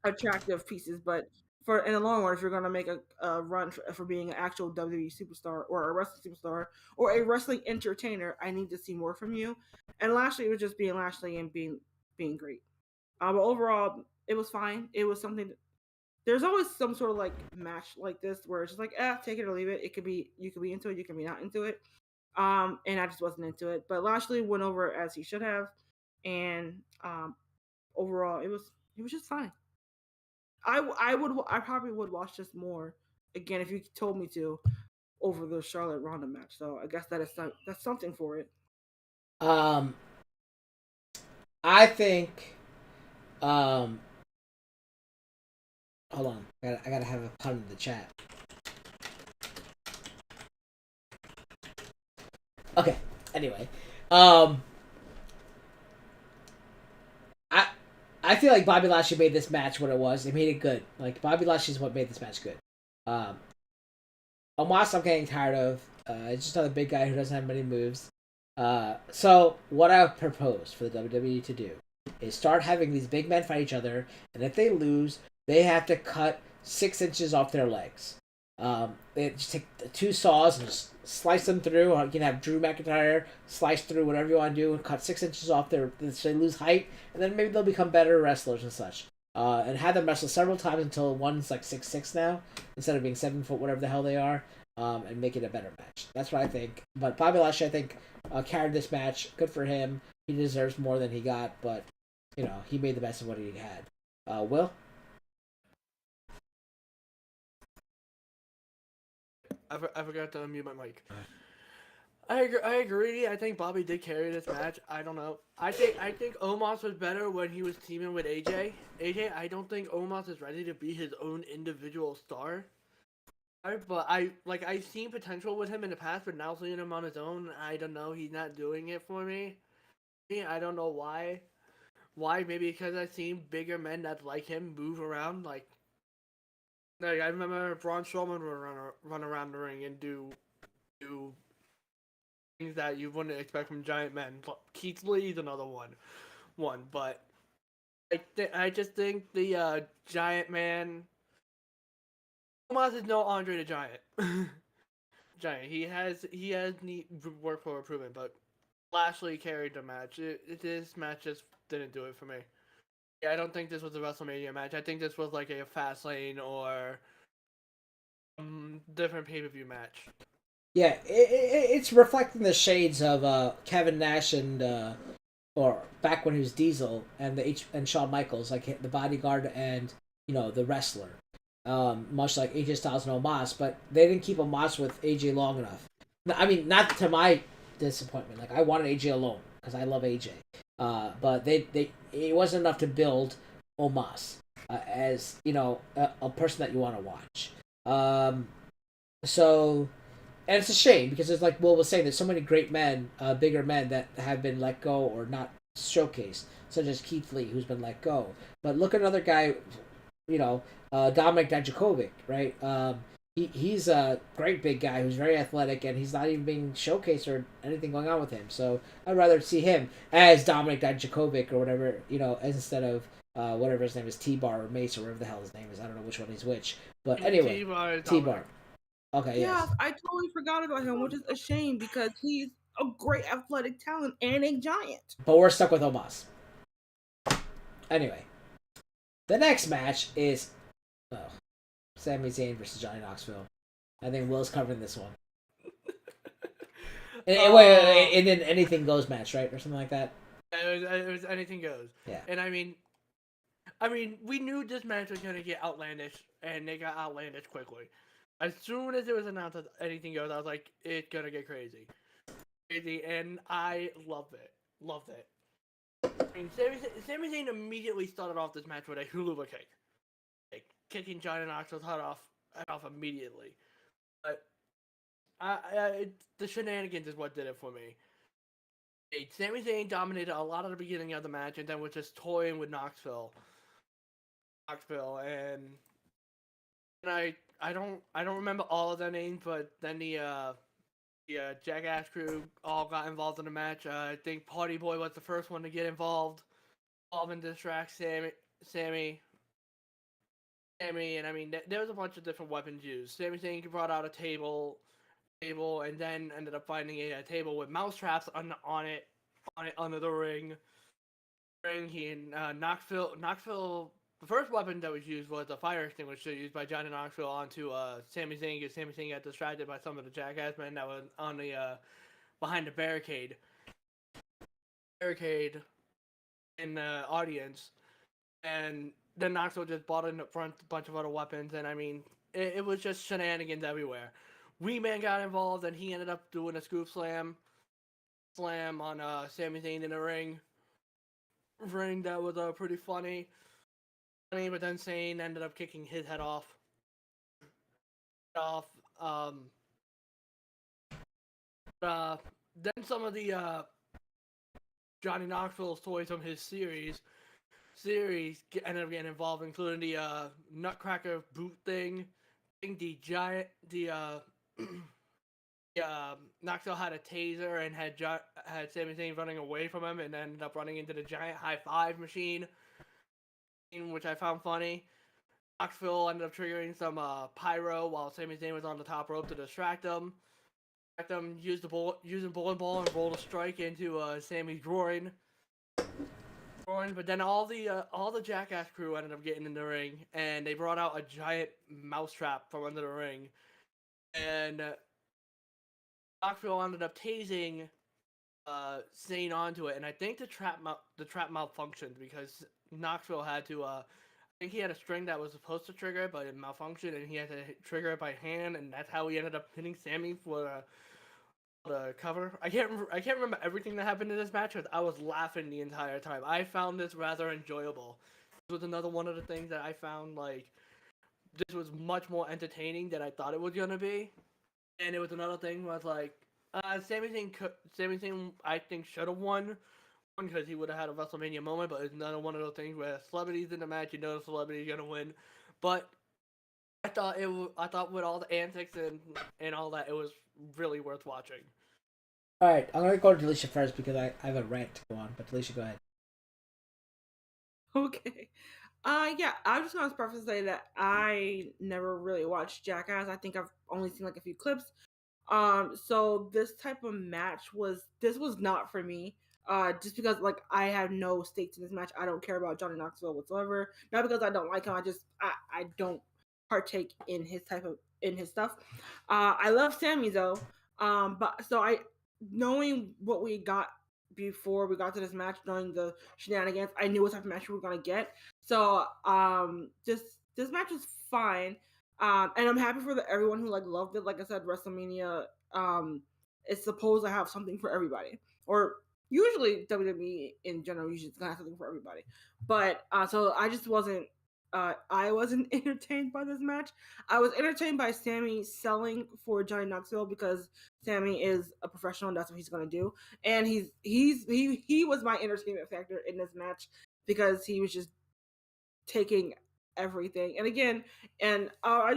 [SPEAKER 3] attractive pieces, but for in the long run, if you're gonna make a run for being an actual WWE superstar or a wrestling superstar or a wrestling entertainer, I need to see more from you. And Lashley was just being Lashley and being great. But overall, it was fine. It was something. There's always some sort of like match like this where it's just like, take it or leave it. It could be you could be into it, you can be not into it. And I just wasn't into it. But Lashley went over as he should have, and overall, it was just fine. I probably would watch this more again if you told me to over the Charlotte Ronda match. So I guess that's something for it.
[SPEAKER 2] I think hold on. I gotta have a pun in the chat. Okay. Anyway, I feel like Bobby Lashley made this match what it was. It made it good. Like, Bobby Lashley's what made this match good. Omas, I'm getting tired of. It's just another big guy who doesn't have many moves. So what I propose for the WWE to do is start having these big men fight each other, and if they lose, they have to cut 6 inches off their legs. They just take the 2 saws and just slice them through. Or you can have Drew McIntyre slice through whatever you want to do and cut 6 inches off so they lose height, and then maybe they'll become better wrestlers and such. And have them wrestle several times until one's like 6'6" now instead of being 7 foot, whatever the hell they are, and make it a better match. That's what I think. But Bobby Lashley, I think, carried this match. Good for him. He deserves more than he got, but you know, he made the best of what he had. Will?
[SPEAKER 4] I forgot to unmute my mic. I agree. I think Bobby did carry this match. I don't know. I think Omos was better when he was teaming with AJ. I don't think Omos is ready to be his own individual star. But I've seen potential with him in the past, but now seeing him on his own, I don't know. He's not doing it for me. I don't know why. Why? Maybe because I've seen bigger men that like him move around. Like I remember Braun Strowman would run around the ring and do things that you wouldn't expect from giant men. Keith Lee's another one, but I just think the giant man. Omas is no Andre the Giant. Giant. He has neat work for improvement, but Lashley carried the match. This match just didn't do it for me. Yeah, I don't think this was a WrestleMania match. I think this was like a Fastlane or different pay-per-view match.
[SPEAKER 2] Yeah, it's reflecting the shades of Kevin Nash and or back when he was Diesel and and Shawn Michaels, like the Bodyguard and the Wrestler. much like AJ Styles and Omas, but they didn't keep Omas with AJ long enough. I mean, not to my disappointment. Like I wanted AJ alone because I love AJ, but it wasn't enough to build Omas as a person that you want to watch. So, and it's a shame because it's like Will was saying, there's so many great men, bigger men that have been let go or not showcased, such as Keith Lee, who's been let go. But look at another guy, Dominic Dijakovic, right? He's a great big guy who's very athletic, and he's not even being showcased or anything going on with him. So I'd rather see him as Dominic Dijakovic or whatever, instead of whatever his name is, T-Bar or Mace or whatever the hell his name is. I don't know which one is which. But anyway, T-Bar. Okay,
[SPEAKER 3] yeah,
[SPEAKER 2] yes.
[SPEAKER 3] I totally forgot about him, which is a shame because he's a great athletic talent and a giant.
[SPEAKER 2] But we're stuck with Omas. Anyway, the next match is Sami Zayn versus Johnny Knoxville. I think Will's covering this one. And then anything goes match, right, or something like that.
[SPEAKER 4] It was anything goes.
[SPEAKER 2] Yeah.
[SPEAKER 4] And I mean, we knew this match was gonna get outlandish, and they got outlandish quickly. As soon as it was announced that anything goes, I was like, it's gonna get crazy, and I loved it. I mean, Sami Zayn immediately started off this match with a hula kick, kicking Johnny Knoxville's head off immediately. But the shenanigans is what did it for me. Sami Zayn dominated a lot of the beginning of the match, and then was just toying with Knoxville, and I don't remember all of their names, but then the Jackass crew all got involved in the match. I think Party Boy was the first one to get involved and distract Sammy, and I mean there was a bunch of different weapons used. Sami Zayn brought out a table, and then ended up finding a table with mouse traps on it under the ring. He and Knoxville. The first weapon that was used was a fire extinguisher used by Johnny Knoxville onto Sami Zayn, because Sami Zayn got distracted by some of the Jackass men that was on the behind the barricade in the audience, and then Knoxville just brought in the front a bunch of other weapons, and I mean it was just shenanigans everywhere. Wee Man got involved, and he ended up doing a scoop slam on Sami Zayn in the ring that was pretty funny. But then Zayn ended up kicking his head off. Then some of the Johnny Knoxville's toys from his series ended up getting involved, including the Nutcracker boot thing. I think the giant, Knoxville had a taser and had Sami Zayn running away from him, and ended up running into the giant high five machine, which I found funny. Knoxville ended up triggering some pyro while Sami Zayn was on the top rope to distract him. Using bowling ball and rolled a strike into Sammy's groin. But then all the Jackass crew ended up getting in the ring, and they brought out a giant mousetrap from under the ring, and Knoxville ended up tasing Zayn onto it, and I think the trap malfunctioned because Knoxville had to. I think he had a string that was supposed to trigger, but it malfunctioned, and he had to trigger it by hand, and that's how he ended up hitting Sammy for the cover. I can't remember everything that happened in this match, because I was laughing the entire time. I found this rather enjoyable. This was another one of the things that I found, like, this was much more entertaining than I thought it was gonna be. And it was another thing where I was like, Sami Zayn, I think, should have won, because he would have had a WrestleMania moment, but it's another one of those things where celebrities in the match, you know the celebrity is gonna win. But I thought with all the antics and all that, it was really worth watching.
[SPEAKER 2] All right, I'm gonna go to Delisha first because I have a rant to go on. But Delisha, go ahead.
[SPEAKER 3] Okay. Yeah, I was just gonna preface to say that I never really watched Jackass. I think I've only seen like a few clips. So this type of match was not for me. Just because like I have no stakes in this match. I don't care about Johnny Knoxville whatsoever. Not because I don't like him. I don't partake in his stuff. I love Sammy though. But so knowing what we got before we got to this match, knowing the shenanigans, I knew what type of match we were gonna get. So just this match was fine. And I'm happy for everyone who like loved it. Like I said, WrestleMania is supposed to have something for everybody, or usually WWE in general usually gonna have something for everybody. But so I just wasn't. I wasn't entertained by this match. I was entertained by Sami selling for Johnny Knoxville because Sami is a professional and that's what he's gonna do. And he was my entertainment factor in this match because he was just taking everything. And again, and I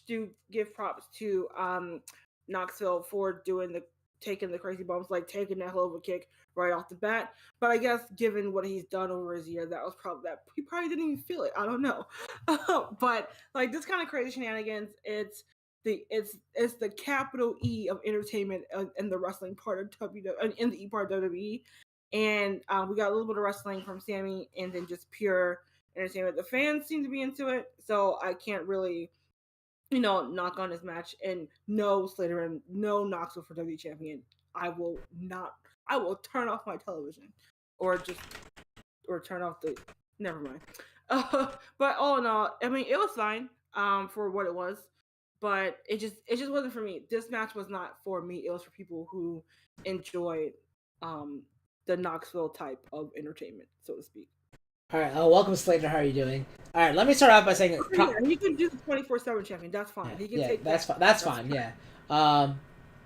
[SPEAKER 3] do give props to Knoxville for taking the crazy bumps, like taking that hell of a kick right off the bat. But I guess given what he's done over his year, that was probably that he probably didn't even feel it. I don't know. But like this kind of crazy shenanigans, it's the capital E of entertainment in the wrestling part of WWE, in the E part of WWE. And we got a little bit of wrestling from Sami, and then just pure entertainment. The fans seem to be into it, so I can't really, knock on this match. And no Slater and no Knoxville for WWE champion. I will not. I will turn off my television, or turn off the. Never mind. But all in all, I mean, it was fine. For what it was, but it just wasn't for me. This match was not for me. It was for people who enjoyed the Knoxville type of entertainment, so to speak.
[SPEAKER 2] All right, welcome Slater. How are you doing? All right, let me start off by saying
[SPEAKER 3] He can do the 24/7 champion. That's fine. He can take
[SPEAKER 2] that's
[SPEAKER 3] that.
[SPEAKER 2] That's fine. Yeah.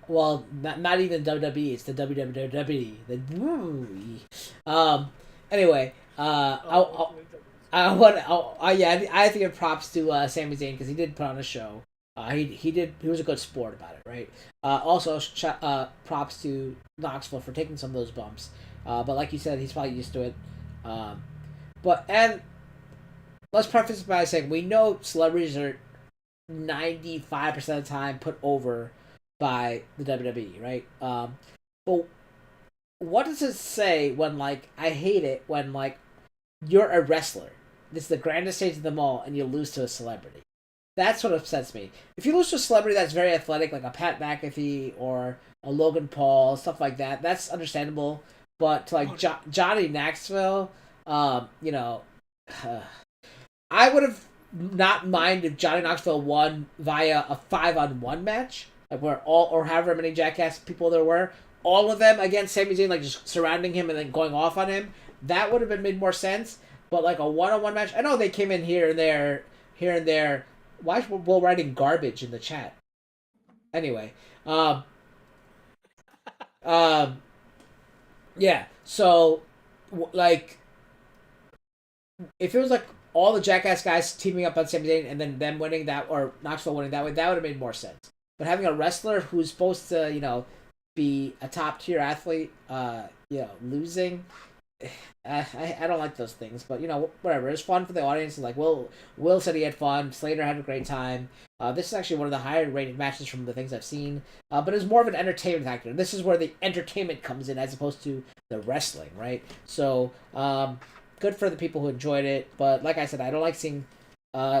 [SPEAKER 2] Well, not even WWE. It's the WWE. The Anyway, I have to give props to Sami Zayn because he did put on a show. He was a good sport about it, right? Also, props to Knoxville for taking some of those bumps. But like you said, he's probably used to it. And let's preface by saying we know celebrities are 95% of the time put over by the WWE, right? But what does it say when, like, I hate it when, like, you're a wrestler. This is the grandest stage of them all, and you lose to a celebrity. That's what upsets me. If you lose to a celebrity that's very athletic, like a Pat McAfee or a Logan Paul, stuff like that, that's understandable. But to, like, Johnny Knoxville, I would have not mind if Johnny Knoxville won via a 5-on-1 match, like where or however many Jackass people there were, all of them against Sami Zayn, like just surrounding him and then going off on him. That would have made more sense. But like a 1-on-1 match, I know they came in here and there. Why is Will writing garbage in the chat? Anyway, yeah. So, like, if it was like all the Jackass guys teaming up on Sami Zayn and then them winning that, or Knoxville winning that way, that would have made more sense. But having a wrestler who's supposed to, be a top tier athlete, losing, I don't like those things. But whatever. It's fun for the audience. And like Will said he had fun. Slater had a great time. This is actually one of the higher rated matches from the things I've seen. But it's more of an entertainment factor. This is where the entertainment comes in as opposed to the wrestling, right? So, good for the people who enjoyed it, but like I said, I don't like seeing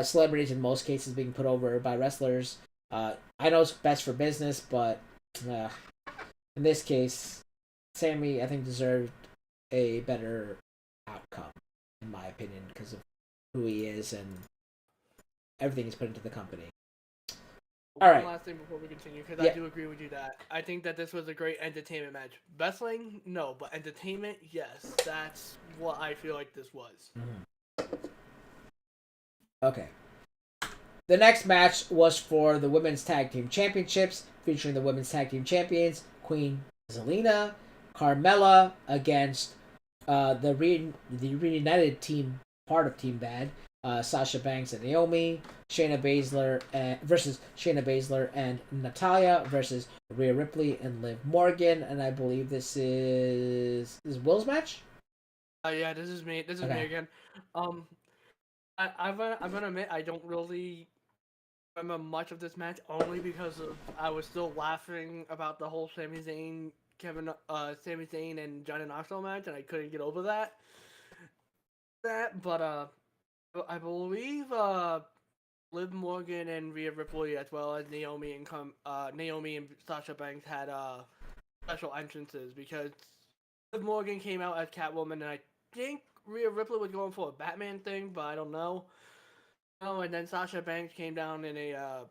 [SPEAKER 2] celebrities in most cases being put over by wrestlers. I know it's best for business, but in this case, Sami, I think, deserved a better outcome, in my opinion, because of who he is and everything he's put into the company. All right.
[SPEAKER 4] One last thing before we continue, because I do agree with you that I think that this was a great entertainment match. Wrestling, no, but entertainment, yes. That's what I feel like this was.
[SPEAKER 2] Mm-hmm. Okay. The next match was for the Women's Tag Team Championships, featuring the Women's Tag Team Champions, Queen Zelena, Carmella, against the reunited team, part of Team Bad, Sasha Banks and Naomi, Shayna Baszler versus Shayna Baszler and Natalya versus Rhea Ripley and Liv Morgan, and I believe this is Will's match.
[SPEAKER 4] Yeah, this is me. This is me again. I'm gonna admit I don't really remember much of this match, only because I was still laughing about the whole Sami Zayn and Johnny Knoxville match, and I couldn't get over that. But I believe Liv Morgan and Rhea Ripley, as well as Naomi and Sasha Banks, had special entrances, because Liv Morgan came out as Catwoman, and I think Rhea Ripley was going for a Batman thing, but I don't know. Oh, and then Sasha Banks came down in a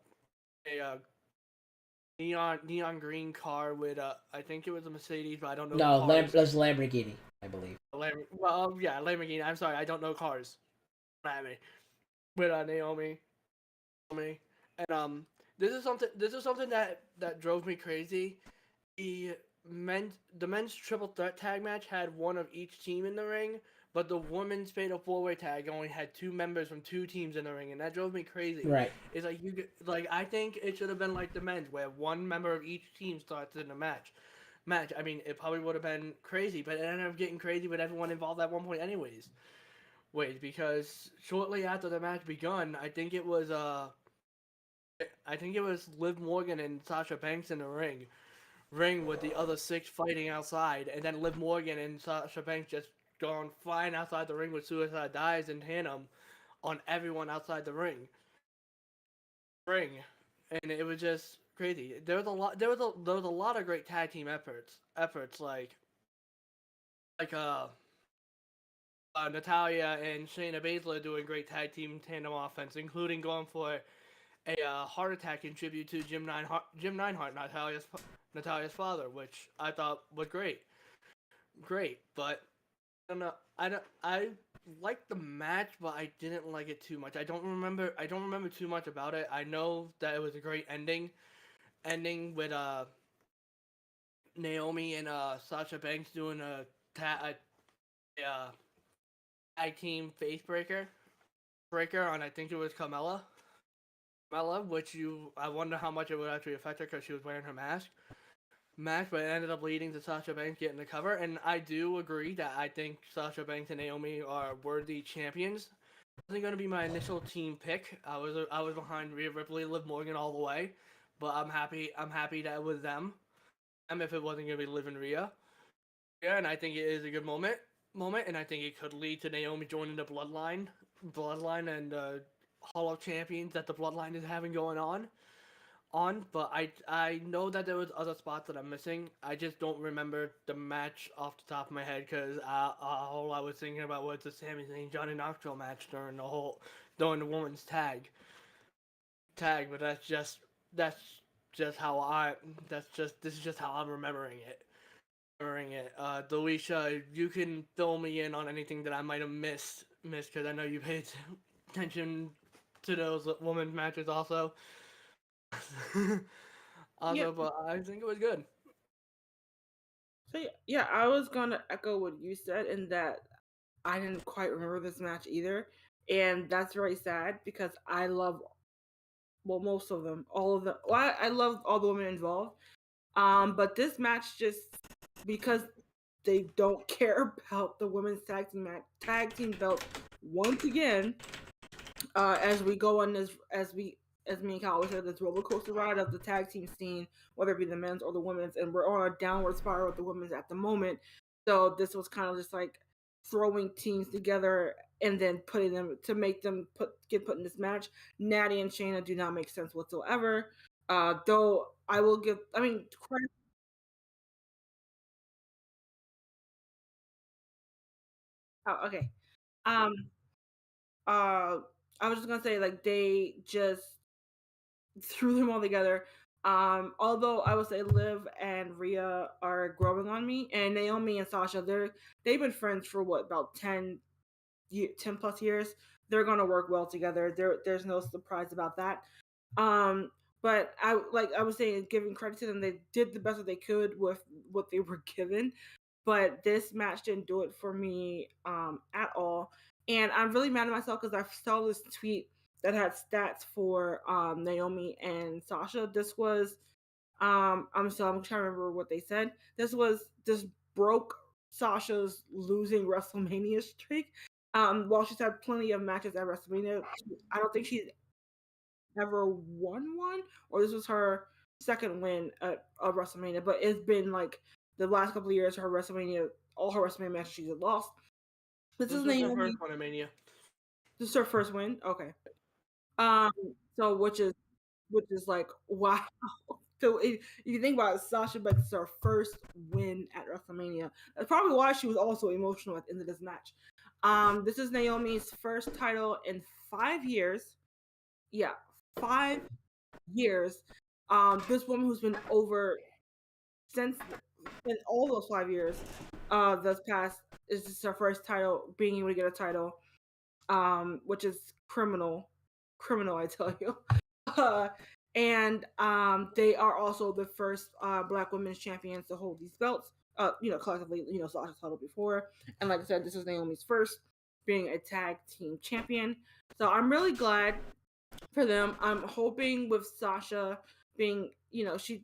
[SPEAKER 4] neon green car with I think it was a Mercedes, but I don't know
[SPEAKER 2] No,
[SPEAKER 4] cars.
[SPEAKER 2] it was Lamborghini, I believe.
[SPEAKER 4] Yeah, Lamborghini. I'm sorry, I don't know cars. At me with Naomi, and this is something that drove me crazy. The men's triple threat tag match had one of each team in the ring, but the women's fatal four-way tag only had two members from two teams in the ring, and that drove me crazy.
[SPEAKER 2] Right.
[SPEAKER 4] It's like I think it should have been like the men's, where one member of each team starts in the match. I mean, it probably would have been crazy, but it ended up getting crazy with everyone involved at one point, anyways. Because shortly after the match begun, I think it was Liv Morgan and Sasha Banks in the ring with the other six fighting outside, and then Liv Morgan and Sasha Banks just going flying outside the ring with suicide dives and tandem on everyone outside the ring. And it was just crazy. There was a lot of great tag team efforts like Natalya and Shayna Baszler doing great tag team tandem offense, including going for a heart attack in tribute to Jim Neidhart, Natalya's father, which I thought was great. But I liked the match, but I didn't like it too much. I don't remember too much about it. I know that it was a great ending with Naomi and Sasha Banks doing a tag team face breaker on, I think it was Carmella, which I wonder how much it would actually affect her because she was wearing her mask, but it ended up leading to Sasha Banks getting the cover. And I do agree that I think Sasha Banks and Naomi are worthy champions. It wasn't going to be my initial team pick. I was behind Rhea Ripley, Liv Morgan all the way, but I'm happy that it was them. If it wasn't going to be Liv and Rhea. Yeah, and I think it is a good moment, and I think it could lead to Naomi joining the Bloodline and Hall of Champions that the Bloodline is having going on. But I know that there was other spots that I'm missing. I just don't remember the match off the top of my head because all I was thinking about was the Sami Zayn Johnny Knoxville match during the women's tag. But this is just how I'm remembering it. Delisha, you can fill me in on anything that I might have missed because I know you paid attention to those women's matches also.
[SPEAKER 3] Yeah.
[SPEAKER 4] But I think it was good.
[SPEAKER 3] So yeah, I was gonna echo what you said in that I didn't quite remember this match either, and that's very sad because I love most of them, all of them. Well, I love all the women involved. But this match just because they don't care about the women's tag team belt once again. As we go on this, as me and Kyle always said, this roller coaster ride of the tag team scene, whether it be the men's or the women's, and we're on a downward spiral with the women's at the moment. So this was kind of just like throwing teams together and then putting them to make them get put in this match. Natty and Shayna do not make sense whatsoever. Though I will give, I mean, credit. Oh, okay. Um. I was just gonna say like they just threw them all together. Although I would say Liv and Rhea are growing on me, and Naomi and Sasha, they've been friends for what, about 10 plus years. They're gonna work well together. There's no surprise about that. But I was saying, giving credit to them, they did the best that they could with what they were given. But this match didn't do it for me at all. And I'm really mad at myself because I saw this tweet that had stats for Naomi and Sasha. This was I'm trying to remember what they said. This broke Sasha's losing WrestleMania streak. While she's had plenty of matches at WrestleMania, I don't think she's ever won one, or this was her second win at WrestleMania. But it's been like the last couple of years, all her WrestleMania matches she's lost. This is
[SPEAKER 4] was her
[SPEAKER 3] Naomi.
[SPEAKER 4] first one at Mania.
[SPEAKER 3] This is her first win. Okay. So which is like, wow. So if you think about it, Sasha Banks' her first win at WrestleMania. That's probably why she was also emotional at the end of this match. This is Naomi's first title in 5 years. Yeah, 5 years. This woman who's been over since in all those 5 years, this past is just her first title, being able to get a title, which is criminal, I tell you. Uh, and they are also the first Black women's champions to hold these belts. Collectively, Sasha's held it before, and like I said, this is Naomi's first being a tag team champion. So I'm really glad for them. I'm hoping with Sasha being, she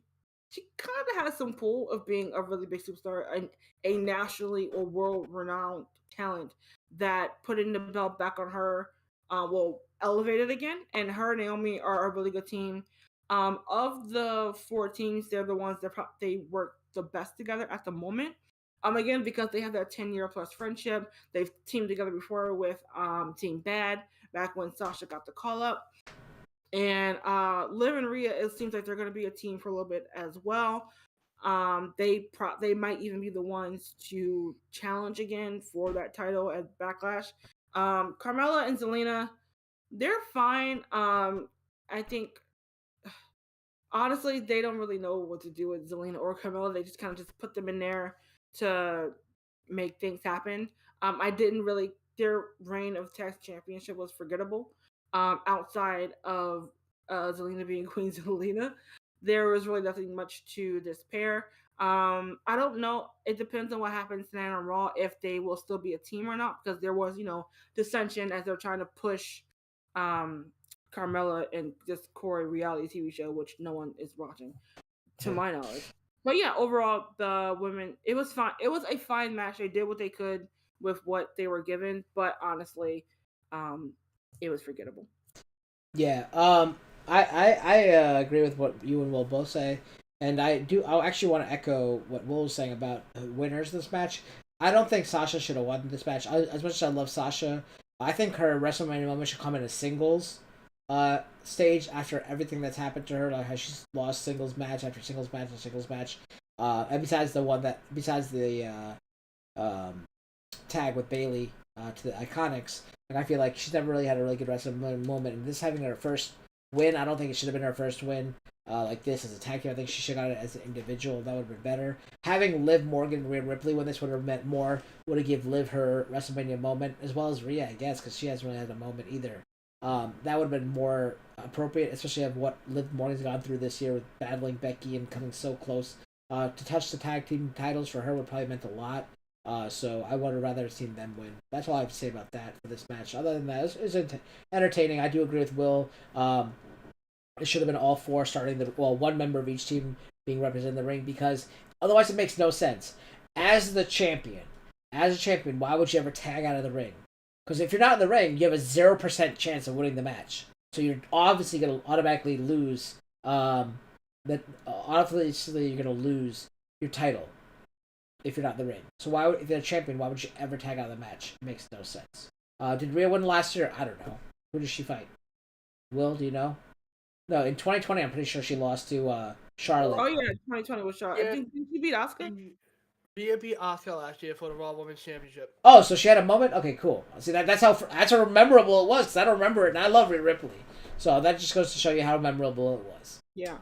[SPEAKER 3] kind of has some pull of being a really big superstar and a nationally or world renowned talent, that putting the belt back on her will elevate it again. And her and Naomi are a really good team. Of the four teams, they're the ones that they work the best together at the moment. Again, because they have that 10-year plus friendship. They've teamed together before with Team Bad back when Sasha got the call up. And Liv and Rhea, it seems like they're going to be a team for a little bit as well. They might even be the ones to challenge again for that title at Backlash. Carmella and Zelena, they're fine. I think honestly they don't really know what to do with Zelena or Carmella. They just kind of just put them in there to make things happen. I didn't really, their reign of tag championship was forgettable. Outside of Zelena being Queen Zelena, there was really nothing much to this pair. I don't know. It depends on what happens tonight on Raw if they will still be a team or not, because there was, dissension as they're trying to push Carmella and this Corey reality TV show, which no one is watching, to my knowledge. But yeah, overall, the women, it was fine. It was a fine match. They did what they could with what they were given, but honestly, it was forgettable.
[SPEAKER 2] Yeah. I agree with what you and Will both say, and I actually want to echo what Will was saying about winners this match. I don't think Sasha should have won this match. As much as I love Sasha, I think her WrestleMania moment should come in a singles stage after everything that's happened to her, like how she's lost singles match after singles match and singles match. And besides the tag with Bayley to the Iconics, and I feel like she's never really had a really good WrestleMania moment. And this having her first win, I don't think it should have been her first win like this as a tag team. I think she should have got it as an individual. That would have been better. Having Liv Morgan and Rhea Ripley when this would have meant more. Would have given Liv her WrestleMania moment, as well as Rhea, I guess, because she hasn't really had a moment either. That would have been more appropriate, especially of what Liv Morgan's gone through this year with battling Becky and coming so close. To touch the tag team titles for her would probably meant a lot. So I would have rather seen them win. That's all I have to say about that for this match. Other than that, it was entertaining. I do agree with Will. It should have been all four starting one member of each team being represented in the ring, because otherwise it makes no sense. As a champion, why would you ever tag out of the ring? Because if you're not in the ring, you have a 0% chance of winning the match. So you're obviously going to automatically lose. Obviously you're going to lose your title if you're not in the ring. So if you're a champion, why would you ever tag out of the match? It makes no sense. Did Rhea win last year? I don't know. Who did she fight? Will, do you know? No, in 2020, I'm pretty sure she lost to Charlotte.
[SPEAKER 3] Oh yeah, 2020 was Charlotte.
[SPEAKER 4] Yeah.
[SPEAKER 3] Did she beat Asuka?
[SPEAKER 4] Rhea beat Asuka last year for the Raw Women's Championship.
[SPEAKER 2] Oh, so she had a moment? Okay, cool. See, that's how memorable it was, because I don't remember it, and I love Rhea Ripley. So that just goes to show you how memorable it was.
[SPEAKER 3] Yeah.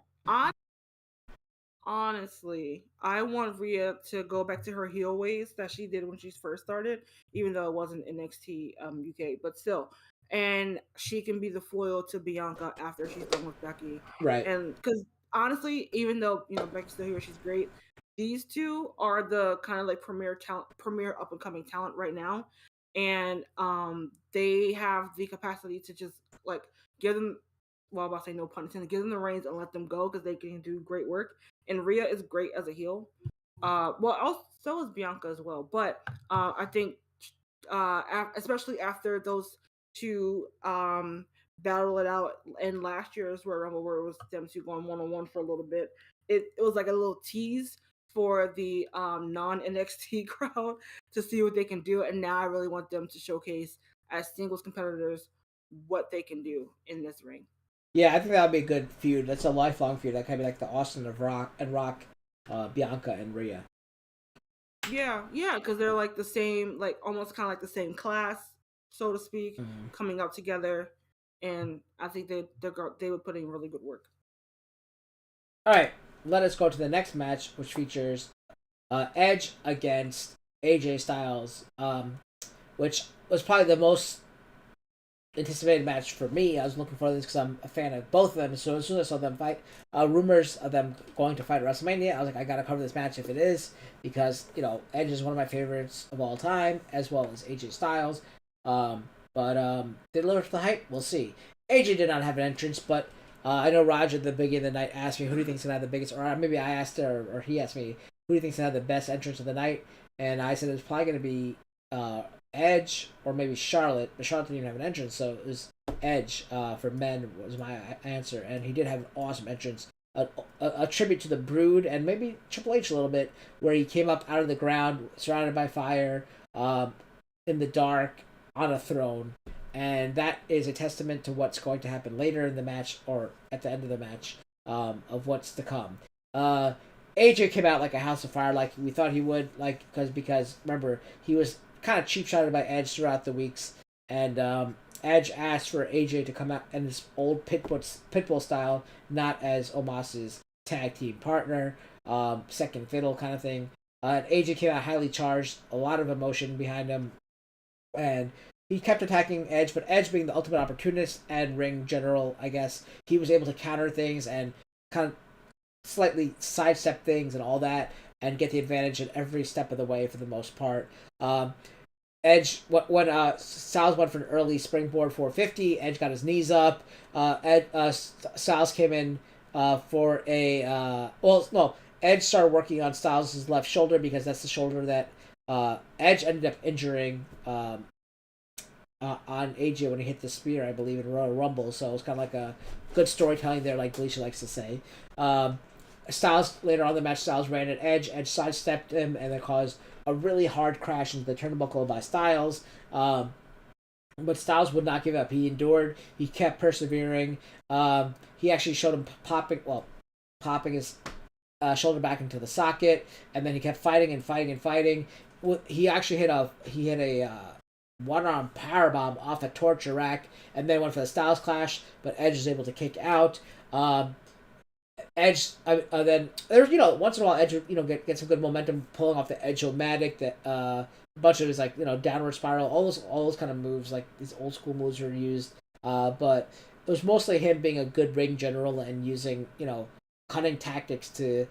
[SPEAKER 3] Honestly, I want Rhea to go back to her heel ways that she did when she first started, even though it wasn't NXT UK, but still. And she can be the foil to Bianca after she's done with Becky.
[SPEAKER 2] Right.
[SPEAKER 3] And because honestly, even though Becky's still here, she's great. These two are the kind of like premier up and coming talent right now, and they have the capacity to just like give them. Well, I'm about to say no pun intended. Give them the reins and let them go, because they can do great work. And Rhea is great as a heel. So is Bianca as well. But I think, especially after those two battle it out in last year's Royal Rumble, where it was them two going one-on-one for a little bit, it was like a little tease for the non-NXT crowd to see what they can do. And now I really want them to showcase as singles competitors what they can do in this ring.
[SPEAKER 2] Yeah, I think that would be a good feud. That's a lifelong feud. That could be like the Austin of Rock, Bianca and Rhea.
[SPEAKER 3] Yeah, yeah, because they're like the same, like almost kind of like the same class, so to speak, coming up together, and I think they would put in really good work.
[SPEAKER 2] All right, let us go to the next match, which features Edge against AJ Styles, which was probably the most anticipated match for me. I was looking for this because I'm a fan of both of them. So as soon as I saw them fight, rumors of them going to fight at WrestleMania, I was like, I gotta cover this match if it is, because Edge is one of my favorites of all time, as well as AJ Styles. But did it live up to the hype? We'll see. AJ did not have an entrance, but I know Roger at the beginning of the night asked me who do you think's gonna have the biggest, or maybe I asked her, or he asked me who do you think's gonna have the best entrance of the night, and I said it's probably gonna be Edge or maybe Charlotte, but Charlotte didn't even have an entrance, so it was Edge for men was my answer, and he did have an awesome entrance, a tribute to the Brood and maybe Triple H a little bit, where he came up out of the ground, surrounded by fire, in the dark, on a throne, and that is a testament to what's going to happen later in the match or at the end of the match, of what's to come. AJ came out like a house of fire, like we thought he would, like because remember he was kind of cheap shotted by Edge throughout the weeks, and Edge asked for AJ to come out in this old Pitbull style, not as Omas's tag team partner, second fiddle kind of thing. And AJ came out highly charged, a lot of emotion behind him, and he kept attacking Edge, but Edge being the ultimate opportunist and ring general, I guess, he was able to counter things and kind of slightly sidestep things and all that, and get the advantage at every step of the way for the most part. Edge, when Styles went for an early springboard 450, Edge got his knees up. Styles came in for a Edge started working on Styles' left shoulder because that's the shoulder that Edge ended up injuring on AJ when he hit the spear, I believe, in Royal Rumble. So it was kind of like a good storytelling there, like Lashy likes to say. Styles, later on in the match, Styles ran at Edge. Edge sidestepped him, and it caused a really hard crash into the turnbuckle by Styles. But Styles would not give up. He endured. He kept persevering. He actually showed him popping his shoulder back into the socket, and then he kept fighting and fighting and fighting. He actually hit a one-arm powerbomb off a torture rack, and then went for the Styles clash, but Edge was able to kick out. Edge, then there's once in a while Edge get some good momentum pulling off the Edge-O-Matic, that a bunch of his downward spiral, all those kind of moves, like these old school moves were used, but it was mostly him being a good ring general and using cunning tactics to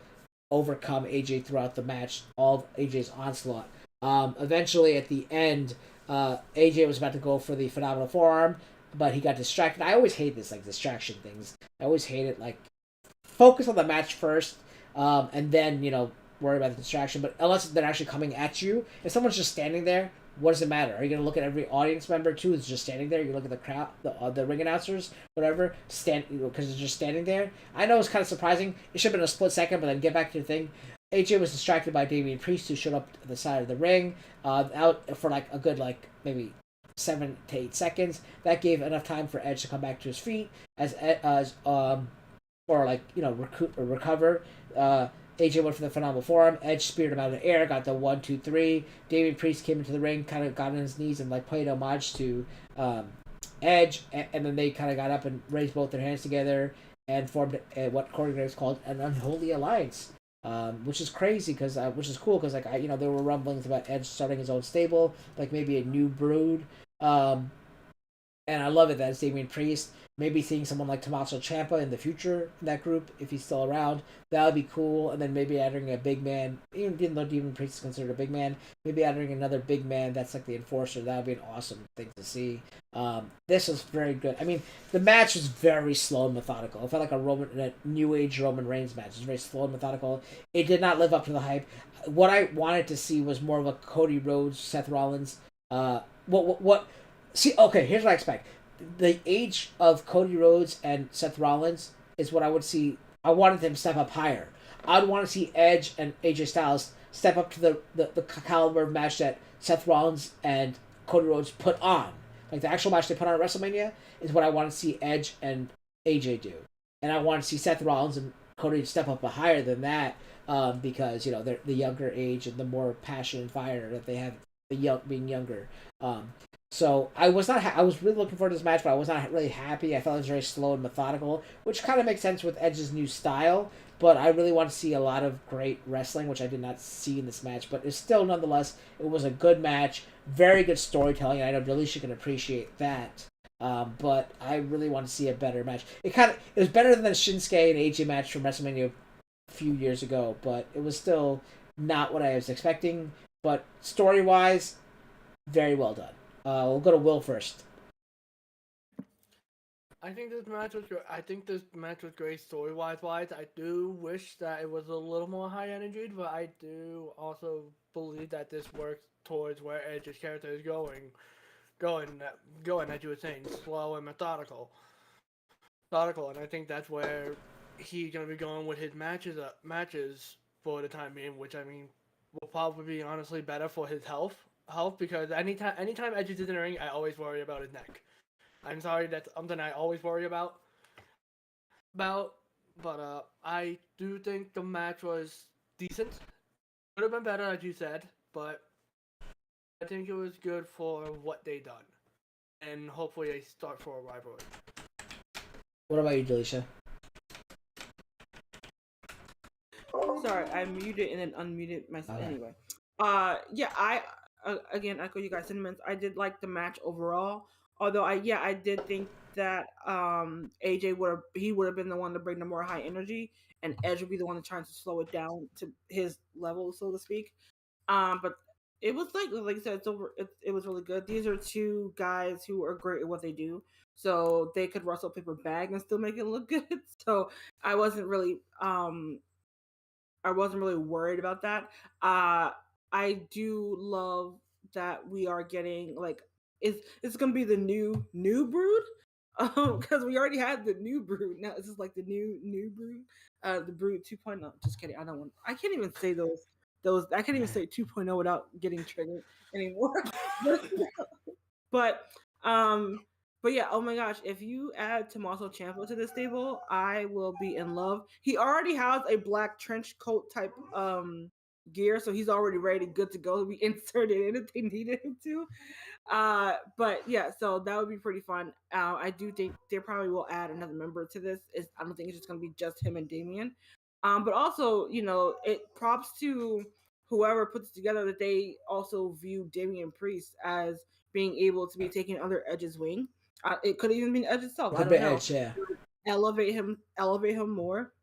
[SPEAKER 2] overcome AJ throughout the match, all of AJ's onslaught. Eventually at the end, AJ was about to go for the phenomenal forearm, but he got distracted. I always hate this distraction things. I always hate it. Focus on the match first, and then worry about the distraction. But unless they're actually coming at you, if someone's just standing there, what does it matter? Are you gonna look at every audience member too who's just standing there? You look at the crowd, the ring announcers, whatever, because they're just standing there. I know it's kind of surprising. It should have been a split second, but then get back to the thing. AJ was distracted by Damian Priest, who showed up at the side of the ring, out for a good maybe 7 to 8 seconds. That gave enough time for Edge to come back to his feet recover. AJ went for the phenomenal forearm. Edge speared him out of the air, got the 1, 2, 3. Damian Priest came into the ring, kind of got on his knees and played homage to Edge, and then they kind of got up and raised both their hands together and formed what choreographers called an unholy alliance. Which is crazy which is cool because there were rumblings about Edge starting his own stable, maybe a new Brood, and I love it that it's Damian Priest. Maybe seeing someone like Tommaso Ciampa in the future in that group, if he's still around, that would be cool. And then maybe adding a big man, even though Damian Priest is considered a big man, maybe adding another big man that's like the enforcer. That would be an awesome thing to see. This was very good. I mean, the match was very slow and methodical. It felt like a New Age Roman Reigns match. It was very slow and methodical. It did not live up to the hype. What I wanted to see was more of a Cody Rhodes, Seth Rollins. See, okay, here's what I expect. The age of Cody Rhodes and Seth Rollins is what I would see. I wanted them to step up higher. I'd want to see Edge and AJ Styles step up to the caliber of match that Seth Rollins and Cody Rhodes put on. The actual match they put on at WrestleMania is what I want to see Edge and AJ do. And I want to see Seth Rollins and Cody to step up higher than that, because they're the younger age and the more passion and fire that they have, being younger. So I was not. I was really looking forward to this match, but I was not really happy. I felt it was very slow and methodical, which kind of makes sense with Edge's new style. But I really want to see a lot of great wrestling, which I did not see in this match. But it's still, nonetheless, it was a good match. Very good storytelling. I know Delisha can appreciate that. But I really want to see a better match. It was better than the Shinsuke and AJ match from WrestleMania a few years ago, but it was still not what I was expecting. But story-wise, very well done. We'll go to Will first.
[SPEAKER 4] I think this match was great. I think this match was great story-wise. I do wish that it was a little more high energy, but I do also believe that this works towards where Edge's character is going, as you were saying, slow and methodical. And I think that's where he's gonna be going with his matches for the time being, which I mean will probably be honestly better for his health, because anytime Edge is in the ring, I always worry about his neck. I'm sorry, that's something I always worry about. But I do think the match was decent. Could have been better, as you said, but I think it was good for what they done, and hopefully they start for a rivalry.
[SPEAKER 2] What about you, Delisha?
[SPEAKER 3] Sorry, I muted and then unmuted myself.
[SPEAKER 2] Okay.
[SPEAKER 3] Anyway, yeah, I again echo you guys' sentiments. I did like the match overall. Although I did think that AJ would have been the one to bring the more high energy, and Edge would be the one trying to slow it down to his level, so to speak. But it was like I said, it was really good. These are two guys who are great at what they do, so they could wrestle paper bag and still make it look good. So I wasn't really worried about that. I do love that we are getting it's gonna be the new brood, because we already had the new brood. Now this is like the new brood, the brood 2.0. Just kidding. I can't even say those. I can't even say 2.0 without getting triggered anymore. but but yeah, oh my gosh, if you add Tommaso Ciampa to this table, I will be in love. He already has a black trench coat type gear, so he's already ready, good to go to be inserted in if they needed him to. But yeah, so that would be pretty fun. I do think they probably will add another member to this. I don't think it's just gonna be just him and Damien. But also, it props to whoever puts it together that they also view Damian Priest as being able to be taking under Edge's wing. It could even be Edge itself. I don't know.
[SPEAKER 2] Edge, yeah.
[SPEAKER 3] Elevate him more,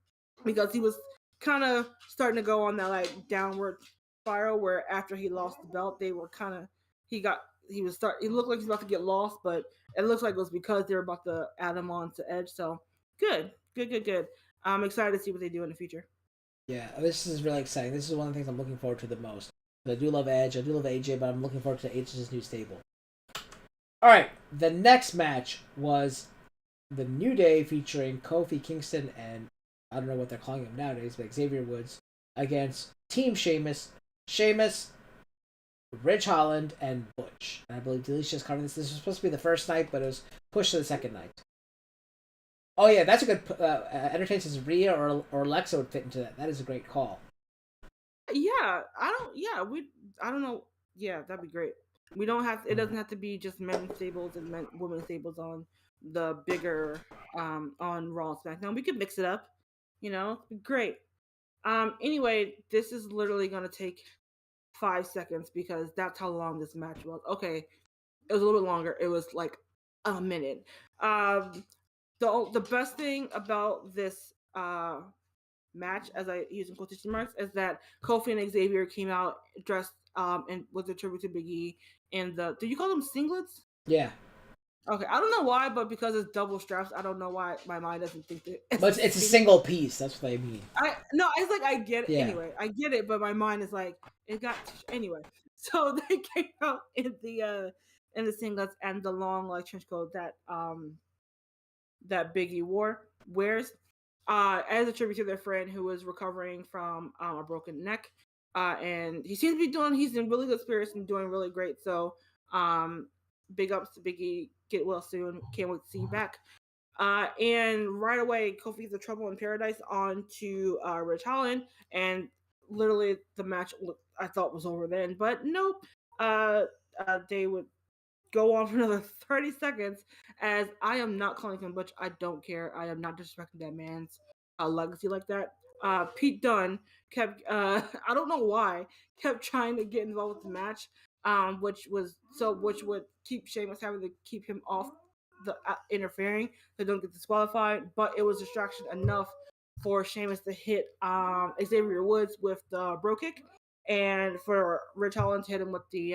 [SPEAKER 3] because he was kind of starting to go on that like downward spiral where after he lost the belt, they were kind of he looked like he's about to get lost, but it looks like it was because they were about to add him on to Edge. So good. I'm excited to see what they do in the future.
[SPEAKER 2] Yeah, this is really exciting. This is one of the things I'm looking forward to the most. I do love Edge, I do love AJ, but I'm looking forward to Edge's new stable. Alright, the next match was the New Day featuring Kofi Kingston and I don't know what they're calling him nowadays, but Xavier Woods against Team Sheamus, Ridge Holland, and Butch. And I believe Delicia's covering this. This was supposed to be the first night, but it was pushed to the second night. Oh yeah, that's a good. Entertainment says Rhea or Alexa would fit into that. That is a great call.
[SPEAKER 3] Yeah, I don't know. Yeah, that'd be great. We don't have. It doesn't have to be just men's stables and women's stables on the bigger on Raw and SmackDown. We could mix it up. Great. Anyway, this is literally gonna take 5 seconds because that's how long this match was. Okay, it was a little bit longer. It was like a minute. The best thing about this match, as I use in quotation marks, is that Kofi and Xavier came out dressed and with a tribute to Big E in the. Do you call them singlets?
[SPEAKER 2] Yeah.
[SPEAKER 3] Okay, I don't know why, but because it's double straps, I don't know why my mind doesn't think that.
[SPEAKER 2] But it's a single piece. That's what I mean.
[SPEAKER 3] It's like I get it anyway. I get it, but my mind is like it got anyway. So they came out in the singlets and the long like trench coat that Big E wears as a tribute to their friend who was recovering from a broken neck. And he seems to be he's in really good spirits and doing really great. So big ups to Big E. Get well soon. Can't wait to see you back. And right away, Kofi gets the Trouble in Paradise onto Rich Holland, and literally the match I thought was over then, but nope. They would go on for another 30 seconds, as I am not calling him Butch. I don't care. I am not disrespecting that man's legacy like that. Pete Dunne kept, I don't know why, kept trying to get involved with the match, which would keep Sheamus having to keep him off the interfering so don't get disqualified. But it was distraction enough for Sheamus to hit Xavier Woods with the bro kick, and for Rich Holland to hit him with the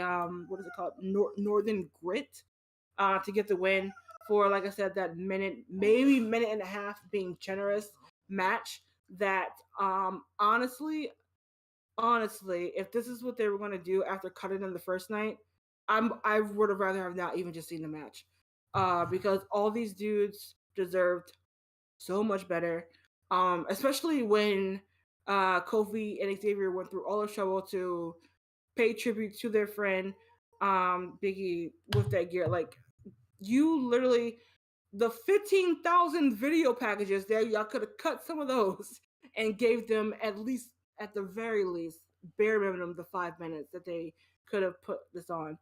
[SPEAKER 3] what is it called, Northern Grit, to get the win for, like I said, that minute, maybe minute and a half, being generous match. That honestly, if this is what they were going to do after cutting them the first night, I would have rather have not even just seen the match, because all these dudes deserved so much better. Especially when Kofi and Xavier went through all the trouble to pay tribute to their friend Biggie with that gear. Like, you literally, the 15,000 video packages there, y'all could have cut some of those and gave them at least, at the very least, bare minimum, the 5 minutes that they could have put this on.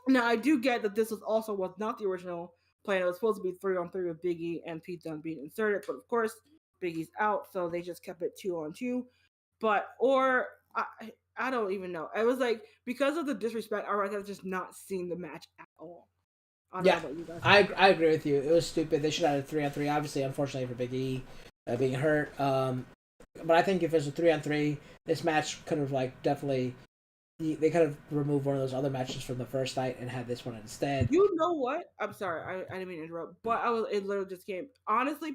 [SPEAKER 3] Now, I do get that this was not the original plan. It was supposed to be 3-on-3 with Biggie and Pete Dunne being inserted, but of course, Biggie's out, so they just kept it 2-on-2. But, or, I don't even know. I was like, because of the disrespect, I'd rather just not seen the match at all. I don't know about you guys.
[SPEAKER 2] I agree with you. It was stupid. They should have had a 3-on-3. Obviously, unfortunately for Big E being hurt. But I think if it was a 3-on-3, this match could have definitely. They could have removed one of those other matches from the first night and had this one instead.
[SPEAKER 3] You know what? I'm sorry, I didn't mean to interrupt, but it literally just came. Honestly,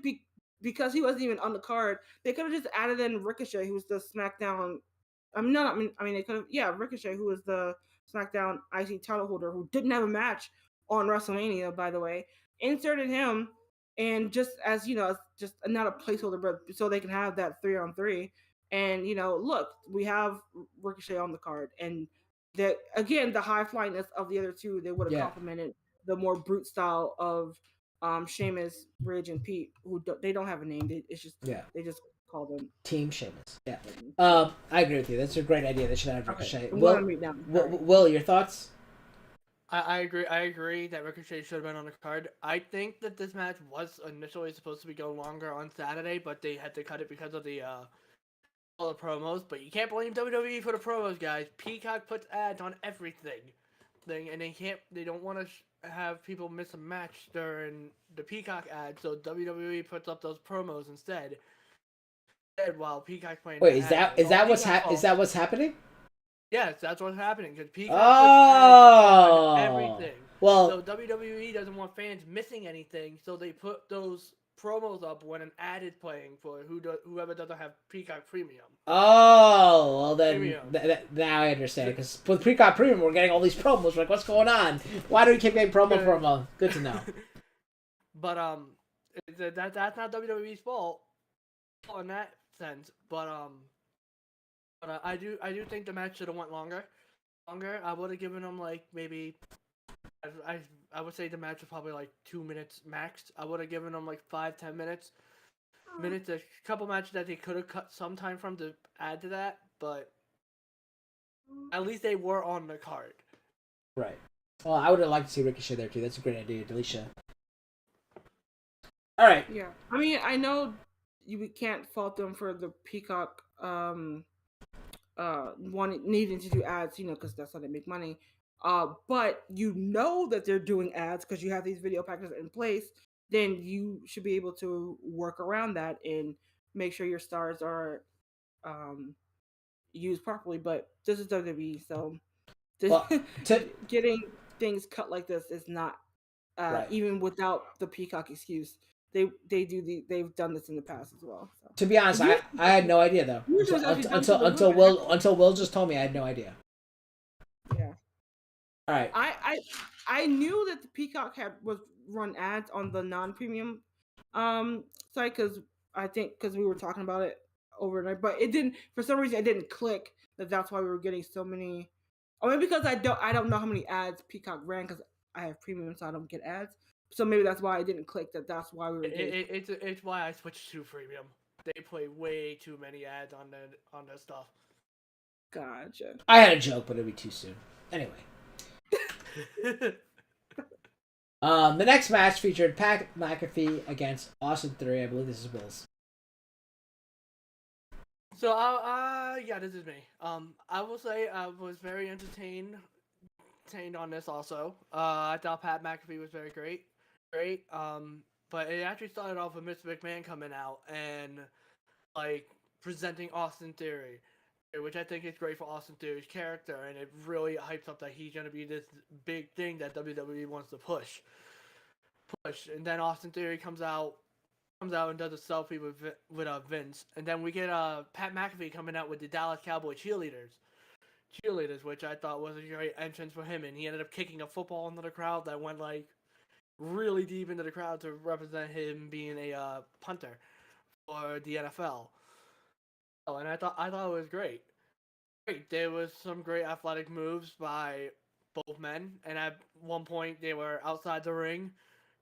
[SPEAKER 3] because he wasn't even on the card, they could have just added in Ricochet, who's the SmackDown. They could have, Ricochet, who was the SmackDown IC title holder, who didn't have a match on WrestleMania, by the way, inserted him, and just as just not a placeholder, but so they can have that 3-on-3. And look, we have Ricochet on the card, and that, again, the high flyingness of the other two, they would have complemented the more brute style of Sheamus, Ridge, and Pete, who they don't have a name. They just call them
[SPEAKER 2] Team Sheamus. Yeah. I agree with you. That's a great idea. They should have Ricochet.
[SPEAKER 3] Okay.
[SPEAKER 2] Will, your thoughts?
[SPEAKER 4] I agree. I agree that Ricochet should have been on the card. I think that this match was initially supposed to be going longer on Saturday, but they had to cut it because of all the promos. But you can't blame WWE for the promos, guys. Peacock puts ads on everything, and they don't want to have people miss a match during the Peacock ad, so WWE puts up those promos instead. While Peacock's playing.
[SPEAKER 2] Wait, is that what's happening?
[SPEAKER 4] Yes, that's what's happening, because Peacock puts ads on everything.
[SPEAKER 2] Well,
[SPEAKER 4] so WWE doesn't want fans missing anything, so they put those promos up when an ad is playing for whoever doesn't have Peacock Premium.
[SPEAKER 2] Oh, well then, now I understand. Because with Peacock Premium, we're getting all these promos. We're like, what's going on? Why do we keep getting promo? Good to know.
[SPEAKER 4] But that's not WWE's fault in that sense. But I do think the match should have went longer. I would have given them maybe. I would say the match was probably 2 minutes max. I would have given them 5-10 minutes. A couple matches that they could have cut some time from to add to that, but at least they were on the card.
[SPEAKER 2] Right. Well, I would have liked to see Ricochet there too. That's a great idea, Delisha. All right.
[SPEAKER 3] Yeah. I mean, I know we can't fault them for the Peacock needing to do ads, because that's how they make money. But that they're doing ads because you have these video packages in place, then you should be able to work around that and make sure your stars are used properly. But this is WWE, so getting things cut like this is not
[SPEAKER 2] right.
[SPEAKER 3] Even without the Peacock excuse. They've done this in the past as well. So.
[SPEAKER 2] To be honest, I had no idea though until Will just told me. I had no idea.
[SPEAKER 3] Yeah.
[SPEAKER 2] All right.
[SPEAKER 3] I knew that the Peacock was run ads on the non-premium site because we were talking about it overnight, but it didn't, for some reason it didn't click that's why we were getting so many. Or maybe because I don't know how many ads Peacock ran because I have premium, so I don't get ads. So maybe that's why it didn't click. That's why we were getting.
[SPEAKER 4] It's why I switched to freemium. They play way too many ads on their stuff.
[SPEAKER 3] Gotcha.
[SPEAKER 2] I had a joke, but it'd be too soon. Anyway. The next match featured Pat McAfee against Austin Theory. I believe this is Will's.
[SPEAKER 4] So, yeah, this is me. I will say I was very entertained on this also. I thought Pat McAfee was very great. But it actually started off with Mr. McMahon coming out and, like, presenting Austin Theory, which I think is great for Austin Theory's character, and it really hypes up that he's going to be this big thing that WWE wants to push. And then Austin Theory comes out and does a selfie with Vince, and then we get Pat McAfee coming out with the Dallas Cowboy cheerleaders, which I thought was a great entrance for him, and he ended up kicking a football into the crowd that went like really deep into the crowd to represent him being a punter for the NFL. Oh, and I thought it was great. There was some great athletic moves by both men, and at one point they were outside the ring.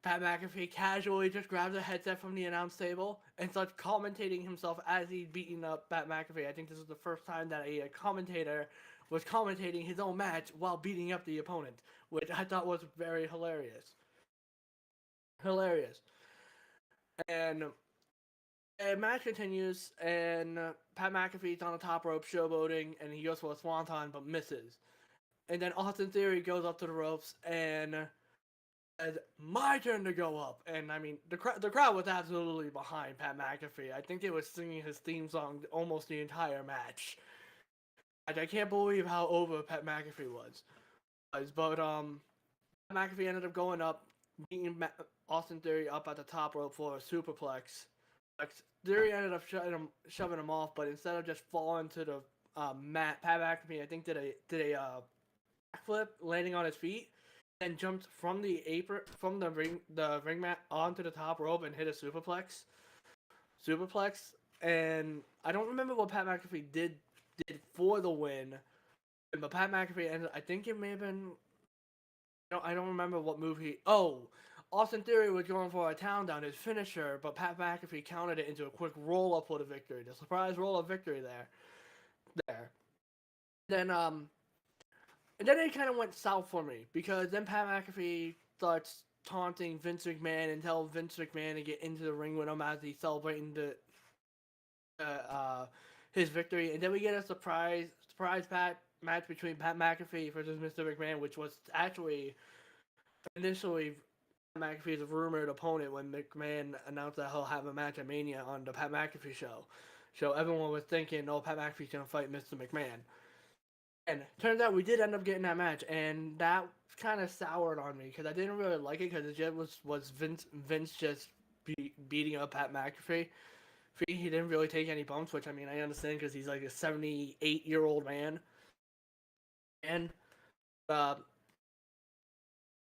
[SPEAKER 4] Pat McAfee casually just grabs a headset from the announce table and starts commentating himself as he's beating up Pat McAfee. I think this is the first time that a commentator was commentating his own match while beating up the opponent, which I thought was very hilarious. And match continues, and Pat McAfee's on the top rope showboating, and he goes for a swanton but misses. And then Austin Theory goes up to the ropes and says, "My turn to go up." And I mean, the crowd was absolutely behind Pat McAfee. I think they were singing his theme song almost the entire match. I can't believe how over Pat McAfee was. But Pat McAfee ended up going up, beating Austin Theory up at the top rope for a superplex. Theory ended up shoving him off, but instead of just falling to the mat, Pat McAfee I think did a backflip, landing on his feet, and jumped from the apron from the ring mat onto the top rope and hit a superplex. And I don't remember what Pat McAfee did for the win, but Pat McAfee ended. I think it may have been. I don't remember what move he. Oh, Austin Theory was going for a town down, his finisher, but Pat McAfee countered it into a quick roll up for the victory. The surprise roll up victory there. Then and then it kind of went south for me, because then Pat McAfee starts taunting Vince McMahon and tells Vince McMahon to get into the ring with him as he's celebrating his victory. And then we get a surprise match between Pat McAfee versus Mr. McMahon, which was actually initially Pat McAfee's rumored opponent when McMahon announced that he'll have a match at Mania on the Pat McAfee show. So everyone was thinking, oh, Pat McAfee's going to fight Mr. McMahon. And turns out we did end up getting that match, and that kind of soured on me because I didn't really like it, because it just was Vince just beating up Pat McAfee. He didn't really take any bumps, which I mean I understand because he's like a 78-year-old man. And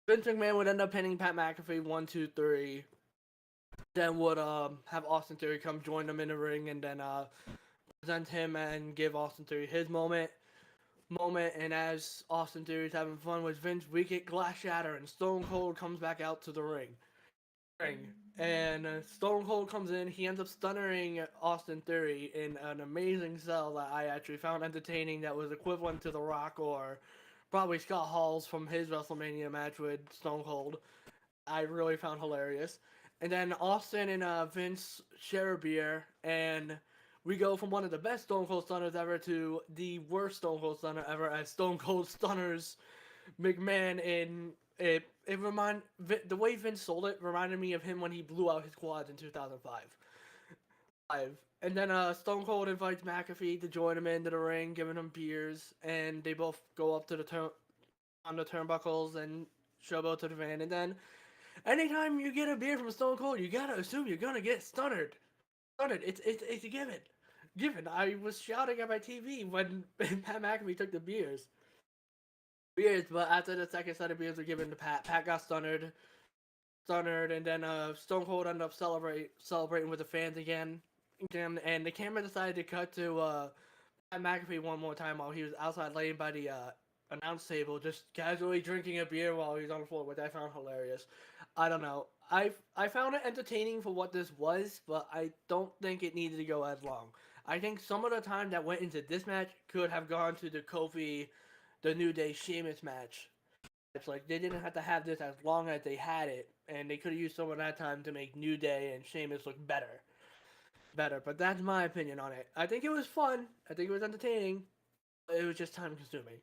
[SPEAKER 4] Vince McMahon would end up pinning Pat McAfee 1, 2, 3. Then would have Austin Theory come join them in the ring, and then present him and give Austin Theory his moment. And as Austin Theory's having fun with Vince, we get glass shatter, and Stone Cold comes back out to the ring. And Stone Cold comes in. He ends up stunning Austin Theory in an amazing sell that I actually found entertaining, that was equivalent to The Rock or probably Scott Hall's from his WrestleMania match with Stone Cold. I really found hilarious. And then Austin and Vince share a beer, and we go from one of the best Stone Cold Stunners ever to the worst Stone Cold Stunner ever, as Stone Cold Stunners McMahon in it. The way Vince sold it reminded me of him when he blew out his quads in 2005. And then Stone Cold invites McAfee to join him into the ring, giving him beers, and they both go up to on the turnbuckles and showboat to the van. And then anytime you get a beer from Stone Cold, you gotta assume you're gonna get stunnered. It's a given. I was shouting at my TV when Pat McAfee took the beers. But after the second set of beers were given to Pat got stunnered, and then Stone Cold ended up celebrating with the fans again, and the camera decided to cut to Pat McAfee one more time while he was outside laying by the announce table, just casually drinking a beer while he was on the floor, which I found hilarious. I don't know. I found it entertaining for what this was, but I don't think it needed to go as long. I think some of the time that went into this match could have gone to the Kofi, the New Day Sheamus match. It's like they didn't have to have this as long as they had it, and they could have used some of that time to make New Day and Sheamus look better. But that's my opinion on it. I think it was fun. I think it was entertaining. It was just time consuming.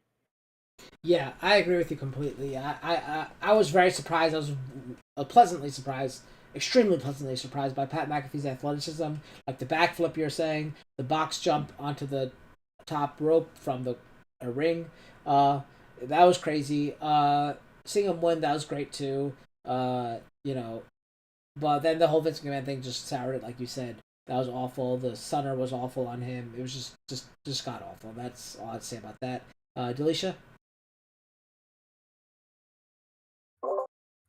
[SPEAKER 2] Yeah, I agree with you completely. I was very surprised. I was pleasantly surprised, extremely pleasantly surprised by Pat McAfee's athleticism, like the backflip you're saying, the box jump onto the top rope from the ring. That was crazy. Seeing him win, that was great too. You know, but then the whole Vince McMahon thing just soured it, like you said. That was awful. The Sunner was awful on him. It was just god awful. That's all I'd say about that. Delisha?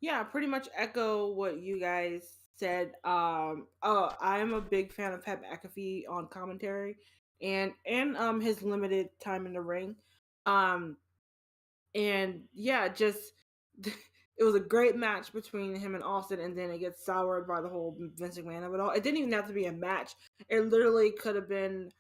[SPEAKER 3] Yeah, pretty much echo what you guys said. I am a big fan of Pat McAfee on commentary, and his limited time in the ring. And yeah, just it was a great match between him and Austin, and then it gets soured by the whole Vince McMahon of it all. It didn't even have to be a match. It literally could have been,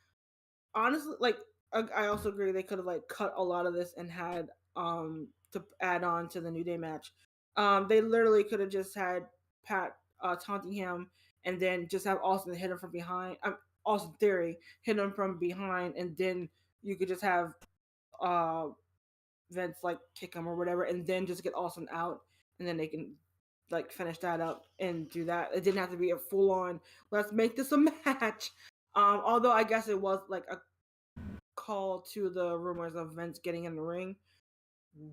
[SPEAKER 3] honestly, like I also agree they could have like cut a lot of this and had to add on to the New Day match. They literally could have just had Pat taunting him, and then just have Austin hit him from behind. Austin Theory hit him from behind, and then you could just have uh Vince like kick him or whatever, and then just get Austin out, and then they can like finish that up and do that. It didn't have to be a full on let's make this a match. Although I guess it was like a call to the rumors of Vince getting in the ring.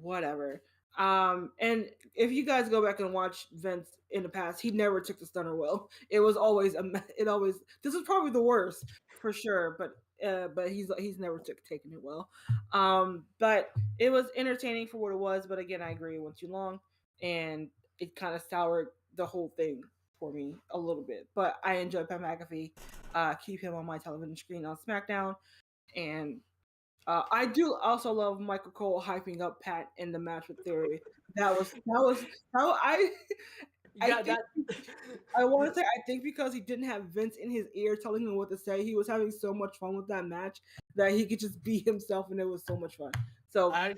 [SPEAKER 3] Whatever. And if you guys go back and watch Vince in the past, he never took the stunner well. It was always this is probably the worst for sure, but he's never taken it well. But it was entertaining for what it was, but again, I agree it went too long and it kind of soured the whole thing for me a little bit. But I enjoy Pat McAfee. Keep him on my television screen on SmackDown, and I do also love Michael Cole hyping up Pat in the match with Theory. That was how I think, I want to say I think because he didn't have Vince in his ear telling him what to say, he was having so much fun with that match that he could just be himself, and it was so much fun. So
[SPEAKER 4] I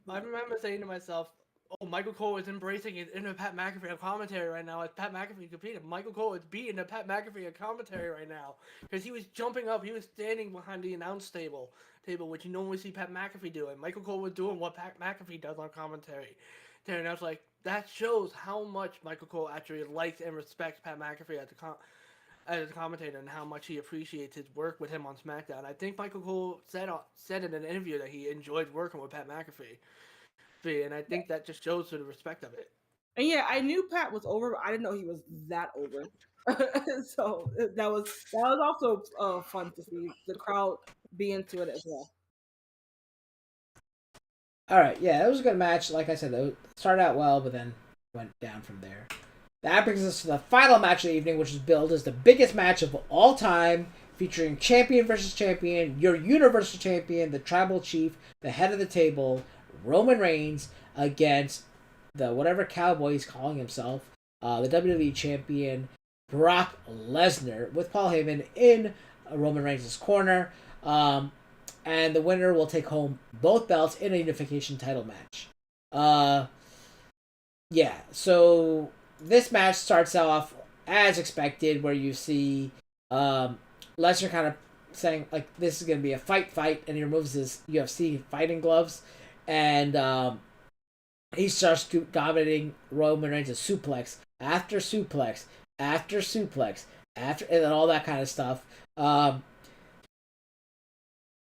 [SPEAKER 4] remember saying to myself, "Oh, Michael Cole is embracing his inner Pat McAfee commentary right now." As Pat McAfee competed, Michael Cole is beating the Pat McAfee commentary right now because he was jumping up. He was standing behind the announce table, which you normally see Pat McAfee doing. Michael Cole was doing what Pat McAfee does on commentary. And I was like, that shows how much Michael Cole actually likes and respects Pat McAfee as a commentator, and how much he appreciates his work with him on SmackDown. I think Michael Cole said in an interview that he enjoyed working with Pat McAfee, and I think that just shows to the respect of it.
[SPEAKER 3] And yeah, I knew Pat was over, but I didn't know he was that over. So that was also fun to see the crowd be into it as well.
[SPEAKER 2] All right, yeah, it was a good match. Like I said, it started out well, but then went down from there. That brings us to the final match of the evening, which is billed as the biggest match of all time, featuring champion versus champion, your Universal Champion, the Tribal Chief, the head of the table, Roman Reigns, against the whatever cowboy he's calling himself, the WWE Champion, Brock Lesnar, with Paul Heyman in Roman Reigns' corner. And the winner will take home both belts in a unification title match. Yeah, so this match starts off as expected, where you see Lesnar kind of saying, like, this is going to be a fight, and he removes his UFC fighting gloves, and he starts dominating Roman Reigns' suplex after suplex, after suplex, and then all that kind of stuff.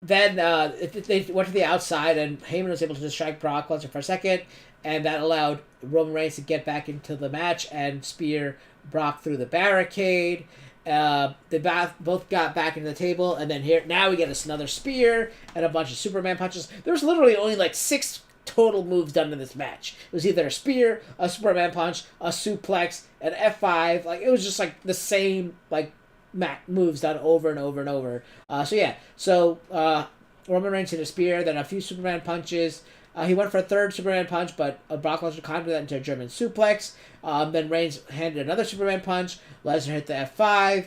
[SPEAKER 2] Then they went to the outside, and Heyman was able to distract Brock Lesnar for a second, and that allowed Roman Reigns to get back into the match and spear Brock through the barricade. They both got back into the table, and then now we get another spear and a bunch of Superman punches. There's literally only like 6 total moves done in this match. It was either a spear, a Superman punch, a suplex, an F5. Like, it was just like the same like moves done over and over and over. So Roman Reigns hit a spear, then a few Superman punches, He went for a third Superman punch, but Brock Lesnar countered that into a German suplex. Then Reigns handed another Superman punch. Lesnar hit the F5.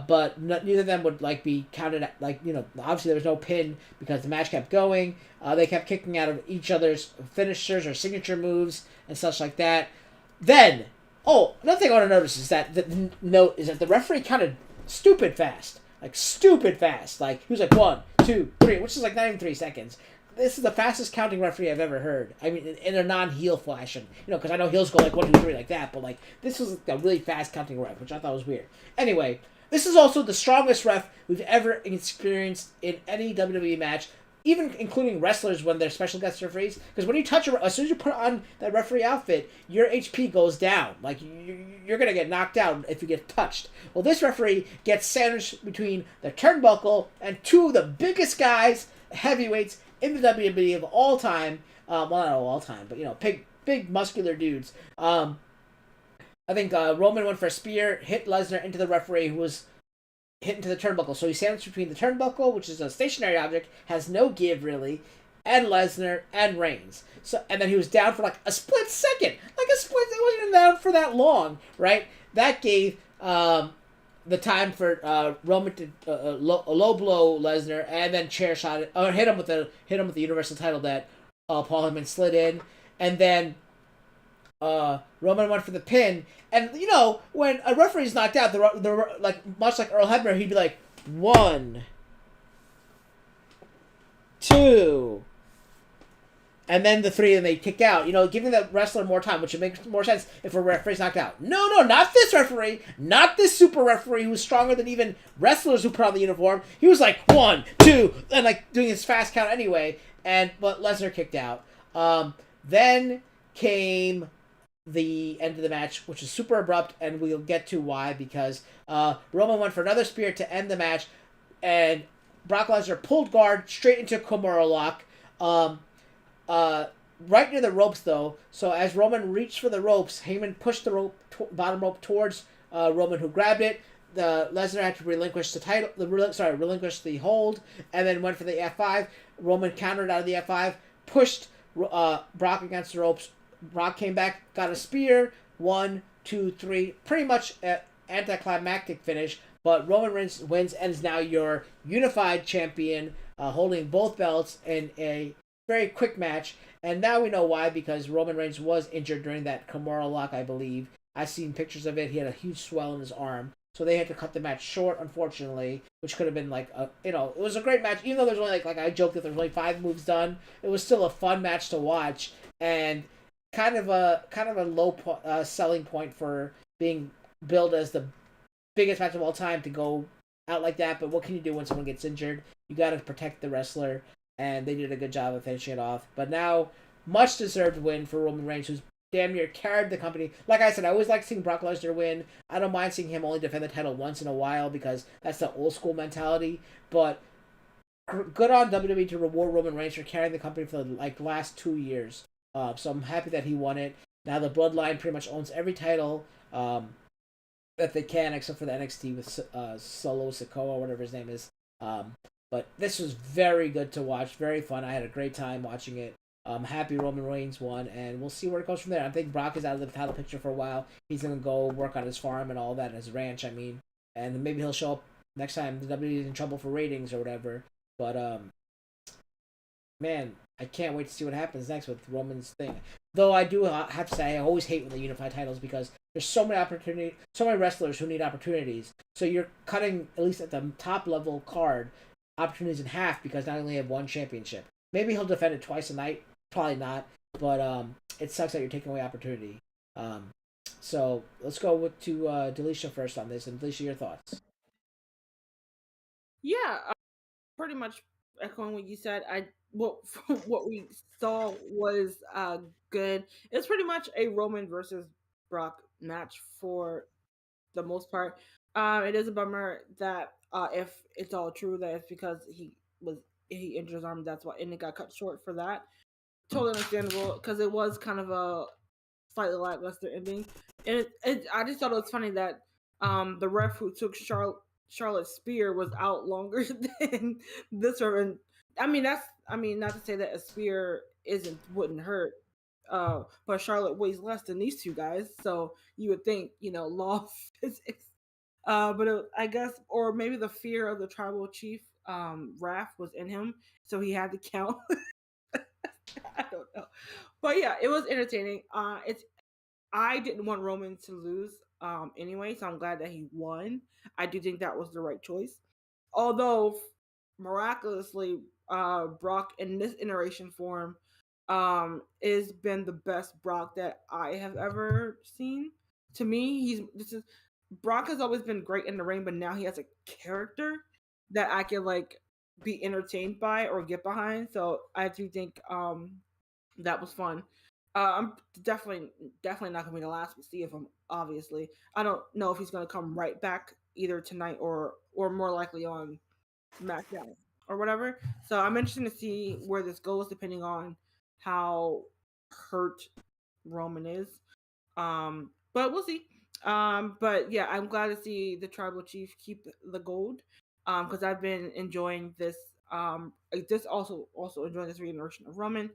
[SPEAKER 2] But neither of them would be counted. Obviously there was no pin because the match kept going. They kept kicking out of each other's finishers or signature moves and such like that. Then, another thing I want to notice is that the referee counted stupid fast. Stupid fast. He was 1, 2, 3, which is not even 3 seconds. This is the fastest counting referee I've ever heard. I mean, in a non-heel fashion. Because I know heels go 1, 2, 3 like that, but this was a really fast counting ref, which I thought was weird. Anyway, this is also the strongest ref we've ever experienced in any WWE match, even including wrestlers when they're special guest referees. Because when you touch as soon as you put on that referee outfit, your HP goes down. You're going to get knocked out if you get touched. Well, this referee gets sandwiched between the turnbuckle and two of the biggest guys, heavyweights, in the WWE of all time. Well, not all time, but, big muscular dudes. I think Roman went for a spear, hit Lesnar into the referee, who was hit into the turnbuckle. So he sandwiched between the turnbuckle, which is a stationary object, has no give really, and Lesnar and Reigns. And then he was down for a split second. It wasn't even down for that long, right? That gave the time for Roman to low blow Lesnar and then chair shot it, or hit him with the Universal title that Paul Heyman slid in, and then Roman went for the pin. And when a referee's knocked out, the much like Earl Hebner, he'd be 1, 2, and then the 3, and they kick out. Giving the wrestler more time, which would make more sense if a referee's knocked out. No, not this referee, not this super referee who's stronger than even wrestlers who put on the uniform. He was 1, 2, and doing his fast count anyway. But Lesnar kicked out. Then came the end of the match, which is super abrupt, and we'll get to why, because Roman went for another spear to end the match, and Brock Lesnar pulled guard straight into a Kimura lock, right near the ropes though. So as Roman reached for the ropes, Heyman pushed the bottom rope towards Roman, who grabbed it. Lesnar had to relinquish the title, relinquish the hold, and then went for the F5. Roman countered out of the F5, pushed Brock against the ropes. Brock came back, got a spear, 1, 2, 3, pretty much an anticlimactic finish, but Roman Reigns wins and is now your unified champion, holding both belts in a very quick match. And now we know why, because Roman Reigns was injured during that Kimura lock, I believe. I've seen pictures of it. He had a huge swell in his arm, so they had to cut the match short, unfortunately, which could have been it was a great match, even though there's only I joked that there's only 5 moves done. It was still a fun match to watch, and kind of a low selling point for being billed as the biggest match of all time to go out like that. But what can you do when someone gets injured? You got to protect the wrestler, and they did a good job of finishing it off. But now, much deserved win for Roman Reigns, who's damn near carried the company. Like I said, I always like seeing Brock Lesnar win. I don't mind seeing him only defend the title once in a while, because that's the old school mentality. But good on WWE to reward Roman Reigns for carrying the company for the last 2 years. So I'm happy that he won it. Now the Bloodline pretty much owns every title that they can, except for the NXT with Solo Sikoa, whatever his name is. But this was very good to watch, very fun. I had a great time watching it. I'm happy Roman Reigns won, and we'll see where it goes from there. I think Brock is out of the title picture for a while. He's going to go work on his farm and all that, his ranch, and maybe he'll show up next time the WWE is in trouble for ratings or whatever. But, man, I can't wait to see what happens next with Roman's thing. Though I do have to say, I always hate when they unify titles, because there's so many wrestlers who need opportunities. So you're cutting, at least at the top level card, opportunities in half, because now you only have one championship. Maybe he'll defend it twice a night. Probably not. But it sucks that you're taking away opportunity. So let's go to Delisha first on this. And Delisha, your thoughts?
[SPEAKER 3] Yeah, pretty much echoing what you said. What we saw was good. It's pretty much a Roman versus Brock match for the most part. It is a bummer that if it's all true, that it's because he injured his arm, that's why, and it got cut short for that. Totally understandable, because it was kind of a slightly lackluster ending, and I just thought it was funny that the ref who took Charlotte's spear was out longer than this one. I mean, not to say that a spear wouldn't hurt. But Charlotte weighs less than these two guys, so you would think, law of physics. I guess, or maybe the fear of the tribal chief, Raph, was in him, so he had to count. I don't know, but yeah, it was entertaining. I didn't want Roman to lose, anyway, so I'm glad that he won. I do think that was the right choice, although miraculously, Brock in this iteration form, has been the best Brock that I have ever seen. To me, Brock has always been great in the ring, but now he has a character that I can like be entertained by or get behind. So I do think that was fun. I'm definitely not gonna be the last to see of him. Obviously, I don't know if he's gonna come right back either tonight or more likely on SmackDown or whatever. So I'm interested to see where this goes, depending on how hurt Roman is. But we'll see. But yeah, I'm glad to see the Tribal Chief keep the gold. Because I've been enjoying this. This also enjoying this regeneration of Roman,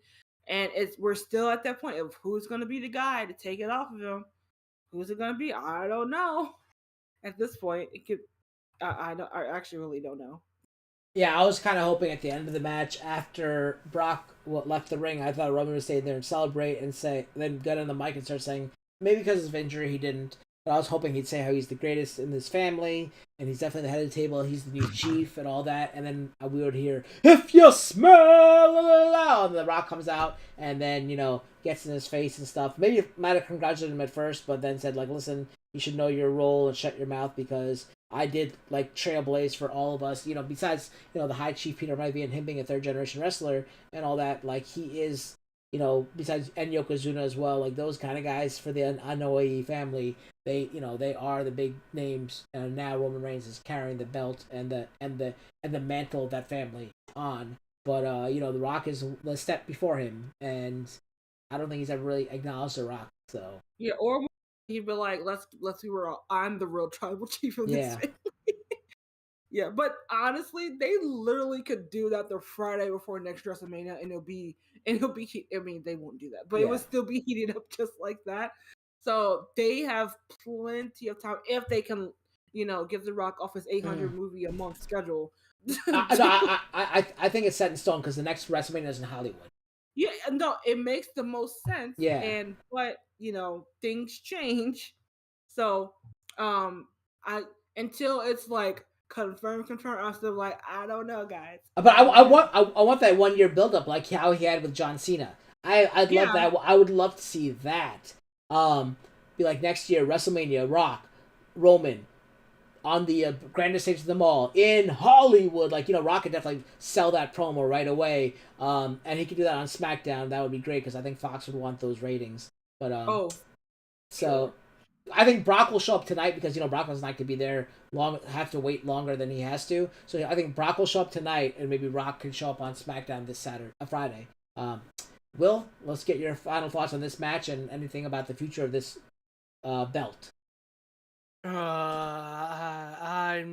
[SPEAKER 3] and we're still at that point of who's going to be the guy to take it off of him. Who's it going to be? I don't know. At this point, it could. I don't. I actually really don't know.
[SPEAKER 2] Yeah, I was kind of hoping at the end of the match, after Brock left the ring, I thought Roman would stay there and celebrate and then get on the mic and start saying, maybe because of injury he didn't, but I was hoping he'd say how he's the greatest in this family, and he's definitely the head of the table, he's the new chief, and all that, and then we would hear, if you smell, la, la, la, and the Rock comes out, and then, gets in his face and stuff. Maybe might have congratulated him at first, but then said, like, listen, you should know your role and shut your mouth because I did like trailblaze for all of us. Besides the High Chief Peter might be and him being a third generation wrestler and all that. Like he is, besides and Yokozuna as well. Like those kind of guys for the Anoa'i family. They are the big names. And now Roman Reigns is carrying the belt and the mantle of that family on. But The Rock is the step before him, and I don't think he's ever really acknowledged The Rock. So
[SPEAKER 3] yeah, or he'd be like, let's be real. I'm the real tribal chief of this family. Yeah, but honestly, they literally could do that the Friday before next WrestleMania, and it'll be. I mean, they won't do that, but it would still be heated up just like that. So they have plenty of time if they can, give The Rock off his 800 movie a month schedule.
[SPEAKER 2] I think it's set in stone because the next WrestleMania is in Hollywood.
[SPEAKER 3] Yeah, no, it makes the most sense.
[SPEAKER 2] Yeah,
[SPEAKER 3] but things change. So, until it's like confirmed, I'm still like, I don't know, guys.
[SPEAKER 2] But I want that 1 year build up like how he had with John Cena. I'd love that. I would love to see that. Be like next year WrestleMania, Rock, Roman, on the grandest stage of them all in Hollywood. Like Rock could definitely sell that promo right away. And he could do that on SmackDown. That would be great because I think Fox would want those ratings. But so. Sure. I think Brock will show up tonight because Brock doesn't like to be there have to wait longer than he has to. So I think Brock will show up tonight, and maybe Rock can show up on SmackDown this Friday. Will, let's get your final thoughts on this match and anything about the future of this belt.
[SPEAKER 4] I'm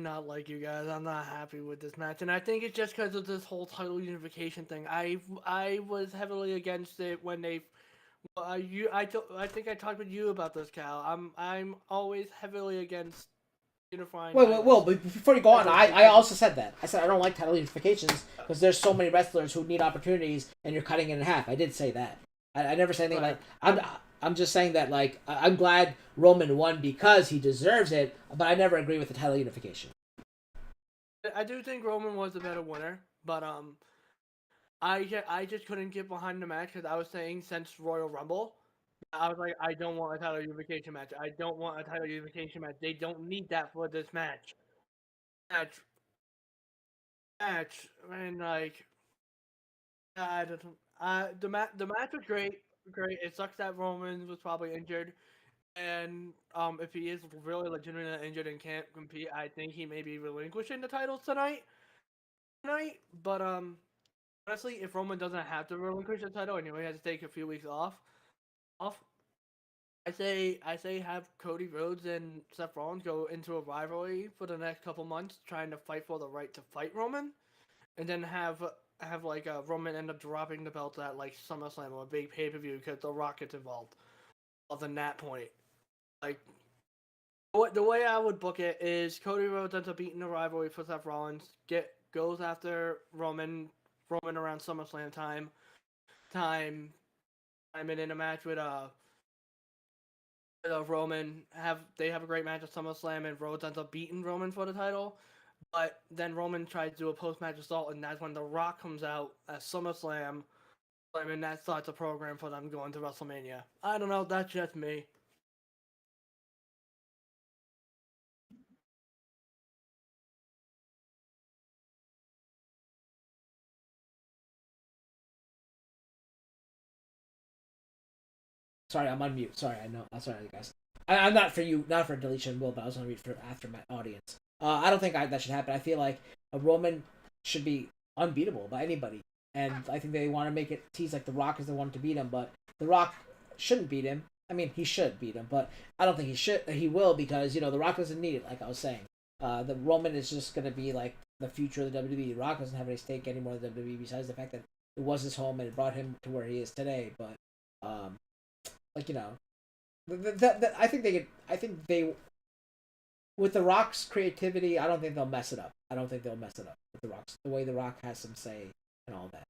[SPEAKER 4] not like you guys. I'm not happy with this match, and I think it's just because of this whole title unification thing. I was heavily against it when they. I think I talked with you about this, Cal. I'm always heavily against unifying.
[SPEAKER 2] Wait, but before you go on, I also said that. I said I don't like title unifications because there's so many wrestlers who need opportunities and you're cutting it in half. I did say that. I never said anything like I'm just saying that like I'm glad Roman won because he deserves it, but I never agree with the title unification.
[SPEAKER 4] I do think Roman was a better winner, but I just couldn't get behind the match because I was saying since Royal Rumble, I was like, I don't want a title unification match. I don't want a title unification match. They don't need that for this match. Match, and like, I don't. The match was great. It sucks that Roman was probably injured, and if he is really legitimately injured and can't compete, I think he may be relinquishing the titles tonight. But honestly, if Roman doesn't have to relinquish the title and he only has to take a few weeks off, I say have Cody Rhodes and Seth Rollins go into a rivalry for the next couple months, trying to fight for the right to fight Roman, and then have like Roman end up dropping the belt at like SummerSlam or a big pay-per-view because The Rock gets involved. Other than that point, like the way I would book it is Cody Rhodes ends up beating the rivalry for Seth Rollins, goes after Roman around SummerSlam time, and in a match with Roman. They have a great match at SummerSlam, and Rhodes ends up beating Roman for the title. But then Roman tries to do a post-match assault, and that's when The Rock comes out at SummerSlam, and that starts a program for them going to WrestleMania. I don't know, that's just me.
[SPEAKER 2] Sorry, I'm on mute. Sorry, I know. I'm sorry, guys. I'm not for you, not for Deletion Will, but I was going to read for AfterMat audience. I don't think that should happen. I feel like a Roman should be unbeatable by anybody. And I think they want to make it tease like The Rock is the one to beat him, but The Rock shouldn't beat him. I mean, he should beat him, but I don't think he will because, The Rock doesn't need it, like I was saying. The Roman is just going to be like the future of the WWE. The Rock doesn't have any stake anymore in the WWE besides the fact that it was his home and it brought him to where he is today. But, I think they, with The Rock's creativity, I don't think they'll mess it up. I don't think they'll mess it up with the way The Rock has some say and all that.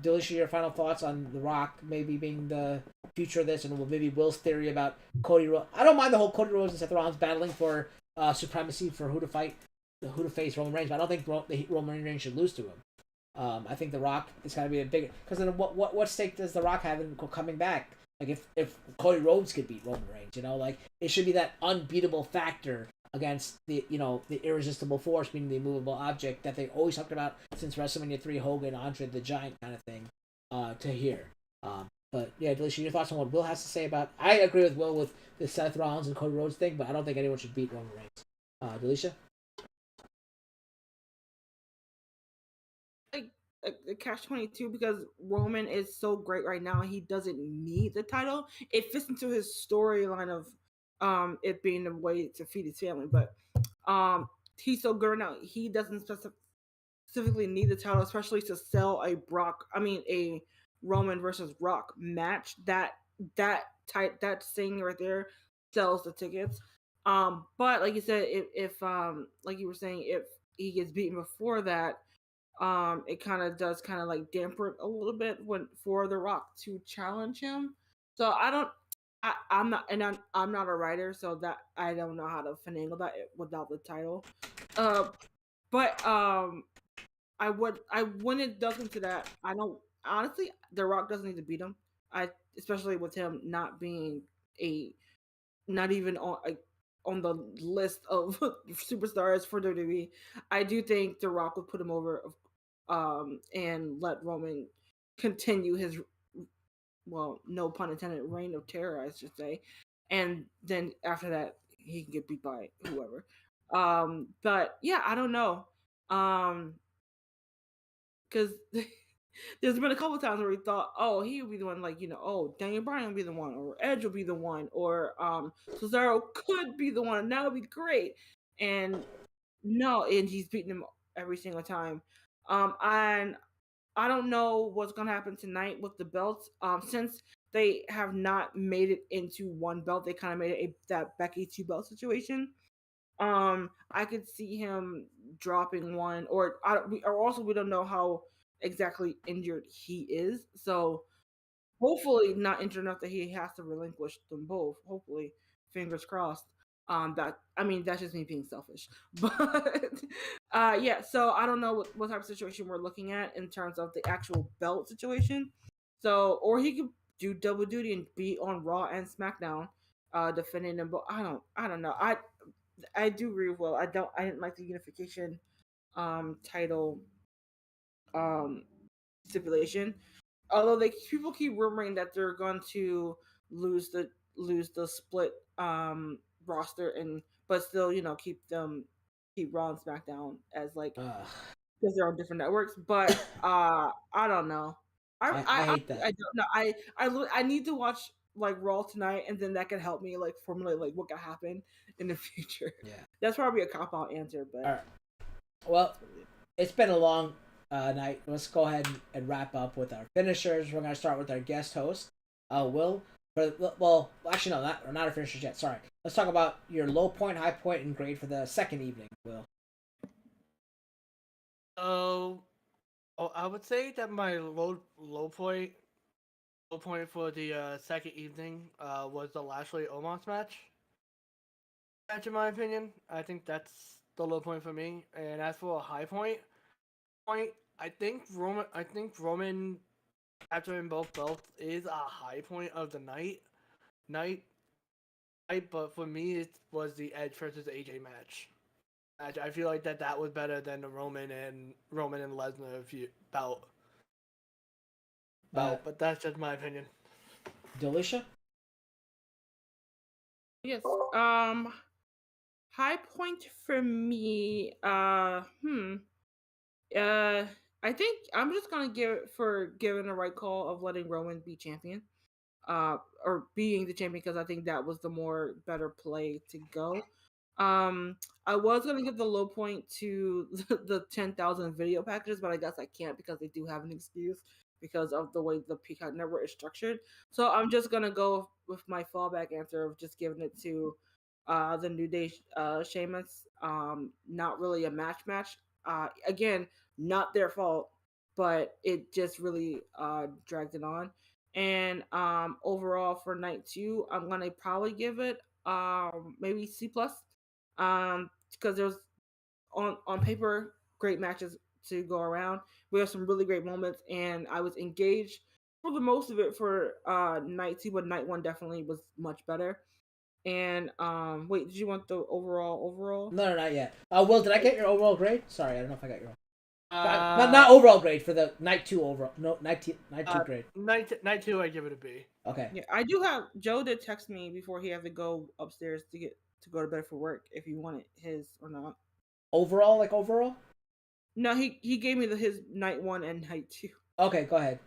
[SPEAKER 2] Delisha, your final thoughts on The Rock maybe being the future of this, and maybe Will's theory about Cody Rhodes. I don't mind the whole Cody Rhodes and Seth Rollins battling for supremacy for who to face Roman Reigns, but I don't think Roman Reigns should lose to him. I think The Rock is going to be a bigger, because then what stake does The Rock have in coming back? Like if Cody Rhodes could beat Roman Reigns, like it should be that unbeatable factor against the irresistible force, meaning the immovable object that they always talked about since WrestleMania 3, Hogan, Andre the Giant kind of thing, to here. But yeah, Delisha, your thoughts on what Will has to say about? I agree with Will with the Seth Rollins and Cody Rhodes thing, but I don't think anyone should beat Roman Reigns. Delisha?
[SPEAKER 3] A catch-22 because Roman is so great right now. He doesn't need the title. It fits into his storyline of it being a way to feed his family, but he's so good right now. He doesn't specifically need the title, especially to sell a Roman versus Rock match. That thing right there sells the tickets. But like you said, if like you were saying, if he gets beaten before that, it kind of does like damper it a little bit for The Rock to challenge him. So I'm not a writer, so that I don't know how to finagle that without the title. But when it does into that, I don't honestly, The Rock doesn't need to beat him. Especially with him not being not even on the list of superstars for WWE. I do think The Rock would put him over, and let Roman continue his, well, no pun intended, reign of terror, I should say. And then after that, he can get beat by whoever. But yeah, I don't know. Because there's been a couple of times where we thought, oh, he would be the one, like, oh, Daniel Bryan will be the one, or Edge will be the one, or Cesaro could be the one, and that would be great. And no, and he's beating him every single time. And I don't know what's gonna happen tonight with the belts. Since they have not made it into one belt, they kind of made it that Becky 2-belt situation. I could see him dropping one, or also we don't know how exactly injured he is. So hopefully not injured enough that he has to relinquish them both. Hopefully, fingers crossed. That's just me being selfish. But yeah, so I don't know what type of situation we're looking at in terms of the actual belt situation. So, or he could do double duty and be on Raw and SmackDown, defending them. But I don't know. I do agree with Will. I didn't like the unification title stipulation. Although people keep rumoring that they're going to lose the split roster, but still, keep Raw and SmackDown as like, because they're on different networks. But I don't know.
[SPEAKER 2] I hate that.
[SPEAKER 3] I don't know. I need to watch like Raw tonight, and then that can help me like formulate like what could happen in the future.
[SPEAKER 2] Yeah,
[SPEAKER 3] that's probably a cop out answer, but
[SPEAKER 2] all right. Well, it's been a long night, let's go ahead and wrap up with our finishers. We're gonna start with our guest host, Will. Actually, no, not our finishers yet. Sorry. Let's talk about your low point, high point, and grade for the second evening, Will.
[SPEAKER 4] I would say that my low point for the second evening was the Lashley Omas match. In my opinion, I think that's the low point for me. And as for a high point, I think Roman capturing both belts is a high point of the night. But for me, it was the Edge versus AJ match. I feel like that was better than the Roman and Lesnar bout. But that's just my opinion.
[SPEAKER 2] Delisha?
[SPEAKER 3] Yes. High point for me. I think I'm just gonna give it for giving the right call of letting Roman be champion. Or being the champion, because I think that was the more better play to go. I was gonna give the low point to the 10,000 video packages, but I guess I can't because they do have an excuse because of the way the Peacock Network is structured. So I'm just gonna go with my fallback answer of just giving it to the New Day Sheamus. Not really a match. Again, not their fault, but it just really dragged it on. And overall for night 2, I'm gonna probably give it maybe C plus, because there's on paper great matches to go around. We have some really great moments, and I was engaged for the most of it for night 2, but night 1 definitely was much better. And wait, did you want the overall?
[SPEAKER 2] No, not yet. Will, did I get your overall grade? Sorry, I don't know if I got your. Not overall grade for the night 2 overall. No, night 2 grade.
[SPEAKER 4] Night 2, I give it a B.
[SPEAKER 2] Okay.
[SPEAKER 3] Yeah, I do have Joe did text me before he had to go upstairs to go to bed for work if he wanted his or not.
[SPEAKER 2] Overall?
[SPEAKER 3] No, he gave me his night 1 and night 2.
[SPEAKER 2] Okay, go ahead.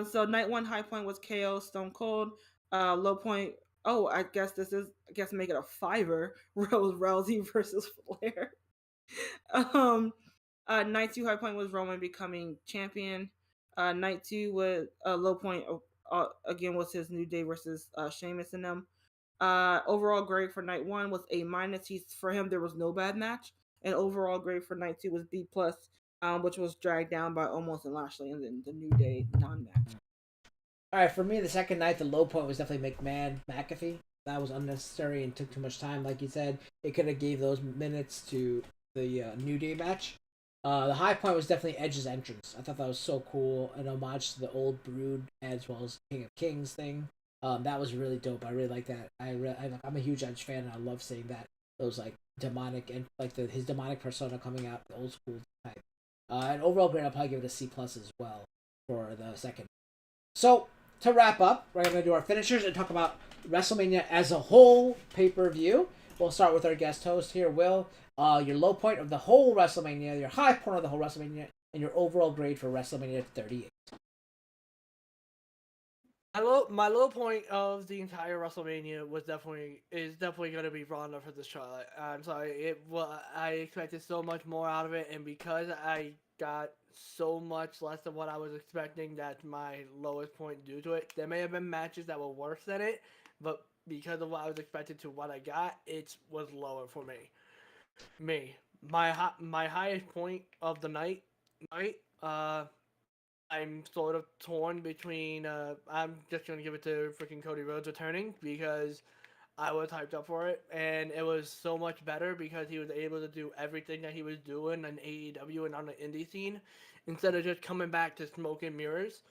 [SPEAKER 3] So night 1 high point was KO Stone Cold. Low point. Oh, I guess make it a 5er. Rousey versus Flair. Night 2 high point was Roman becoming champion. Night 2 was a low point. Again, was his New Day versus Sheamus and them. Overall grade for night 1 was A minus. For him there was no bad match, and overall grade for night 2 was B plus, which was dragged down by Omos and Lashley, and then the New Day non-match.
[SPEAKER 2] All right, for me, the second night, the low point was definitely McAfee. That was unnecessary and took too much time. Like you said, it could have gave those minutes to the New Day match. The high point was definitely Edge's entrance. I thought that was so cool, an homage to the old Brood as well as King of Kings thing. That was really dope. I really like that. I'm a huge Edge fan, and I love seeing that. Those like demonic and like his demonic persona coming out, the old school type. And overall grade, I'll probably give it a C plus as well for the second. So to wrap up, we're gonna do our finishers and talk about WrestleMania as a whole pay-per-view. We'll start with our guest host here, Will. Your low point of the whole WrestleMania, your high point of the whole WrestleMania, and your overall grade for WrestleMania 38.
[SPEAKER 4] My low point of the entire WrestleMania is definitely going to be Ronda for this Charlotte. I'm sorry, I expected so much more out of it, and because I got so much less than what I was expecting, that's my lowest point due to it. There may have been matches that were worse than it, but because of what I was expected to what I got, it was lower for me. My highest point of the night. I'm sort of torn between. I'm just gonna give it to freaking Cody Rhodes returning because I was hyped up for it, and it was so much better because he was able to do everything that he was doing on AEW and on the indie scene instead of just coming back to smoke and mirrors.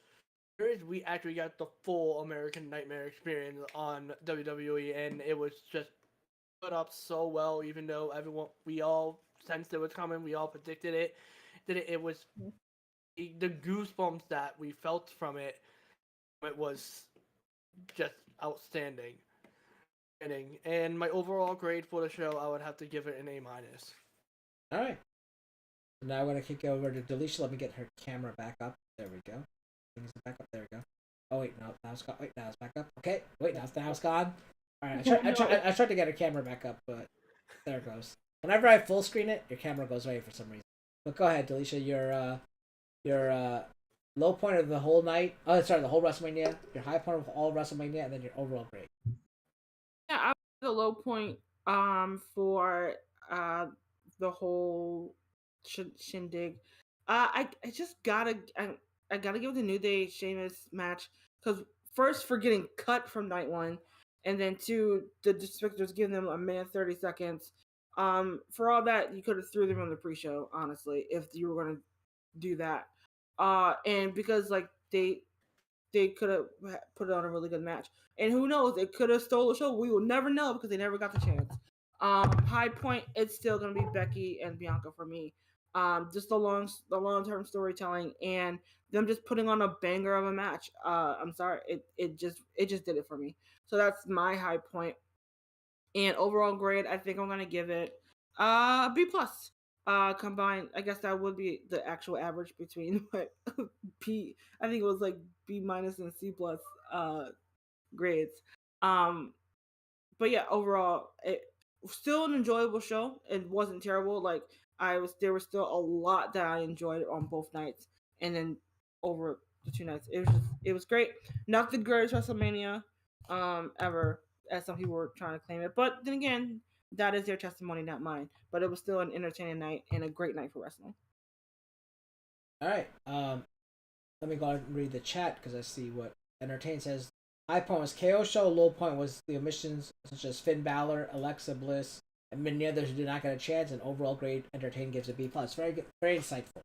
[SPEAKER 4] We actually got the full American Nightmare experience on WWE, and it was just put up so well. Even though we all sensed it was coming, we all predicted it. It was the goosebumps that we felt from it. It was just outstanding. And my overall grade for the show, I would have to give it an A minus.
[SPEAKER 2] All right. Now I'm going to kick it over to Delisha. Let me get her camera back up. There we go. Things back up. There we go. Oh, wait, no. Now it's gone. Wait, now it's back up. Okay. Wait, now it's gone. All right. I tried to get her camera back up, but there it goes. Whenever I full screen it, your camera goes away for some reason. But go ahead, Delisha. Your low point of the whole night. Oh, sorry, the whole WrestleMania. Your high point of all WrestleMania, and then your overall grade.
[SPEAKER 3] Yeah, I the low point for the whole shindig. I just I gotta give the New Day Sheamus match because first for getting cut from night one, and then two the Destructors giving them a minute 30 seconds. For all that you could have threw them on the pre-show honestly if you were gonna do that. And because like they could have put on a really good match. And who knows, it could have stole the show. We will never know because they never got the chance. High point, it's still gonna be Becky and Bianca for me. Just the long term storytelling and them just putting on a banger of a match. I'm sorry, it just did it for me. So that's my high point. And overall grade, I think I'm gonna give it B plus. Combined, I guess that would be the actual average between what B. I think it was like B minus and C plus grades. Um, but yeah, overall, it still an enjoyable show. It wasn't terrible. Like there was still a lot that I enjoyed on both nights, and then over the two nights, it was great. Not the greatest WrestleMania ever, as some people were trying to claim it. But then again, that is their testimony, not mine. But it was still an entertaining night and a great night for wrestling.
[SPEAKER 2] All right. Let me go ahead and read the chat because I see what Entertain says. High point was KO show. Low point was the omissions such as Finn Balor, Alexa Bliss, and many others who did not get a chance. And overall grade, Entertain gives a B plus. Very good, very insightful.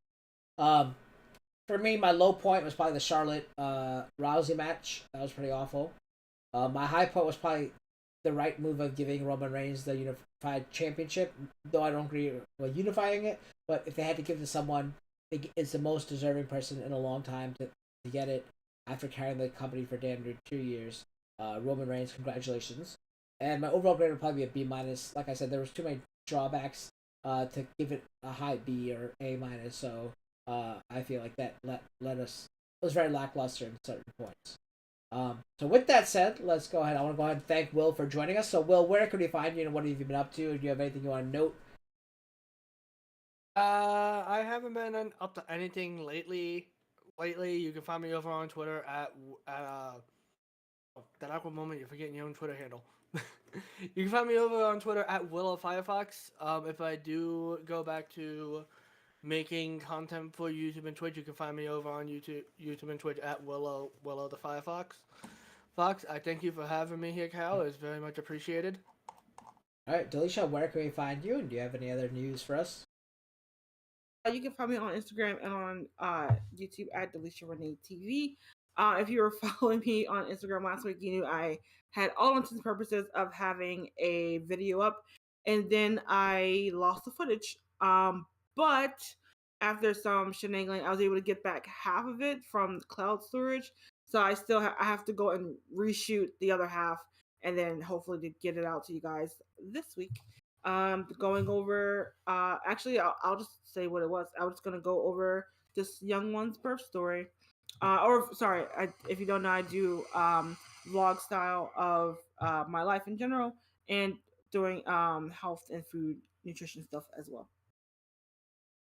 [SPEAKER 2] For me, my low point was probably the Charlotte Rousey match. That was pretty awful. My high point was probably the right move of giving Roman Reigns the unified championship, though I don't agree with unifying it. But if they had to give it to someone, it's the most deserving person in a long time to get it after carrying the company for damn near 2 years. Roman Reigns, congratulations. And my overall grade would probably be a B minus. Like I said, there was too many drawbacks to give it a high B or A minus. So I feel like that let us it was very lackluster in certain points. So with that said, let's go ahead. I want to go ahead and thank Will for joining us. So Will, where could we find you and what have you been up to? Do you have anything you want to note?
[SPEAKER 4] I haven't been up to anything lately. You can find me over on Twitter at that awkward moment you're forgetting your own Twitter handle. You can find me over on Twitter at Willow Firefox. If I do go back to making content for YouTube and Twitch, you can find me over on YouTube and Twitch at Willow the Firefox. Fox, I thank you for having me here, Cal. It's very much appreciated.
[SPEAKER 2] All right, Delisha, where can we find you? And do you have any other news for us?
[SPEAKER 3] You can find me on Instagram and on YouTube at Delisha Renee TV. If you were following me on Instagram last week, you knew I had all intents and purposes of having a video up, and then I lost the footage. But after some shenanigans, I was able to get back half of it from the cloud storage. So I still I have to go and reshoot the other half, and then hopefully to get it out to you guys this week. Going over actually I'll just say what it was. I was gonna go over this young one's birth story. Or sorry, if you don't know, I do vlog style of my life in general and doing health and food nutrition stuff as well.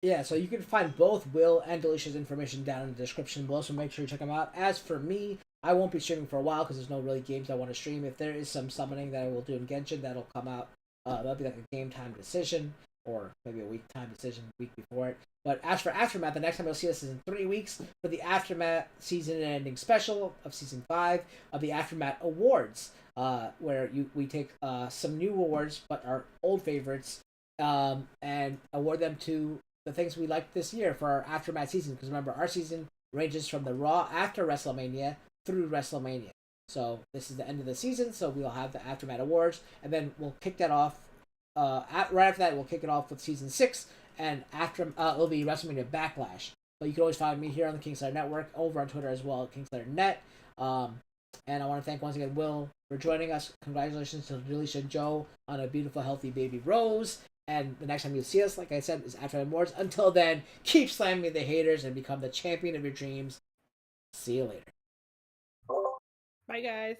[SPEAKER 2] Yeah, so you can find both Will and Delisha's information down in the description below, so make sure you check them out. As for me, I won't be streaming for a while because there's no really games I want to stream. If there is some summoning that I will do in Genshin, that'll come out. That'll be like a game time decision, or maybe a week time decision, week before it. But as for AfterMat, the next time you'll see us is in 3 weeks for the AfterMat season-ending special of Season 5 of the AfterMat Awards, where we take some new awards, but our old favorites, and award them to the things we liked this year for our AfterMat season. Because remember, our season ranges from the Raw after WrestleMania through WrestleMania. So this is the end of the season, so we'll have the AfterMat Awards, and then we'll kick that off. Right after that, we'll kick it off with Season 6, and after it'll be WrestleMania Backlash. But you can always find me here on the Kingslayer Network, over on Twitter as well at KingslayerNet. And I want to thank once again Will for joining us. Congratulations to Delisha and Joe on a beautiful, healthy baby Rose. And the next time you see us, like I said, is after the awards. Until then, keep slamming the haters and become the champion of your dreams. See you later.
[SPEAKER 3] Bye guys.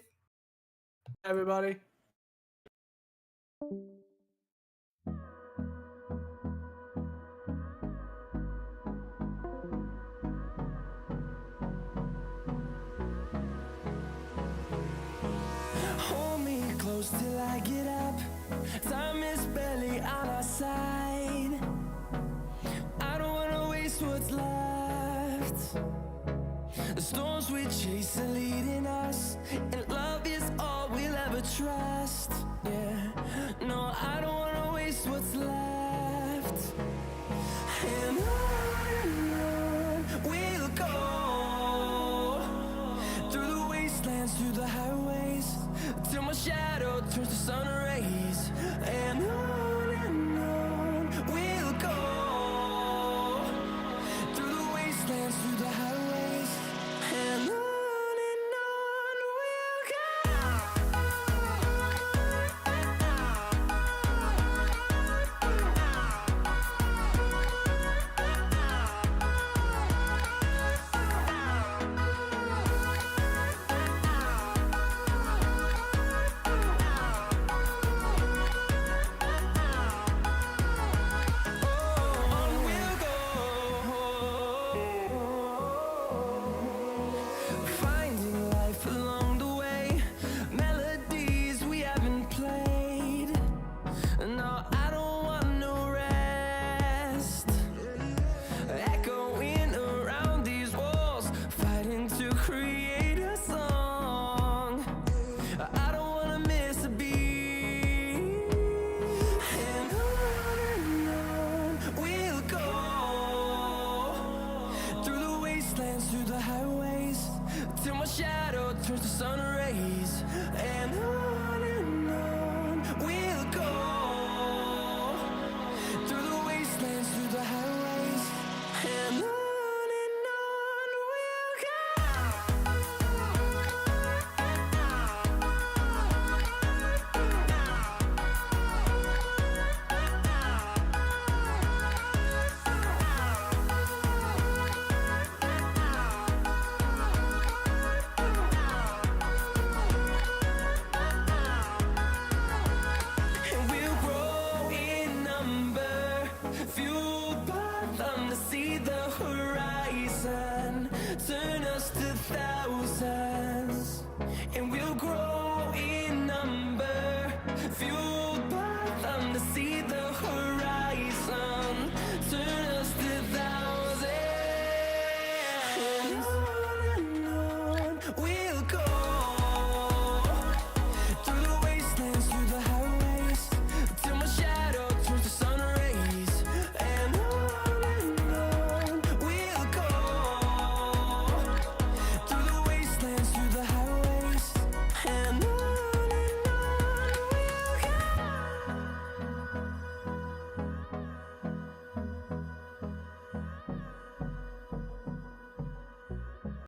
[SPEAKER 4] Everybody.
[SPEAKER 1] push till I get up. Time is barely on our side. I don't wanna waste what's left. The storms we chase are leading us, and love is all we'll ever trust.